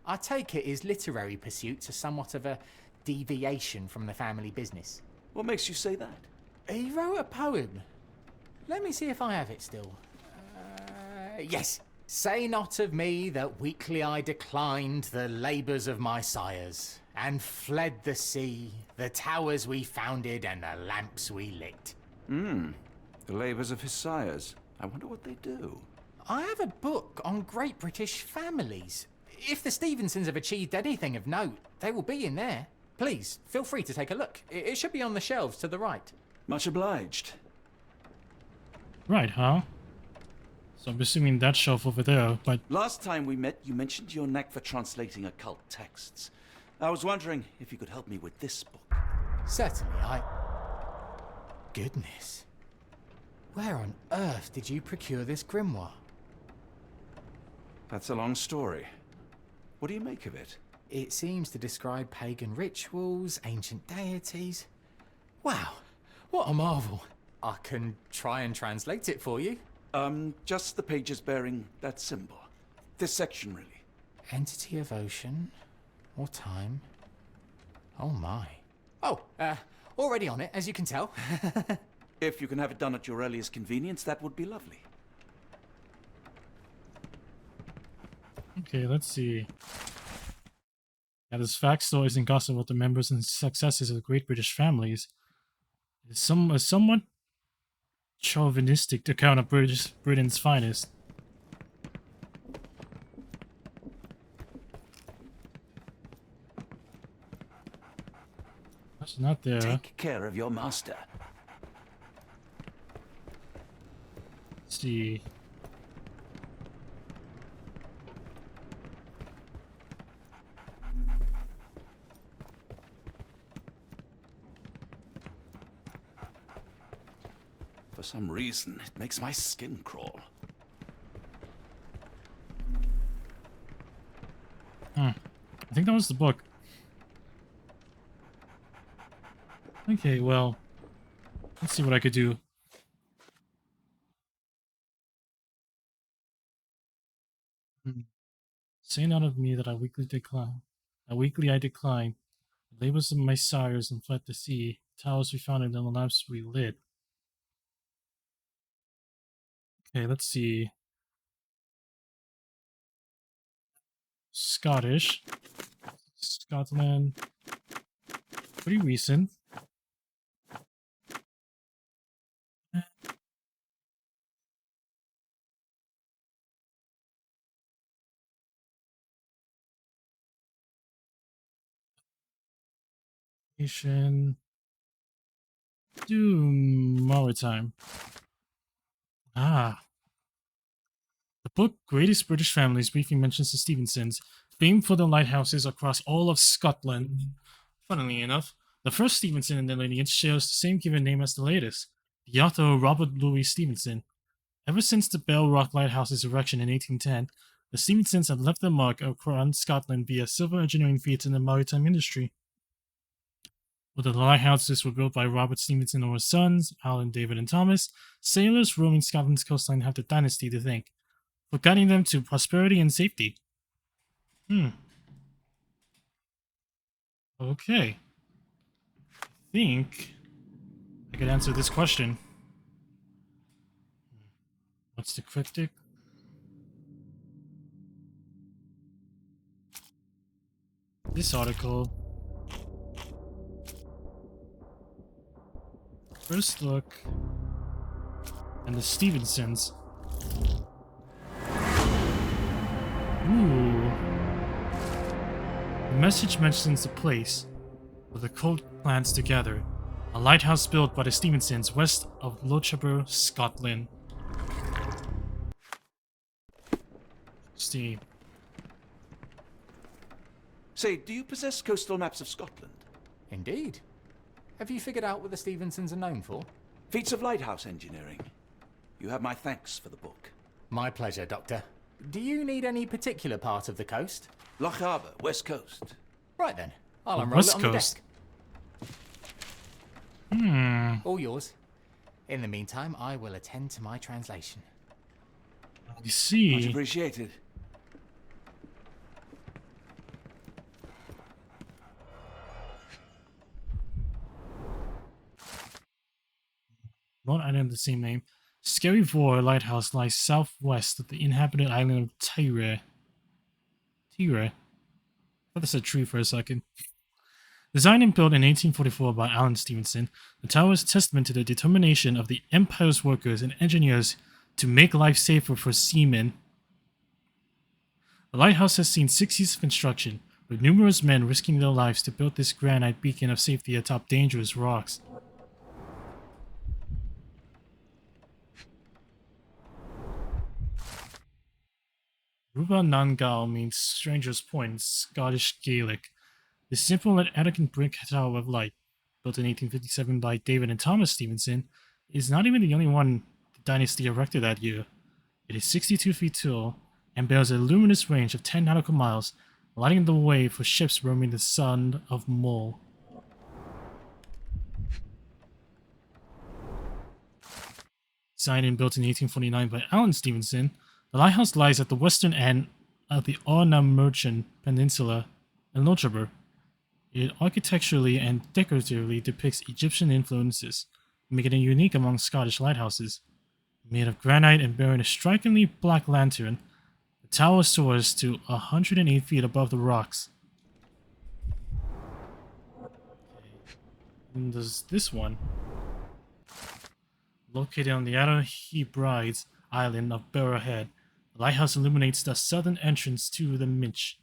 I take it his literary pursuits are somewhat of a deviation from the family business. What makes you say that? He wrote a poem. Let me see if I have it still. Yes. Say not of me that weakly I declined the labours of my sires, and fled the sea, the towers we founded, and the lamps we lit. The labours of his sires. I wonder what they do. I have a book on great British families. If the Stevensons have achieved anything of note, they will be in there. Please, feel free to take a look. It should be on the shelves to the right. Much obliged. Right, huh? So I'm assuming that shelf over there, but... Last time we met, you mentioned your knack for translating occult texts. I was wondering if you could help me with this book. Certainly, Goodness. Where on earth did you procure this grimoire? That's a long story. What do you make of it? It seems to describe pagan rituals, ancient deities. Wow, what a marvel. I can try and translate it for you. Just the pages bearing that symbol. This section, really. Entity of ocean or time. Oh my. Oh, already on it, as you can tell. If you can have it done at your earliest convenience, that would be lovely. Okay, let's see. Yeah, there's facts, stories, and gossip about the members and successes of the great British families. It's a somewhat chauvinistic account of Britain's finest. That's not there. Take care of your master. Let's see. For some reason, it makes my skin crawl. I think that was the book. Okay, well, let's see what I could do. Say not of me that I weakly decline. I decline. The labors of my sires and fled the sea. Towers we founded and the lamps we lit. Okay, let's see. Scottish. Scotland. Pretty recent. Nation. Do maritime. Ah. The book Greatest British Families briefly mentions the Stevensons, famed for their lighthouses across all of Scotland. Funnily enough, the first Stevenson in the lineage shares the same given name as the latest, the author Robert Louis Stevenson. Ever since the Bell Rock Lighthouse's erection in 1810, the Stevensons have left their mark across Scotland via civil engineering feats in the maritime industry. Whether the lighthouses were built by Robert Stevenson or his sons, Alan, David, and Thomas, sailors roaming Scotland's coastline have the dynasty to thank for guiding them to prosperity and safety. Okay. I think I could answer this question. What's the cryptic? This article. First look. And the Stevensons. Ooh. The message mentions the place where the cult plans to gather. A lighthouse built by the Stevensons west of Lochaber, Scotland. Steve. Say, do you possess coastal maps of Scotland? Indeed. Have you figured out what the Stevensons are known for? Feats of lighthouse engineering. You have my thanks for the book. My pleasure, Doctor. Do you need any particular part of the coast? Loch Harbour, West Coast. Right then. I'll unroll it on the desk. All yours. In the meantime, I will attend to my translation. I see. Much appreciated. One island of the same name. Scary Vor Lighthouse lies southwest of the inhabited island of Tyre. I thought I said tree for a second. Designed and built in 1844 by Alan Stevenson, the tower is a testament to the determination of the Empire's workers and engineers to make life safer for seamen. The lighthouse has seen 6 years of construction, with numerous men risking their lives to build this granite beacon of safety atop dangerous rocks. Ruba Nangal means Stranger's Point in Scottish Gaelic. This simple and elegant brick tower of light, built in 1857 by David and Thomas Stevenson, is not even the only one the dynasty erected that year. It is 62 feet tall and bears a luminous range of 10 nautical miles, lighting the way for ships roaming the Sun of Mull. Designed and built in 1849 by Alan Stevenson, the lighthouse lies at the western end of the Arnhem Peninsula in Lochaber. It architecturally and decoratively depicts Egyptian influences, making it unique among Scottish lighthouses. Made of granite and bearing a strikingly black lantern, the tower soars to 108 feet above the rocks. And there's this one. Located on the Outer Hebrides island of Barrow Head, the lighthouse illuminates the southern entrance to the Minch.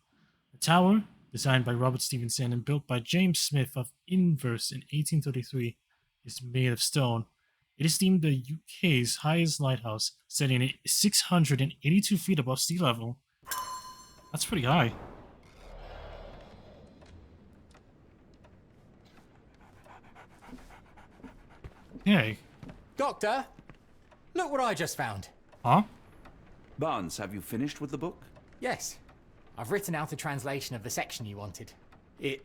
The tower, designed by Robert Stevenson and built by James Smith of Inverse in 1833, is made of stone. It is deemed the UK's highest lighthouse, sitting at 682 feet above sea level. That's pretty high. Okay. Doctor, look what I just found. Huh? Barnes, have you finished with the book? Yes. I've written out a translation of the section you wanted. It,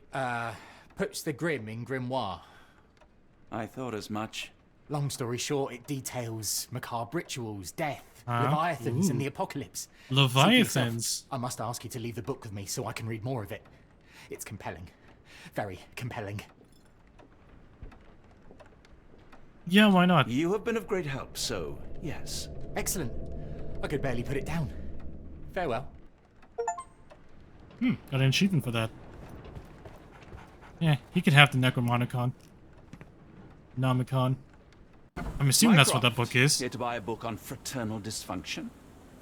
puts the grim in grimoire. I thought as much. Long story short, it details macabre rituals, death, Huh? leviathans, and Ooh. the apocalypse. Leviathans? See for yourself. I must ask you to leave the book with me so I can read more of it. It's compelling. Very compelling. Yeah, why not? You have been of great help, so yes. Excellent. I could barely put it down. Farewell. Got an achievement for that. Yeah, he could have the Necromonicon. Nomicon. I'm assuming that's what that book is. Here to buy a book on fraternal dysfunction?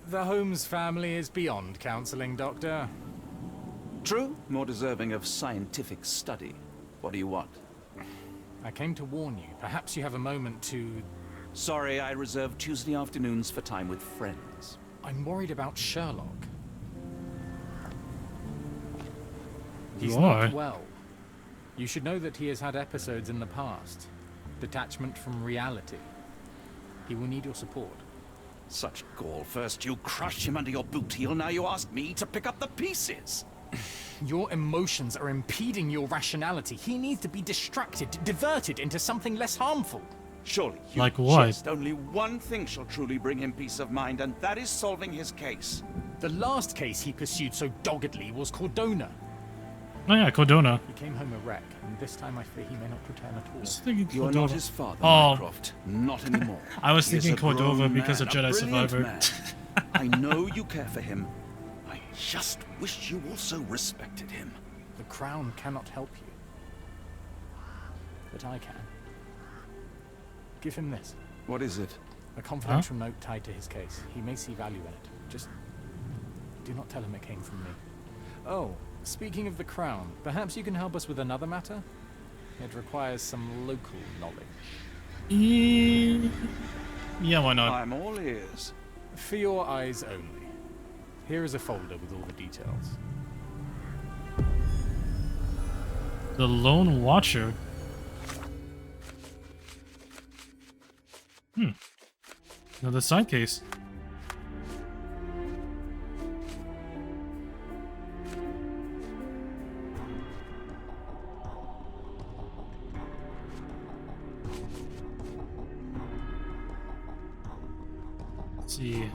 The Holmes family is beyond counseling, Doctor. True, more deserving of scientific study. What do you want? I came to warn you. Perhaps you have a moment to... Sorry, I reserve Tuesday afternoons for time with friends. I'm worried about Sherlock. You He's are? not well. You should know that he has had episodes in the past. Detachment from reality. He will need your support. Such gall. First you crush him under your boot heel, now you ask me to pick up the pieces. Your emotions are impeding your rationality. He needs to be distracted, diverted into something less harmful. Surely you Like what? jest. Only one thing shall truly bring him peace of mind, and that is solving his case. The last case he pursued so doggedly was Cordona. Oh yeah, Cordona. He came home a wreck, and this time I fear he may not return at all. You are not his father, Oh. Mycroft. Not anymore. I was He is thinking a grown Cordova because of man, a Jedi brilliant Survivor. man. I know you care for him. I just wish you also respected him. The Crown cannot help you. But I can. Give him this. What is it? A confidential note tied to his case. He may see value in it. Just do not tell him it came from me. Oh, speaking of the Crown, perhaps you can help us with another matter? It requires some local knowledge. Yeah, why not? I'm all ears. For your eyes only. Here is a folder with all the details. The Lone Watcher. Another side case. Let's see.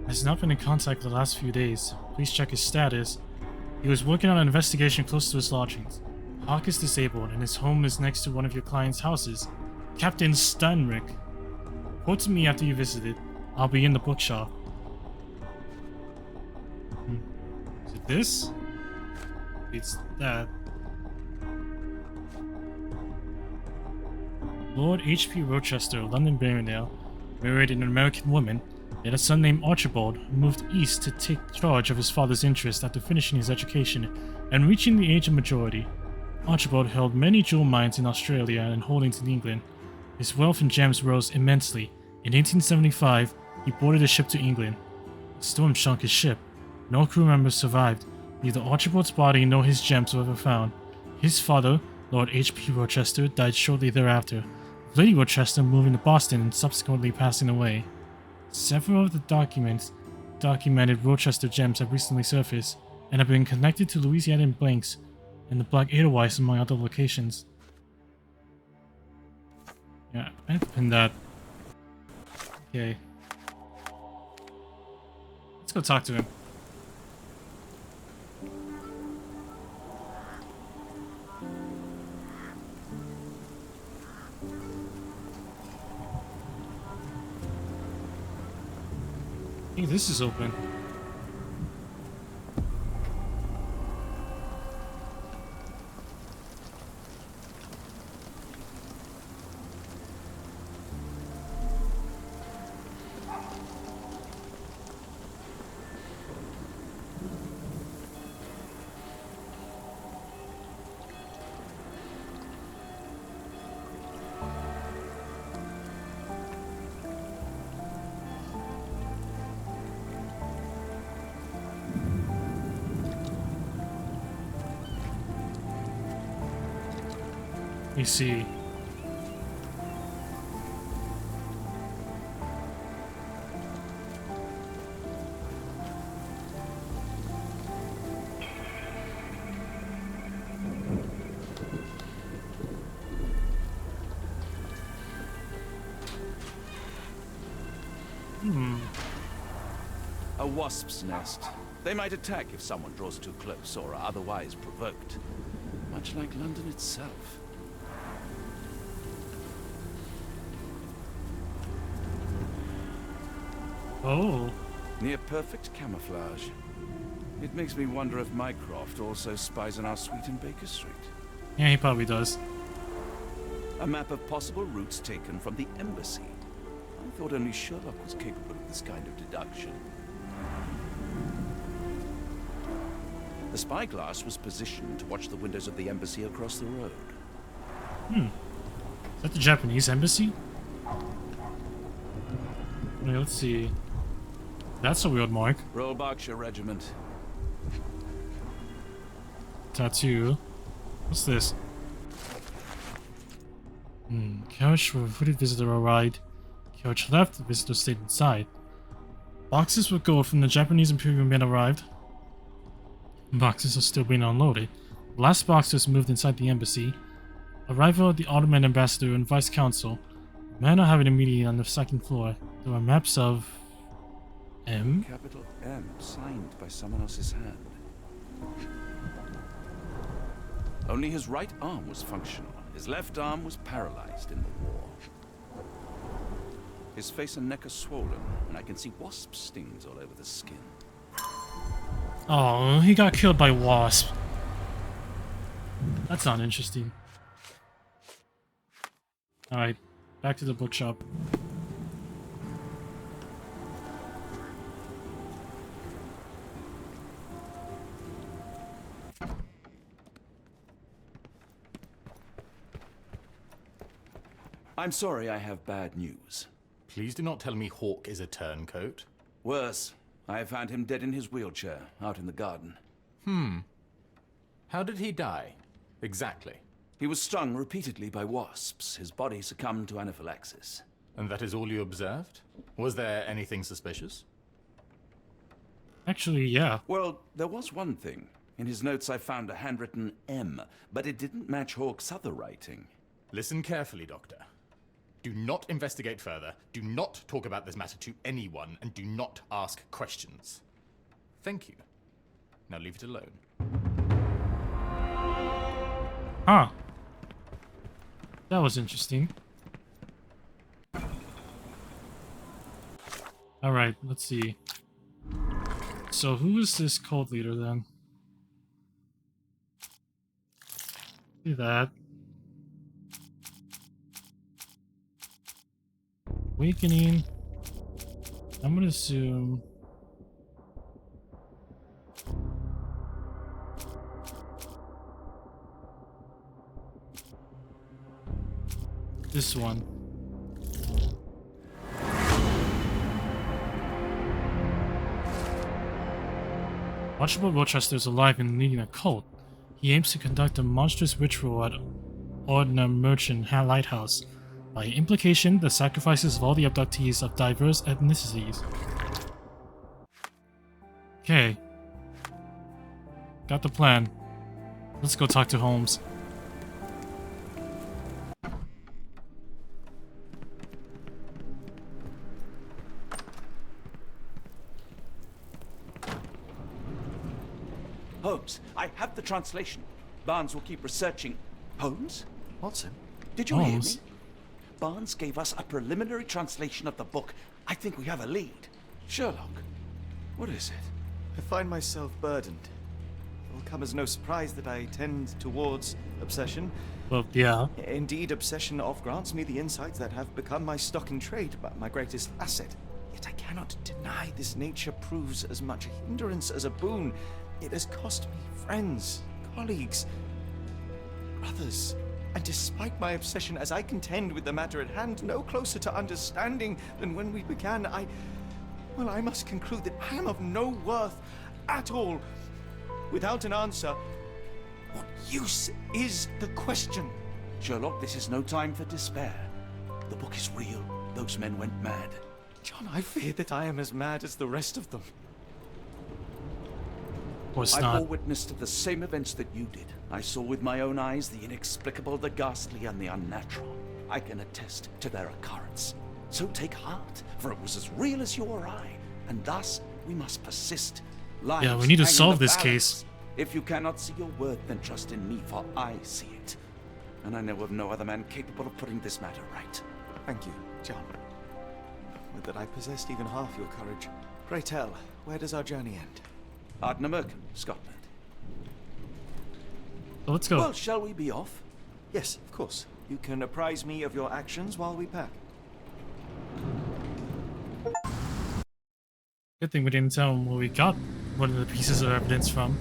Has not been in contact the last few days. Please check his status. He was working on an investigation close to his lodgings. Hawk is disabled, and his home is next to one of your client's houses. Captain Stanrick. Quote to me after you visited. I'll be in the bookshop. Is it this? It's that. Lord H.P. Rochester, London Barrendale, married an American woman. They had a son named Archibald, who moved east to take charge of his father's interest after finishing his education and reaching the age of majority. Archibald held many jewel mines in Australia and holdings in England. His wealth in gems rose immensely. In 1875, he boarded a ship to England. A storm sunk his ship. No crew members survived. Neither Archibald's body nor his gems were ever found. His father, Lord H.P. Rochester, died shortly thereafter, with Lady Rochester moving to Boston and subsequently passing away. Several of the documents documented Rochester gems have recently surfaced and have been connected to Louisiana blanks and the Black Edelweiss among other locations. Yeah, I have to pin that. Okay. Let's go talk to him. Hey, this is open. Let me see. A wasp's nest. They might attack if someone draws too close or are otherwise provoked. Much like London itself. Oh. Near perfect camouflage. It makes me wonder if Mycroft also spies on our suite in Baker Street. Yeah, he probably does. A map of possible routes taken from the embassy. I thought only Sherlock was capable of this kind of deduction. The spyglass was positioned to watch the windows of the embassy across the road. Is that the Japanese embassy? Okay, let's see. That's a weird mark. Royal Berkshire Regiment. Tattoo. What's this? Carriage for a hooded visitor arrived. Carriage left, the visitor stayed inside. Boxes with gold from the Japanese Imperial Mint arrived. Boxes are still being unloaded. The last box was moved inside the embassy. Arrival of the Ottoman ambassador and vice consul. Men are having a meeting on the second floor. There are maps of M. Capital M, signed by someone else's hand. Only his right arm was functional. His left arm was paralyzed in the war. His face and neck are swollen, and I can see wasp stings all over the skin. Oh, he got killed by wasp. That's not interesting. Alright, back to the bookshop. I'm sorry, I have bad news. Please do not tell me Hawk is a turncoat. Worse, I have found him dead in his wheelchair, out in the garden. How did he die? Exactly. He was stung repeatedly by wasps. His body succumbed to anaphylaxis. And that is all you observed? Was there anything suspicious? Actually, yeah. Well, there was one thing. In his notes I found a handwritten M, but it didn't match Hawk's other writing. Listen carefully, Doctor. Do not investigate further, do not talk about this matter to anyone, and do not ask questions. Thank you. Now leave it alone. Huh. That was interesting. Alright, let's see. So who is this cult leader then? See that. Awakening. I'm gonna assume this one. Archibald Rochester is alive and leading a cult. He aims to conduct a monstrous ritual at Ordner Merchant Lighthouse. By implication, the sacrifices of all the abductees of diverse ethnicities. Okay. Got the plan. Let's go talk to Holmes. Holmes, I have the translation. Barnes will keep researching. Holmes? Watson? Did you hear Holmes? me? Barnes gave us a preliminary translation of the book. I think we have a lead. Sherlock, what is it? I find myself burdened. It will come as no surprise that I tend towards obsession. Well, yeah. Indeed, obsession oft grants me the insights that have become my stock in trade, but my greatest asset. Yet I cannot deny this nature proves as much a hindrance as a boon. It has cost me friends, colleagues, brothers. And despite my obsession as I contend with the matter at hand, no closer to understanding than when we began, I must conclude that I am of no worth at all. Without an answer, what use is the question? Sherlock, this is no time for despair. The book is real. Those men went mad. John, I fear that I am as mad as the rest of them. Of course I not. bore witness to the same events that you did. I saw with my own eyes the inexplicable, the ghastly, and the unnatural. I can attest to their occurrence. So take heart, for it was as real as you or I, and thus we must persist. Lives Yeah, we need to hang in solve the this balance. case. If you cannot see your worth, then trust in me, for I see it. And I know of no other man capable of putting this matter right. Thank you, John. Would that I possessed even half your courage. Pray tell, where does our journey end? Ardnamurchan, Scotland. So let's go. Well, shall we be off? Yes, of course. You can apprise me of your actions while we pack. Good thing we didn't tell him where we got one of the pieces of evidence from.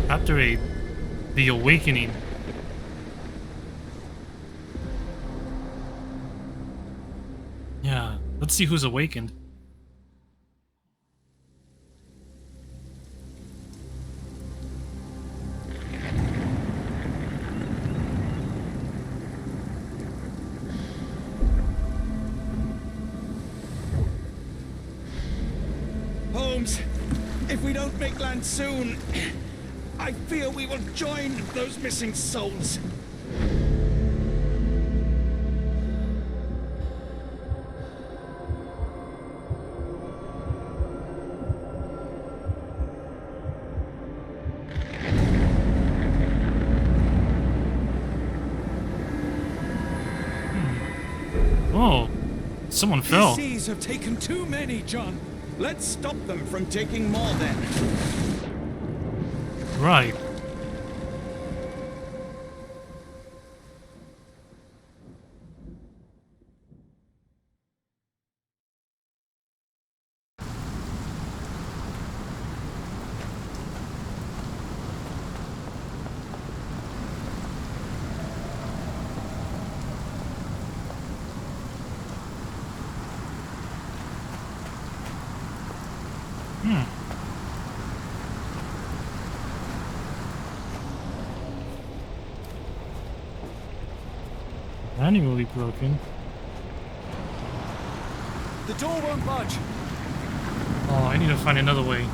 Chapter 8, The Awakening. Yeah, let's see who's awakened. Holmes, if we don't make land soon, I fear we will join those missing souls. Oh, someone fell. These seas have taken too many, John. Let's stop them from taking more then. Right. Manually broken. The door won't budge. Oh, I need to find another way.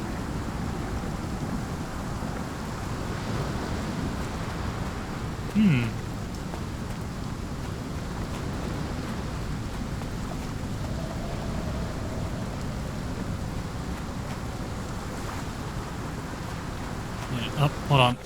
Yeah, up, hold on.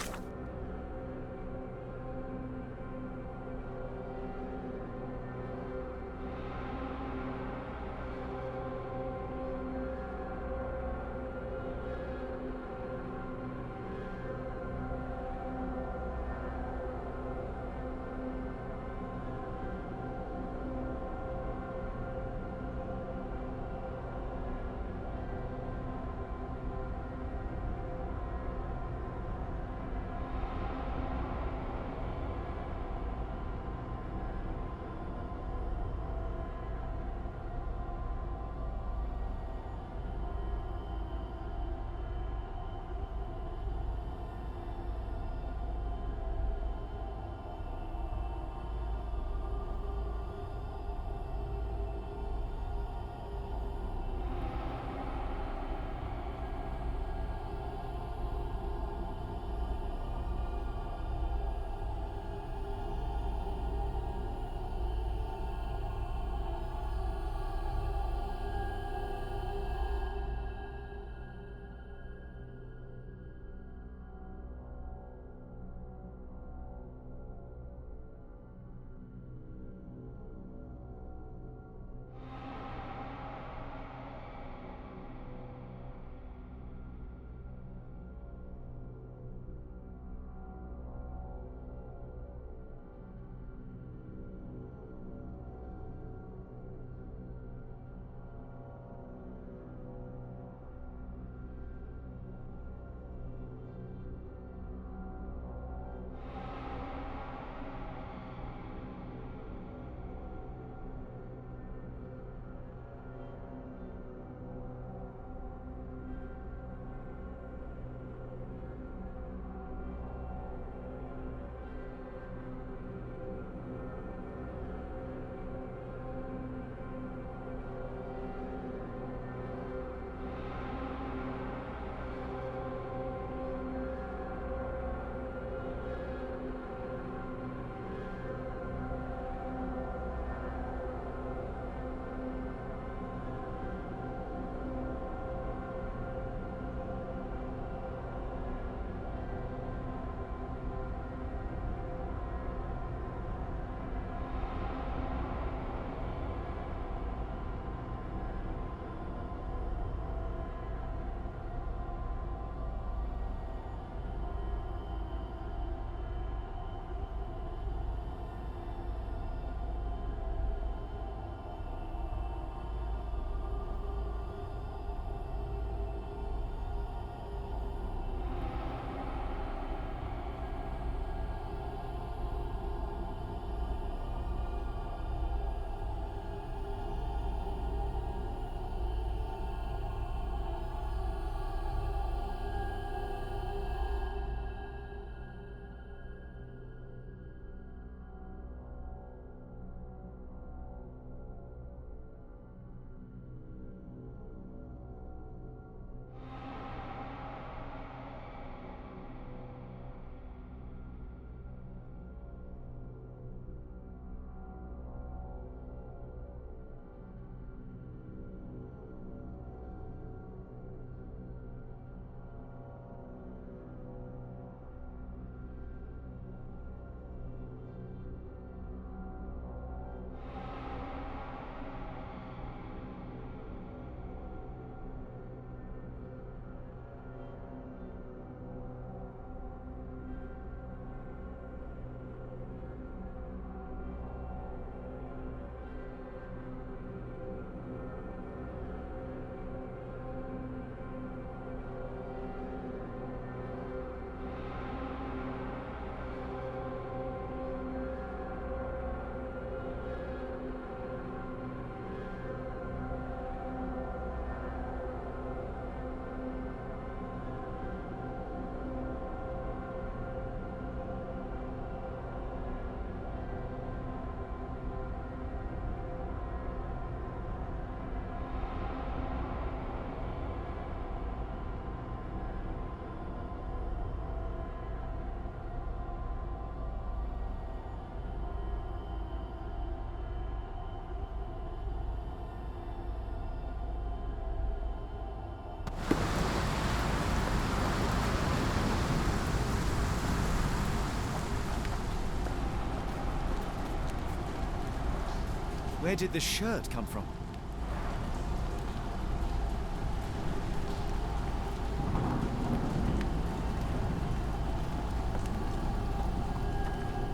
Where did the shirt come from?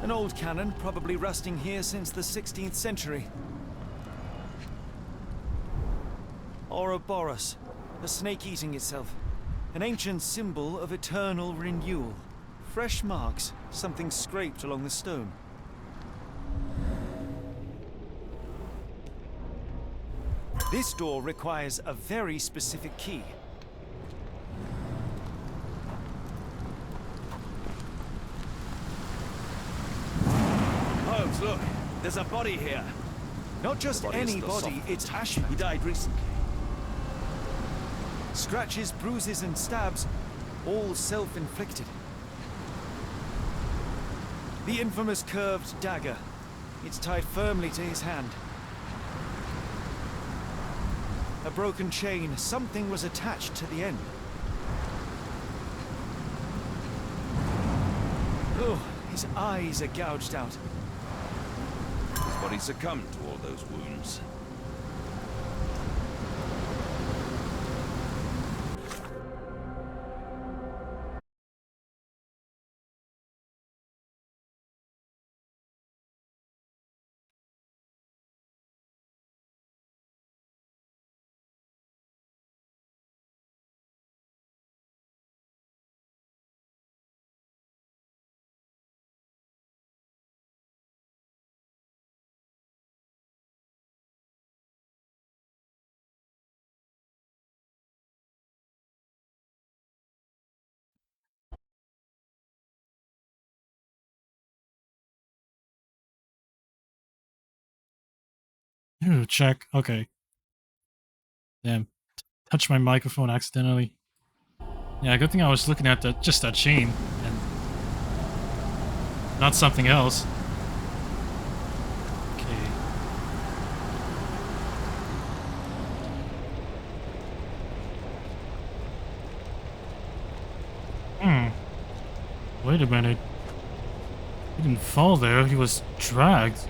An old cannon, probably rusting here since the 16th century. Ouroboros, a snake eating itself. An ancient symbol of eternal renewal. Fresh marks, something scraped along the stone. This door requires a very specific key. Holmes, look. There's a body here. Not just any body, it's Ashman. He died recently. Scratches, bruises, and stabs, all self-inflicted. The infamous curved dagger. It's tied firmly to his hand. A broken chain. Something was attached to the end. Oh, his eyes are gouged out. His body succumbed to all those wounds. Ooh, check. Okay. Damn. Touched my microphone accidentally. Yeah, good thing I was looking at just that chain and not something else. Okay. Wait a minute. He didn't fall there, he was dragged.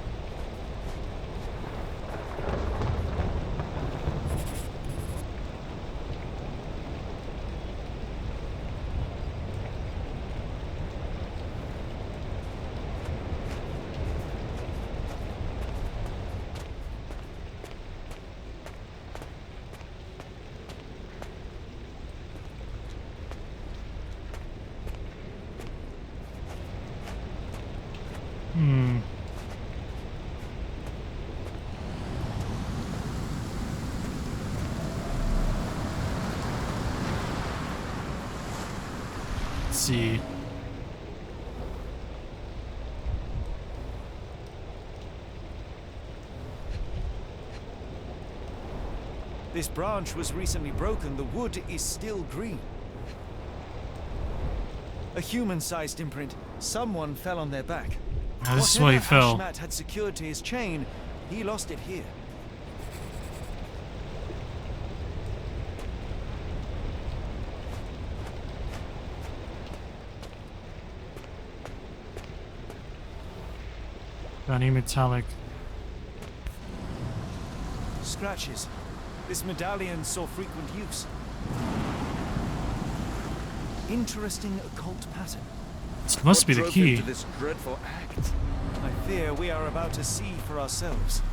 Let's see. This branch was recently broken. The wood is still green. A human-sized imprint. Someone fell on their back. Now, this is why he fell. Ashmat had secured to his chain, he lost it here. Any metallic. Scratches. This medallion saw frequent use. Interesting occult pattern. This must be the What drove key. him to this dreadful act? I fear we are about to see for ourselves.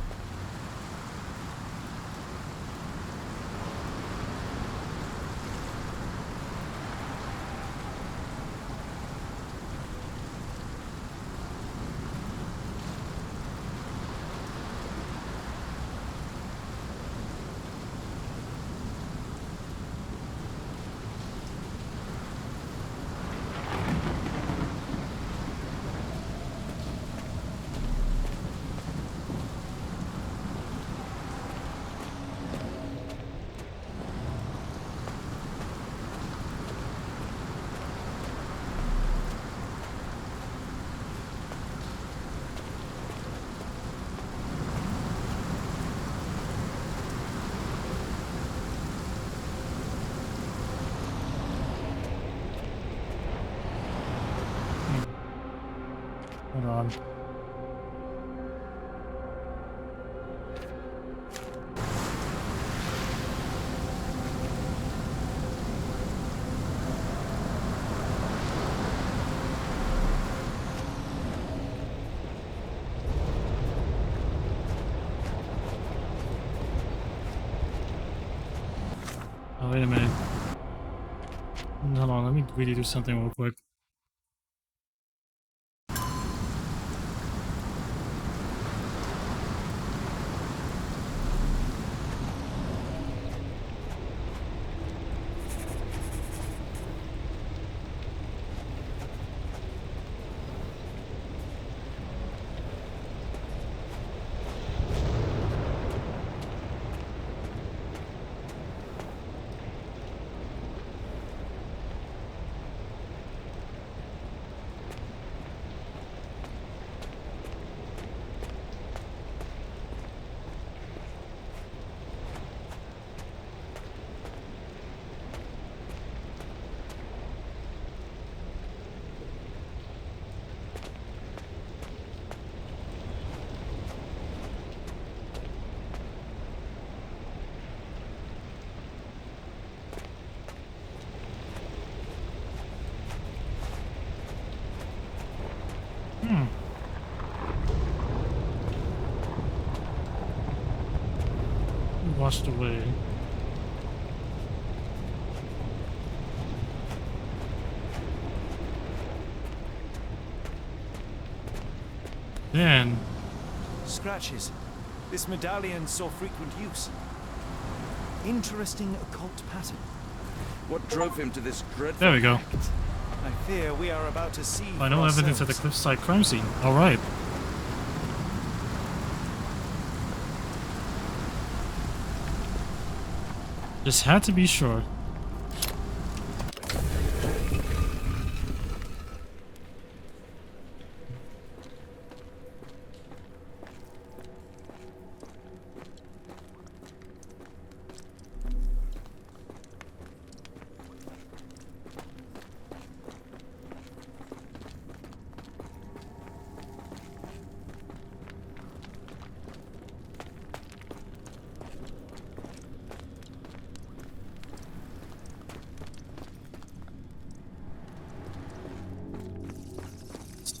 Hold on. wait a minute. Hold on, let me really do something real quick. Washed away. Then Scratches. This medallion saw frequent use. Interesting occult pattern. What drove him to this dreadful there we go. I fear we are about to see. Final evidence at the cliffside crime scene. All right. Just had to be sure.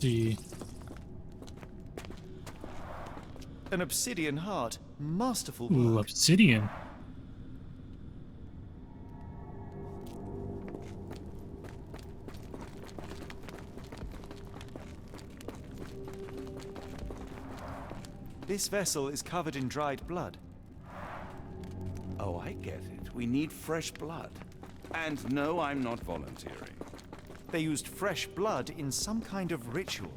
See. An obsidian heart. Masterful work. Ooh, obsidian. This vessel is covered in dried blood. Oh, I get it. We need fresh blood. And no, I'm not volunteering. They used fresh blood in some kind of ritual.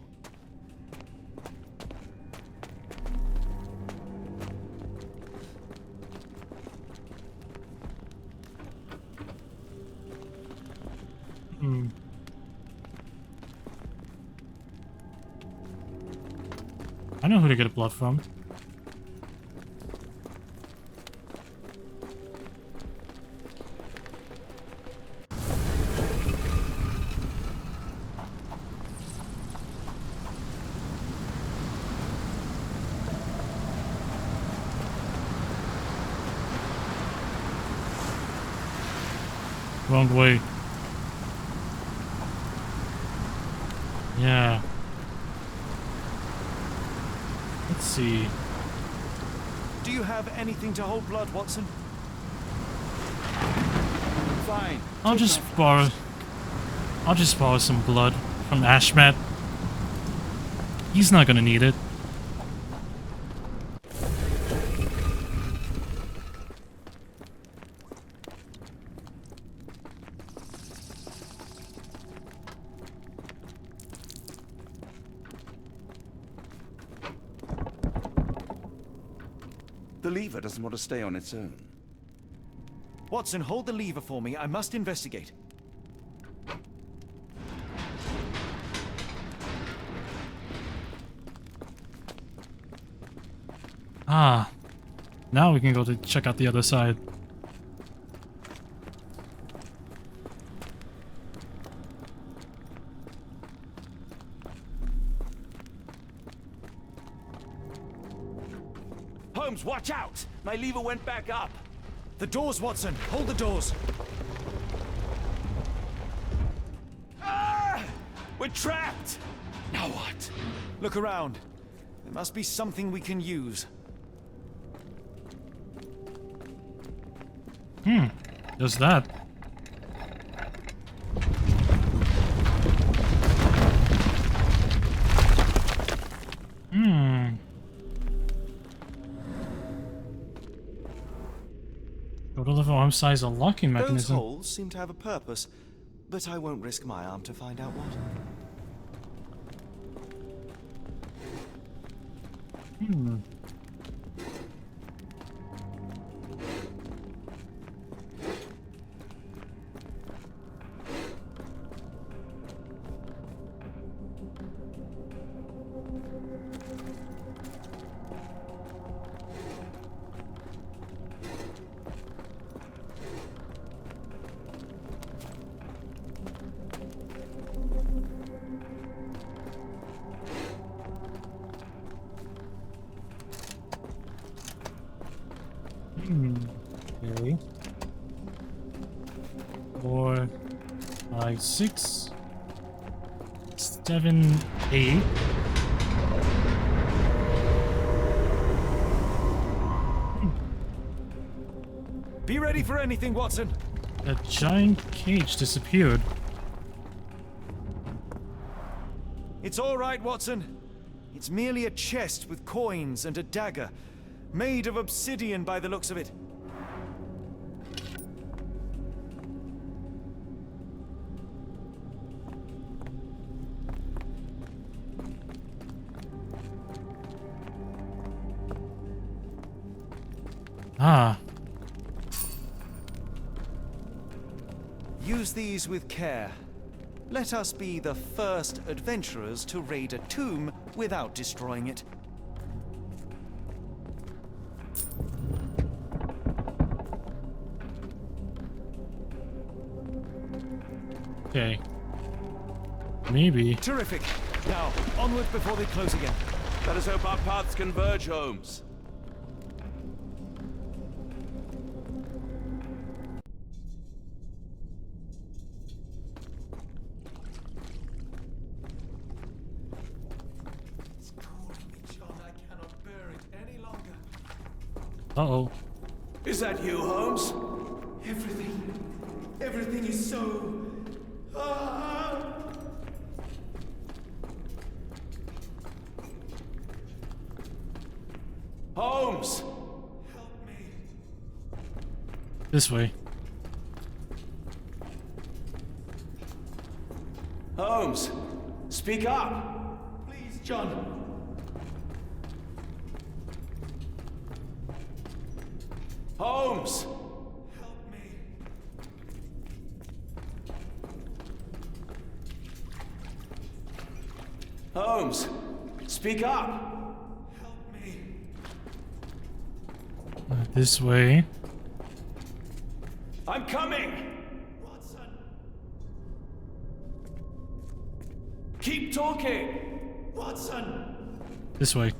I know who to get blood from. Wrong way. Yeah. Let's see. Do you have anything to hold blood, Watson? Fine. I'll just borrow some blood from Ashmat. He's not gonna need it. The lever doesn't want to stay on its own. Watson, hold the lever for me. I must investigate. Ah. Now we can go to check out the other side. Holmes, watch out! My lever went back up. The doors, Watson. Hold the doors. Ah! We're trapped! Now what? Look around. There must be something we can use. Just that. Total level arm size unlocking Those mechanism. holes seem to have a purpose, but I won't risk my arm to find out what. Okay. 4, 5, 6, 7, 8. Be ready for anything, Watson. A giant cage disappeared. It's all right, Watson. It's merely a chest with coins and a dagger, made of obsidian by the looks of it. Ah. Use these with care. Let us be the first adventurers to raid a tomb without destroying it. Okay. Maybe. Terrific. Now, onward before they close again. Let us hope our paths converge, Holmes. It's calling me, John. I cannot bear it any longer. Uh-oh. Is that you, Holmes? Everything is so... Holmes! Help me. This way. Holmes! Speak up! Please, John. Holmes! Help me. Holmes! Speak up! This way. I'm coming! Watson! Keep talking! Watson! This way.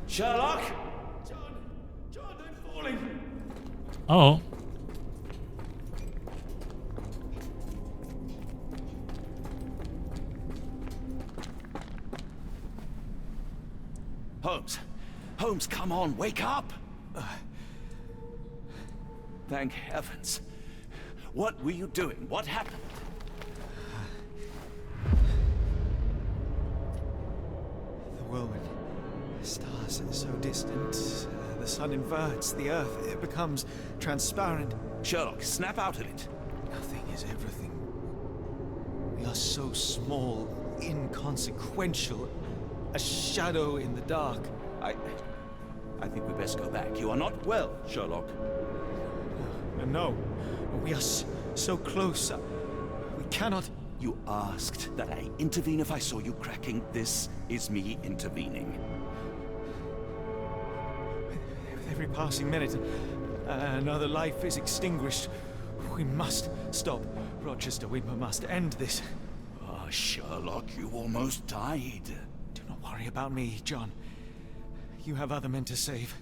Sherlock? John, I'm falling! Oh. Holmes! Holmes, come on, wake up! Thank heavens. What were you doing? What happened? The whirlwind. Stars so distant. The sun inverts. The earth, it becomes transparent. Sherlock, snap out of it. Nothing is everything. We are so small, inconsequential. A shadow in the dark. I think we best go back. You are not well, Sherlock. No. We are so close. We cannot... You asked that I intervene if I saw you cracking. This is me intervening. With every passing minute, another life is extinguished. We must stop, Rochester. We must end this. Ah, Sherlock, you almost died. Do not worry about me, John. You have other men to save.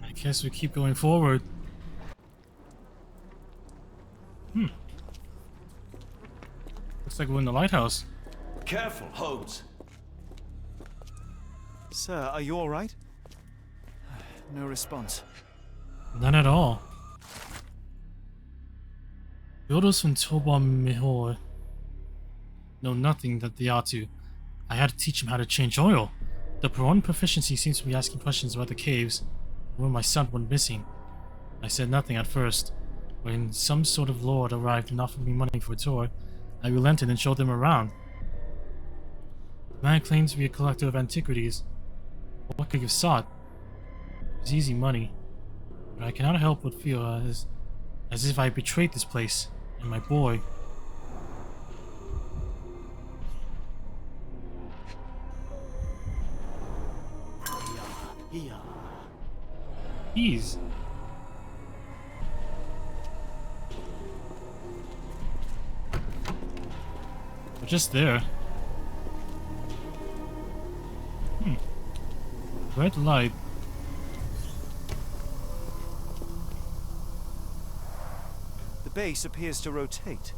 I guess we keep going forward. Looks like we're in the lighthouse. Careful, Holmes. Sir, are you all right? No response. None at all. Builders from Toba Mihor know nothing that they ought to. I had to teach him how to change oil. The Peron proficiency seems to be asking questions about the caves, where my son went missing. I said nothing at first. When some sort of lord arrived and offered me money for a tour, I relented and showed them around. The man claims to be a collector of antiquities. What could you have sought? It was easy money, but I cannot help but feel as if I betrayed this place and my boy. Jeez. We're just there. Red light. The base appears to rotate.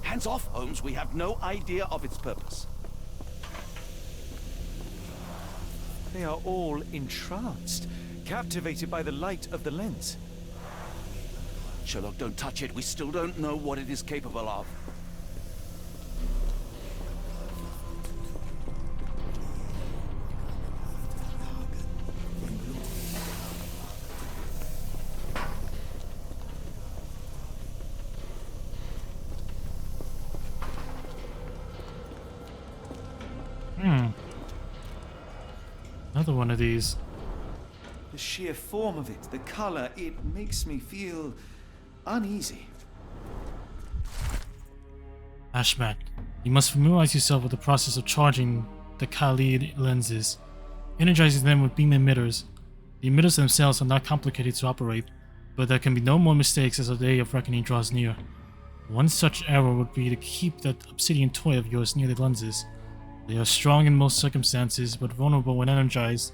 Hands off, Holmes. We have no idea of its purpose. They are all entranced, captivated by the light of the lens. Sherlock, don't touch it. We still don't know what it is capable of. Another one of these. The sheer form of it, the color, it makes me feel uneasy. Ashmat, you must familiarize yourself with the process of charging the Khalid lenses, energizing them with beam emitters. The emitters themselves are not complicated to operate, but there can be no more mistakes as the day of reckoning draws near. One such error would be to keep that obsidian toy of yours near the lenses. They are strong in most circumstances, but vulnerable when energized,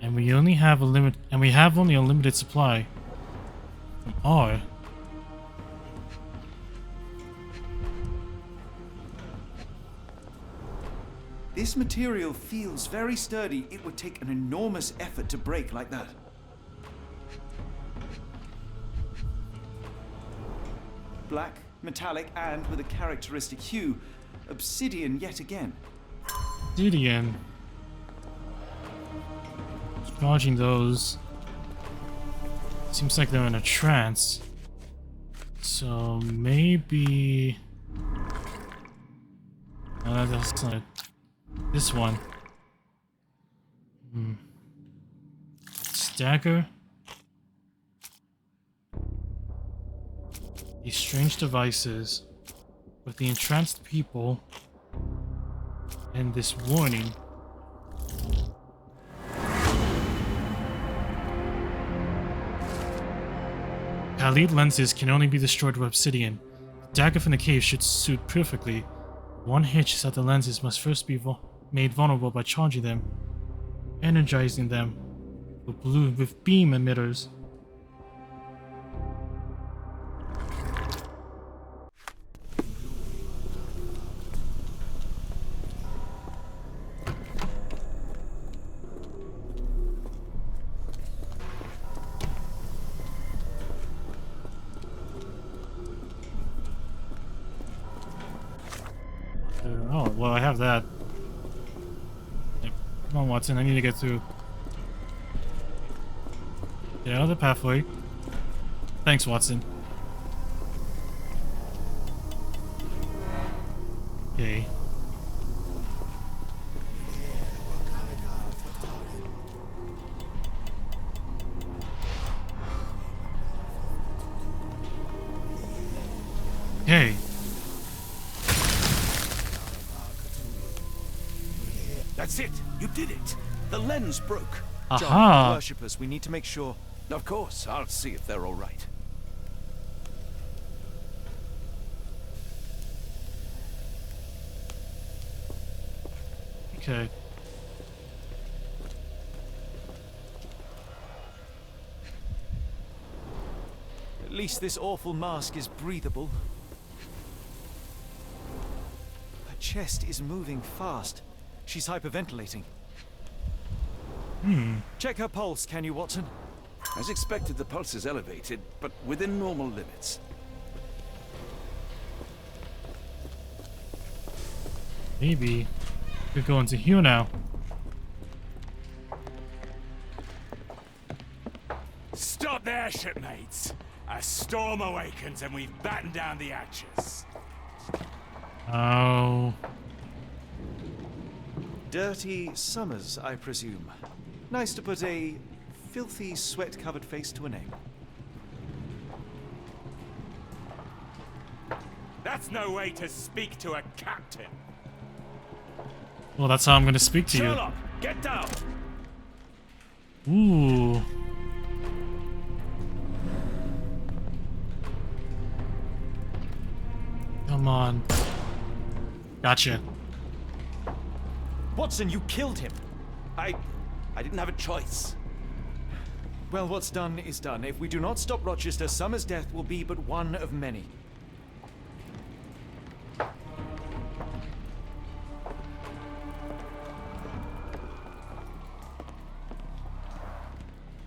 and we only have a limited supply. From R. This material feels very sturdy. It would take an enormous effort to break like that. Black, metallic, and with a characteristic hue. Obsidian yet again. Obsidian. Charging those. Seems like they're in a trance. So maybe... No, that's not it. This one. Stagger. These strange devices with the entranced people and this warning. Khalid lenses can only be destroyed with obsidian. The dagger from the cave should suit perfectly. One hitch is that the lenses must first be made vulnerable by charging them, energizing them with beam emitters. Oh, well, I have that. Yep. Come on, Watson, I need to get through. Get out of the pathway. Thanks, Watson. Okay. Hey. That's it. You did it. The lens broke. Aha. John, worshippers, we need to make sure. Of course. I'll see if they're all right. Okay. At least this awful mask is breathable. chest is moving fast. She's hyperventilating. Check her pulse, can you, Watson? As expected, the pulse is elevated, but within normal limits. Maybe we're going to here now. Stop there, shipmates. A storm awakens and we've battened down the hatches. Oh. Dirty Summers, I presume. Nice to put a filthy, sweat-covered face to a name. That's no way to speak to a captain. Well, that's how I'm gonna speak to Sherlock, get down. you. Ooh. Come on. Gotcha. Watson, you killed him! I didn't have a choice. Well, what's done is done. If we do not stop Rochester, Summers' death will be but one of many.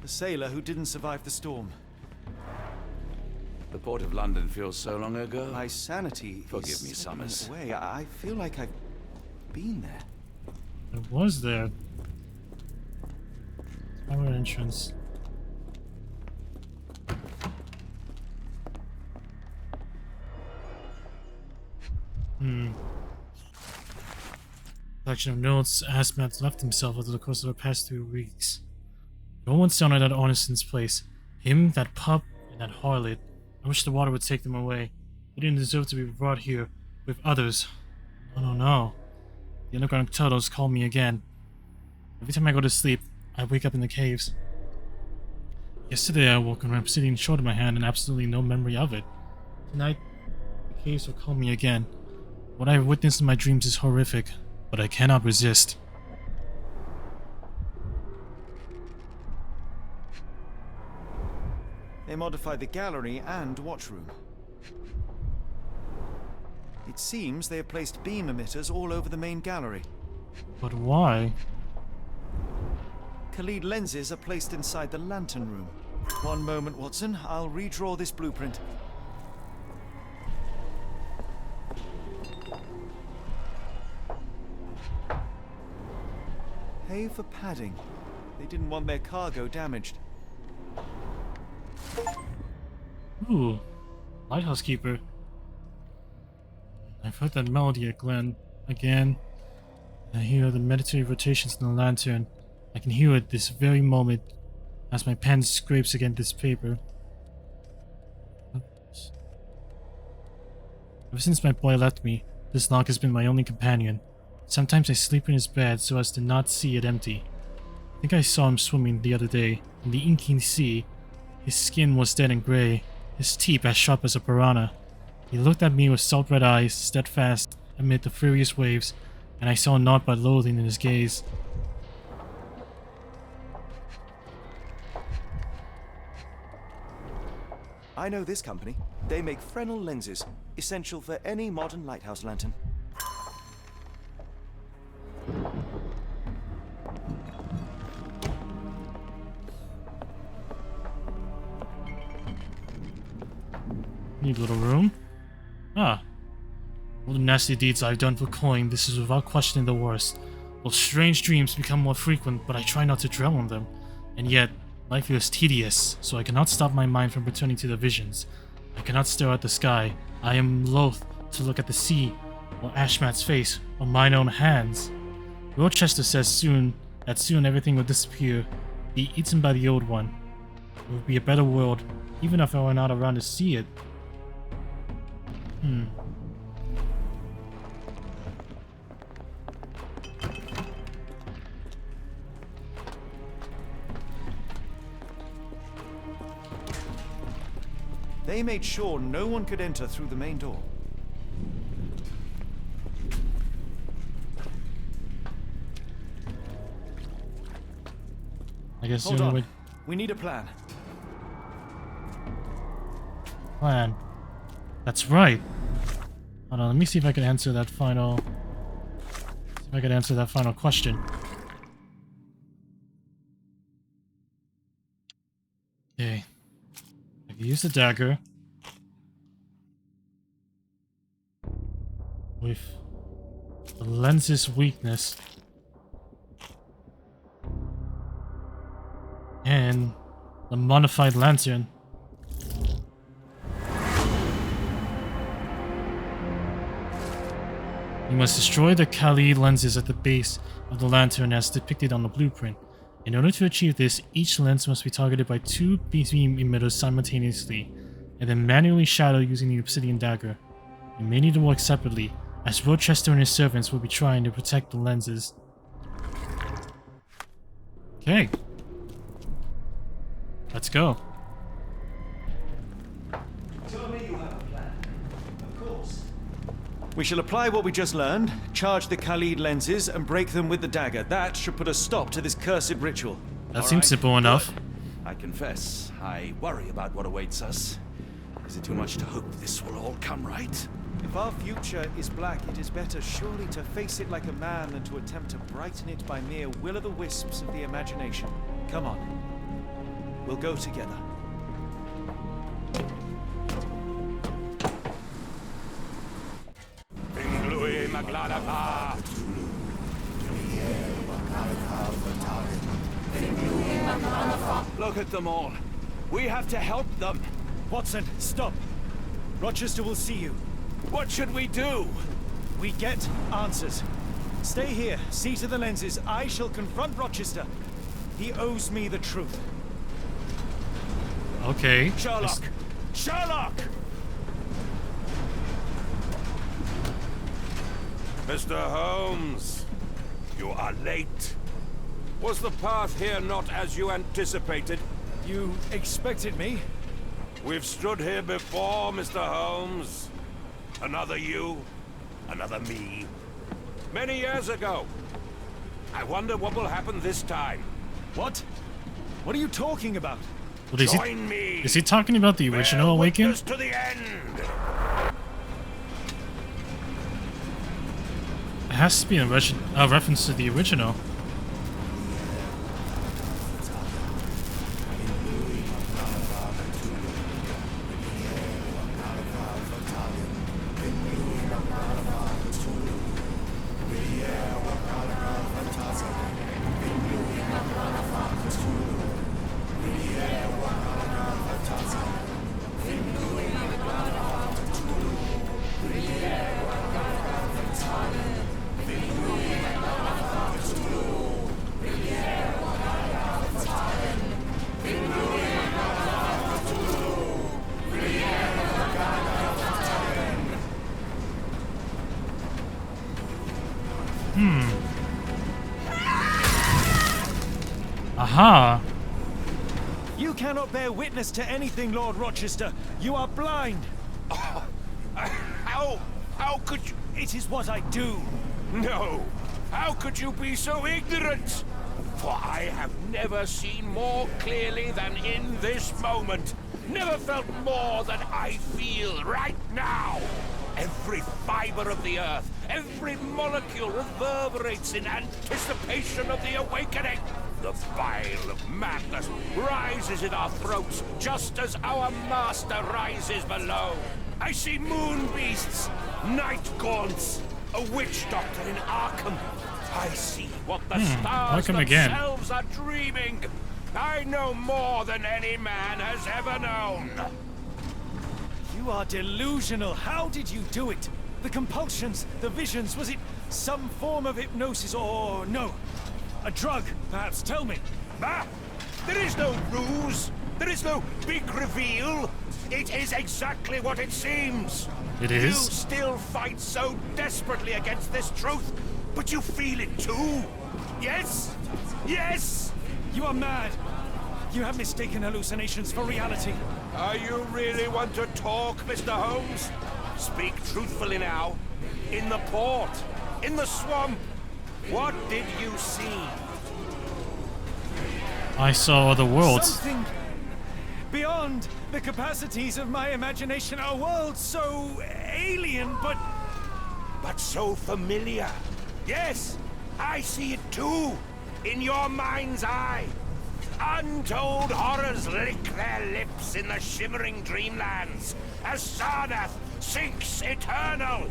The sailor who didn't survive the storm. The port of London feels so long ago. My sanity Forgive is me, Summers. away. I feel like I've been there. I was there. Our entrance. Collection of notes. Hazmat left himself over the course of the past 3 weeks. No one's down at that Ornison's place. Him, that pup, and that harlot. I wish the water would take them away. They didn't deserve to be brought here with others. No. The underground turtles call me again. Every time I go to sleep, I wake up in the caves. Yesterday I woke and I'm sitting short in my hand and absolutely no memory of it. Tonight, the caves will call me again. What I've witnessed in my dreams is horrific, but I cannot resist. They modified the gallery and watchroom. It seems they have placed beam emitters all over the main gallery. But why? Khalid lenses are placed inside the lantern room. One moment, Watson. I'll redraw this blueprint. Pay for padding. They didn't want their cargo damaged. Ooh, Lighthouse Keeper. I've heard that melody at Glen again. I hear the meditative rotations in the lantern. I can hear it this very moment as my pen scrapes against this paper. Oops. Ever since my boy left me, this lock has been my only companion. Sometimes I sleep in his bed so as to not see it empty. I think I saw him swimming the other day in the inky sea. His skin was dead and gray, his teeth as sharp as a piranha. He looked at me with salt red eyes, steadfast amid the furious waves, and I saw naught but loathing in his gaze. I know this company. They make Fresnel lenses, essential for any modern lighthouse lantern. Neat little room. Ah. All the nasty deeds I've done for coin, this is without questioning the worst. Those strange dreams become more frequent, but I try not to dwell on them. And yet, life feels tedious, so I cannot stop my mind from returning to the visions. I cannot stare at the sky. I am loath to look at the sea, or Ashmat's face, or mine own hands. Rochester says soon everything will disappear, be eaten by the old one. It would be a better world, even if I were not around to see it. They made sure no one could enter through the main door. I guess Hold the only on. way. We need a plan. Plan. That's right. Hold on, let me see if I can answer that final if I could answer that final question. Okay. I can use the dagger with the lens's weakness and the modified lantern. You must destroy the Kali lenses at the base of the lantern as depicted on the blueprint. In order to achieve this, each lens must be targeted by 2 beam emitters simultaneously, and then manually shadow using the obsidian dagger. You may need to work separately, as Rochester and his servants will be trying to protect the lenses. Okay. Let's go. Tell me you have a plan. Of course. We shall apply what we just learned, charge the Khalid lenses, and break them with the dagger. That should put a stop to this cursed ritual. That seems simple enough. I confess, I worry about what awaits us. Is it too much to hope this will all come right? If our future is black, it is better surely to face it like a man than to attempt to brighten it by mere will-o'-the-wisps of the imagination. Come on. We'll go together. Look at them all. We have to help them. Watson, stop. Rochester will see you. What should we do? We get answers. Stay here, see to the lenses. I shall confront Rochester. He owes me the truth. Okay. Sherlock! Sherlock! Mr. Holmes, you are late. Was the path here not as you anticipated? You expected me? We've stood here before, Mr. Holmes. Another you, another me. Many years ago. I wonder what will happen this time. What? What are you talking about? Well, Join me. Is he talking about the original Awaken? To the end. It has to be a reference to the original. Aha! You cannot bear witness to anything, Lord Rochester. You are blind. How could you? It is what I do. No. How could you be so ignorant? For I have never seen more clearly than in this moment. Never felt more than I feel right now. Every fiber of the earth, every molecule reverberates in anticipation of the awakening. The bile of madness rises in our throats just as our master rises below. I see moon beasts, night gaunts, a witch doctor in Arkham. I see what the stars themselves are dreaming. I know more than any man has ever known. You are delusional. How did you do it? The compulsions, the visions, was it some form of hypnosis or no? A drug, perhaps? Tell me. Ah! There is no ruse. There is no big reveal. It is exactly what it seems. It is? You still fight so desperately against this truth, but you feel it too. Yes? Yes! You are mad. You have mistaken hallucinations for reality. Are you really want to talk, Mr. Holmes? Speak truthfully now. In the port, in the swamp, what did you see? I saw other worlds. Something beyond the capacities of my imagination. A world so alien, but so familiar. Yes, I see it too, in your mind's eye. Untold horrors lick their lips in the shimmering dreamlands as Sarnath sinks eternal.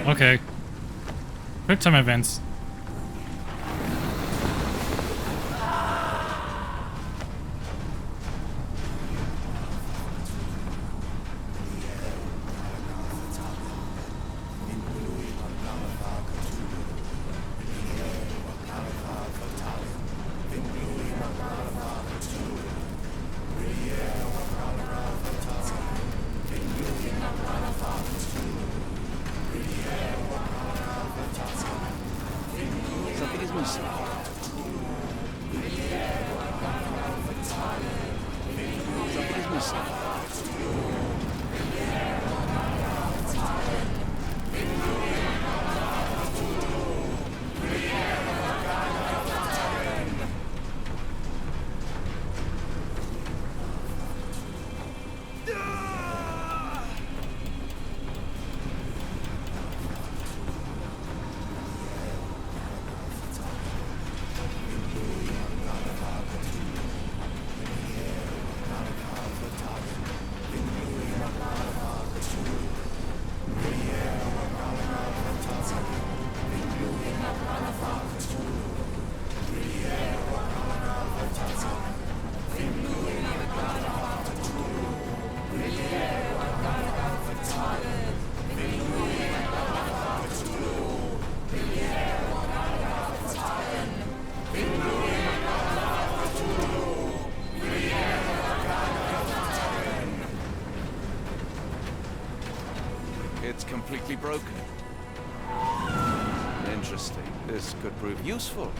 Okay. Quick time events. Something is missing. Something is missing. It's completely broken. Interesting. This could prove useful.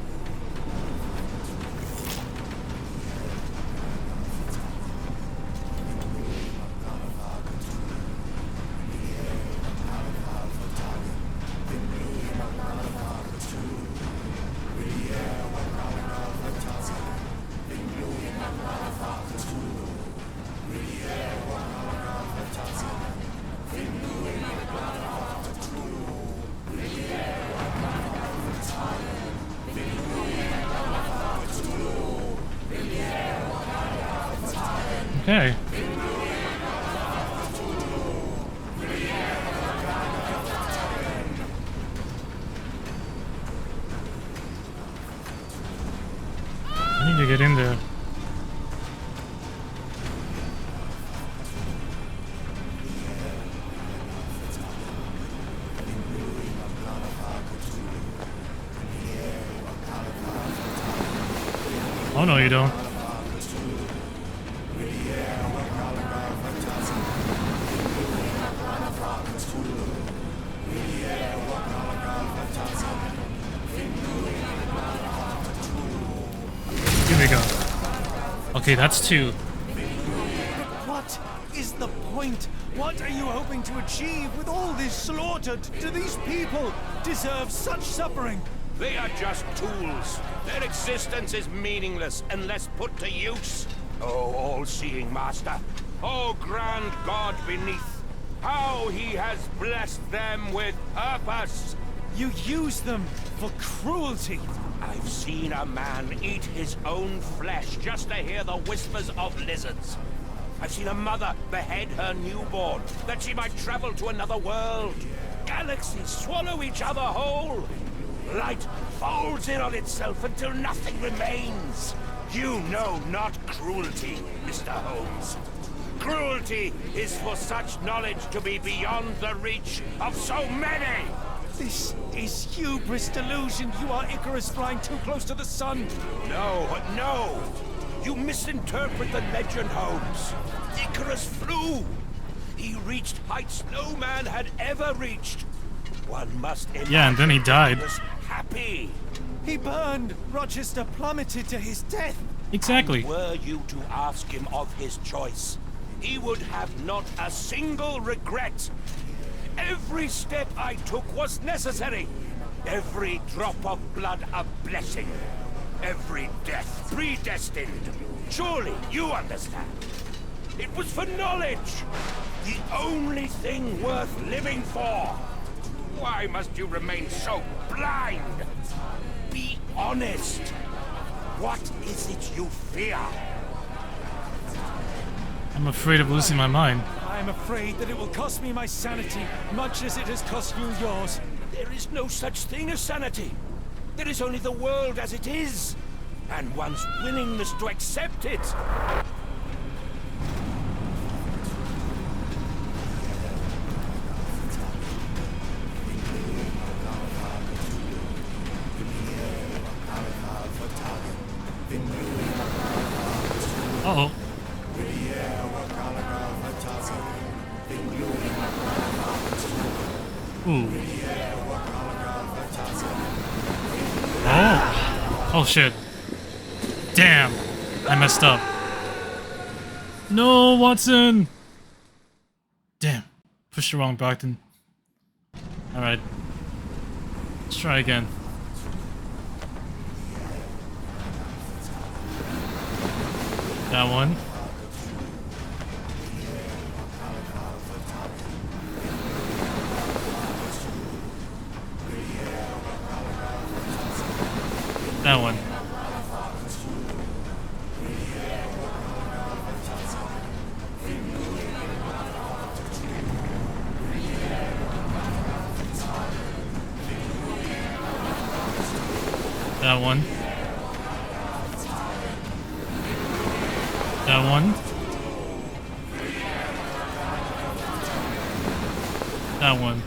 Okay. I need to get in there. Oh no, you don't. Here we go. Okay, that's two. What is the point? What are you hoping to achieve with all this slaughter? Do these people deserve such suffering? They are just tools. Their existence is meaningless unless put to use. Oh, all-seeing master. Oh, grand God beneath. How he has blessed them with purpose. You use them for cruelty. I've seen a man eat his own flesh just to hear the whispers of lizards. I've seen a mother behead her newborn that she might travel to another world. Galaxies swallow each other whole. Light folds in on itself until nothing remains. You know not cruelty, Mr. Holmes. Cruelty is for such knowledge to be beyond the reach of so many. This is hubris delusion. You are Icarus flying too close to the sun. No, no. You misinterpret the legend, Holmes. Icarus flew. He reached heights no man had ever reached. One must imagine yeah, and then he died. He was happy. He burned. Rochester plummeted to his death. Exactly. And were you to ask him of his choice, he would have not a single regret. Every step I took was necessary. Every drop of blood a blessing. Every death predestined. Surely you understand. It was for knowledge. The only thing worth living for. Why must you remain so blind? Be honest. What is it you fear? I'm afraid of losing my mind. I'm afraid that it will cost me my sanity, much as it has cost you yours. There is no such thing as sanity. There is only the world as it is, and one's willingness to accept it. Uh-oh. Ooh. Oh. Oh shit. Damn. I messed up. No, Watson. Damn. Pushed the wrong button. Alright. Let's try again. That one. That one. That one. That one. That one.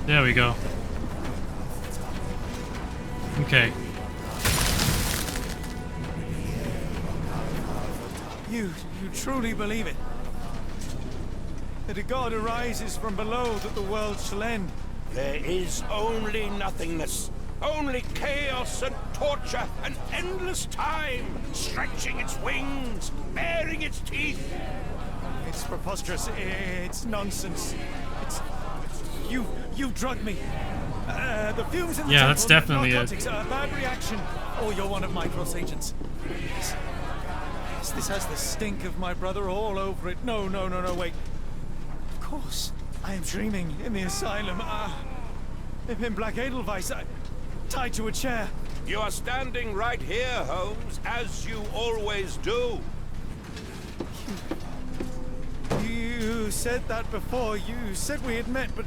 There we go. Okay. You truly believe it? That a god arises from below, that the world shall end? There is only nothingness. Only chaos and torture and endless time, stretching its wings, baring its teeth. It's preposterous. It's nonsense. It's... You drugged me. The fumes in the that's definitely narcotics, a bad reaction. Or you're one of my cross agents. Yes, this has the stink of my brother all over it. No, wait. Of course, I am dreaming in the asylum. In Black Edelweiss, tied to a chair. You are standing right here, Holmes, as you always do. You said that before. You said we had met, but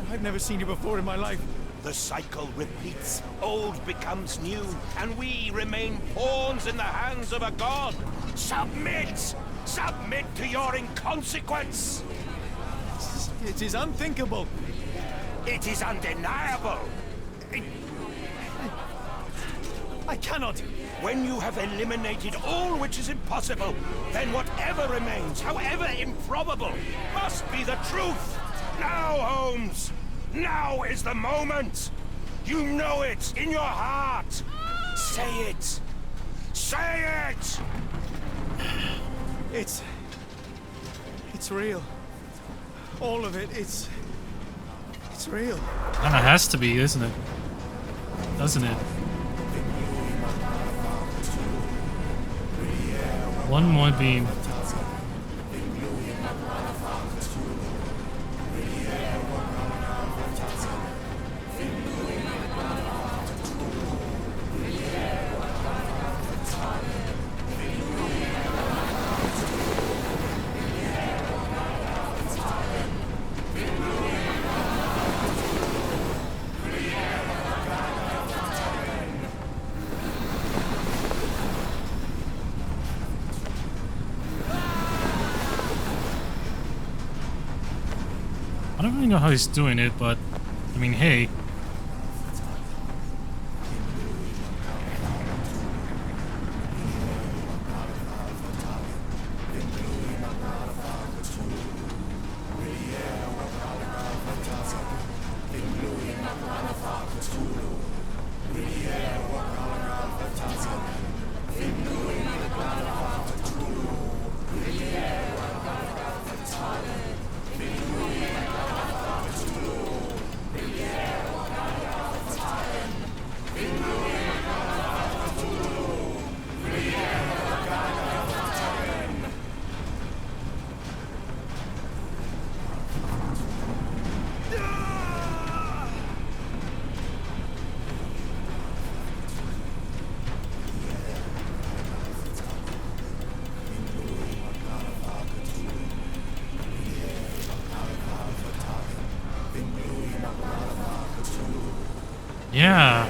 I've never seen you before in my life. The cycle repeats. Old becomes new, and we remain pawns in the hands of a god. Submit! Submit to your inconsequence! It is unthinkable. It is undeniable. I cannot. When you have eliminated all which is impossible, then whatever remains, however improbable, must be the truth. Now, Holmes! Now is the moment! You know it in your heart! Say it! Say it! It's real. All of it, it's real. Kinda has to be, isn't it? Doesn't it? One more beam. I don't really know how he's doing it, but I mean, hey. Yeah.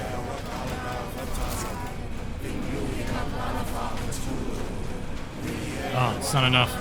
Oh, it's not enough.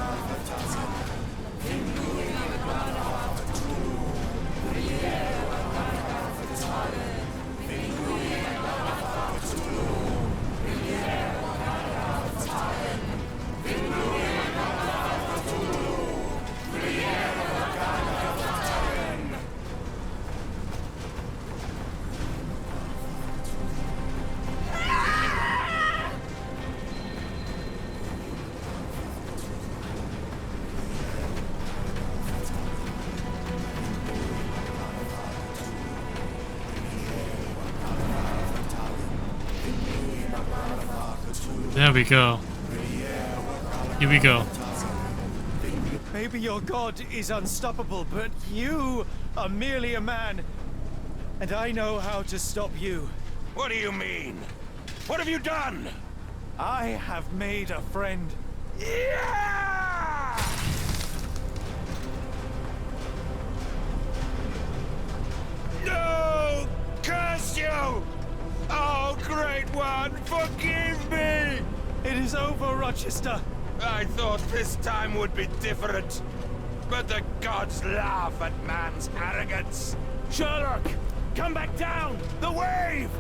There we go. Here we go. Maybe your god is unstoppable, but you are merely a man. And I know how to stop you. What do you mean? What have you done? I have made a friend. Yeah! No! Curse you! Oh, great one, forgive me! It is over, Rochester. I thought this time would be different. But the gods laugh at man's arrogance. Sherlock, come back down! The wave!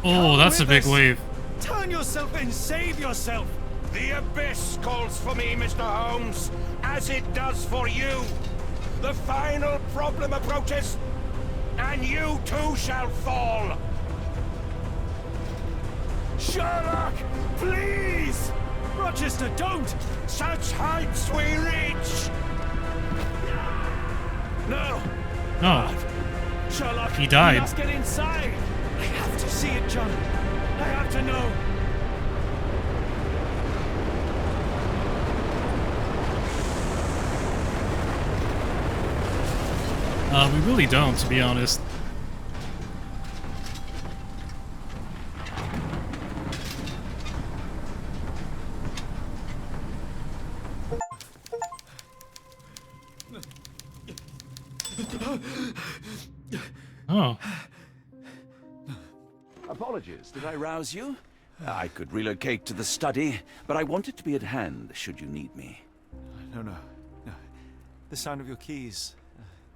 Oh, that's a big wave. Turn yourself and save yourself! The abyss calls for me, Mr. Holmes, as it does for you. The final problem approaches, and you too shall fall. Sherlock, please! Rochester, don't! Such heights we reach! No! No. Sherlock, He died. You must get inside! I have to see it, John. I have to know. We really don't, to be honest. Oh. Apologies, did I rouse you? I could relocate to the study, but I wanted to be at hand should you need me. No. The sound of your keys.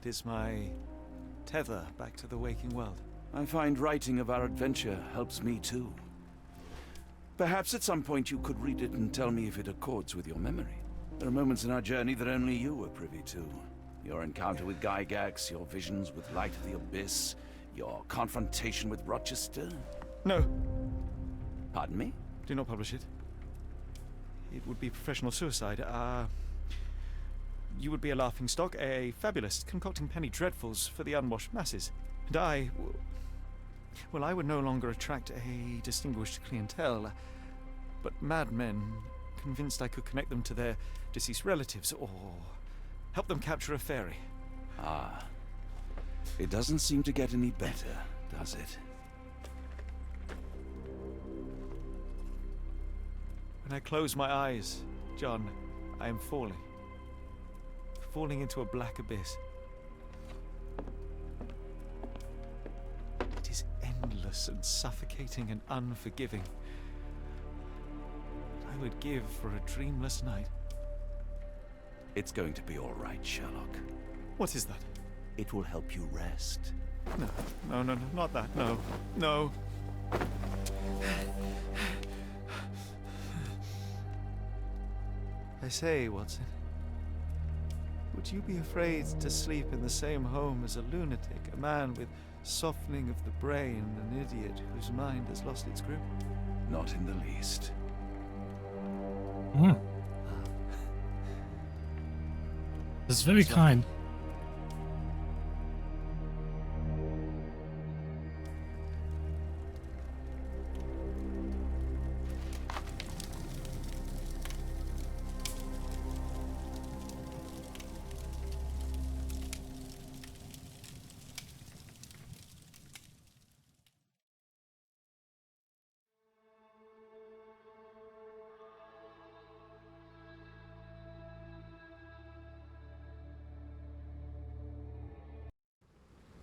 It is my tether back to the waking world. I find writing of our adventure helps me too. Perhaps at some point you could read it and tell me if it accords with your memory. There are moments in our journey that only you were privy to. Your encounter with Gygax, your visions with Light of the Abyss, your confrontation with Rochester. No. Pardon me? Do not publish it. It would be professional suicide. You would be a laughingstock, a fabulist, concocting penny dreadfuls for the unwashed masses. And I... well, I would no longer attract a distinguished clientele. but madmen, convinced I could connect them to their deceased relatives or help them capture a fairy. Ah. It doesn't seem to get any better, does it? When I close my eyes, John, I am falling. Falling into a black abyss. It is endless and suffocating and unforgiving. I would give for a dreamless night. It's going to be all right, Sherlock. What is that? It will help you rest. No, not that. No, no. I say, Watson, would you be afraid to sleep in the same home as a lunatic, a man with softening of the brain, an idiot whose mind has lost its grip? Not in the least. That's very kind.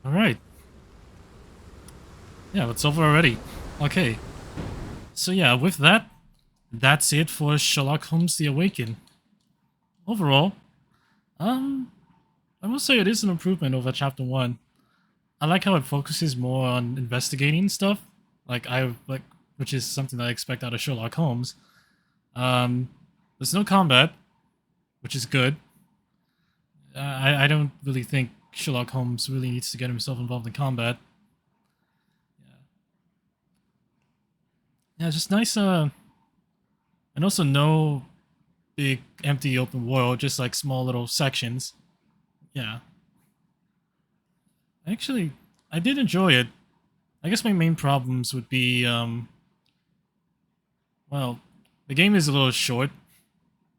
Alright. Yeah, it's over already. Okay. So yeah, with that, that's it for Sherlock Holmes The Awakened. Overall, I must say it is an improvement over Chapter 1. I like how it focuses more on investigating stuff, which is something that I expect out of Sherlock Holmes. There's no combat, which is good. I don't really think Sherlock Holmes really needs to get himself involved in combat. Yeah, just nice, and also no big empty open world, just like small little sections. Yeah. Actually, I did enjoy it. I guess my main problems would be, well, the game is a little short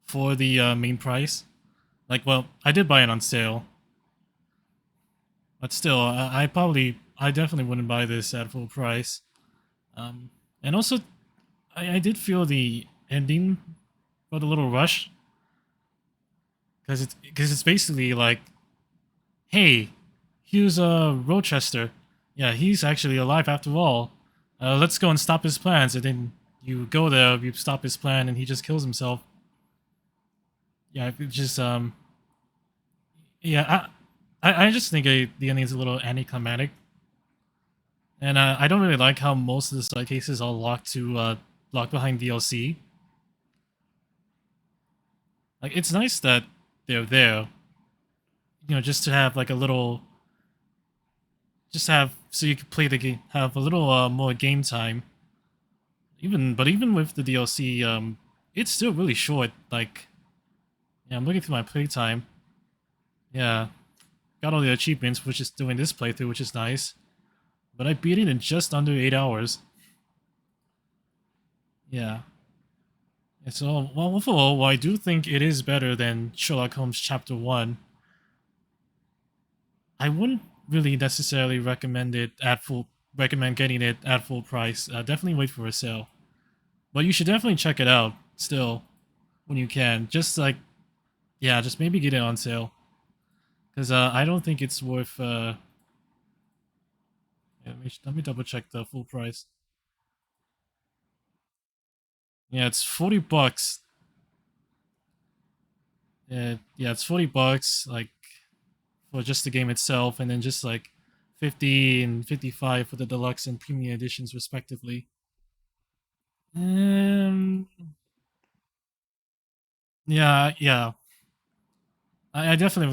for the main price. Like, well, I did buy it on sale. But still, I definitely wouldn't buy this at full price. And also, I did feel the ending felt a little rushed. Because it's basically like, hey, here's Rochester. Yeah, he's actually alive after all. Let's go and stop his plans. And then you go there, you stop his plan, and he just kills himself. Yeah, it just yeah, I just think the ending is a little anticlimactic, and I don't really like how most of the side cases are locked behind DLC. Like, it's nice that they're there, just to have like a little, so you can play the game, have a little more game time. Even with the DLC, it's still really short. Like, yeah, I'm looking through my playtime. Yeah, got all the achievements, which is doing this playthrough, which is nice. But I beat it in just under 8 hours. Yeah. And so, well, overall, I do think it is better than Sherlock Holmes Chapter 1. I wouldn't really necessarily recommend getting it at full price. Definitely wait for a sale. But you should definitely check it out still when you can. Just maybe get it on sale. Because I don't think it's worth... yeah, let me double check the full price. Yeah, it's $40. Yeah, it's $40, like, for just the game itself, and then just like 50 and 55 for the deluxe and premium editions, respectively. Yeah. I definitely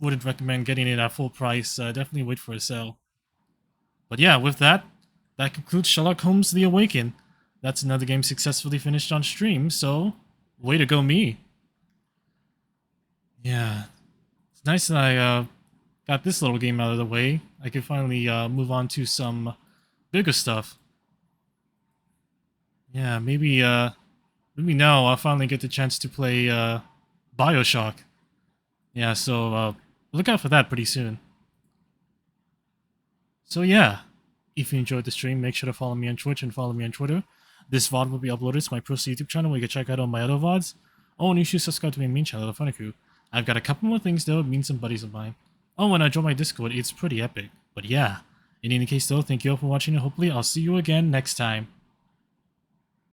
wouldn't recommend getting it at full price. Definitely wait for a sale. But yeah, with that concludes Sherlock Holmes The Awakened. That's another game successfully finished on stream, so way to go me. Yeah. It's nice that I got this little game out of the way. I could finally move on to some bigger stuff. Yeah, maybe now I'll finally get the chance to play BioShock. Yeah, so look out for that pretty soon. So yeah, if you enjoyed the stream, make sure to follow me on Twitch and follow me on Twitter. This VOD will be uploaded to my personal YouTube channel where you can check out all my other VODs. Oh, and you should subscribe to my main channel, The Funny Crew. I've got a couple more things though, meet some buddies of mine. Oh, and I joined my Discord, it's pretty epic. But yeah, in any case though, thank you all for watching and hopefully I'll see you again next time.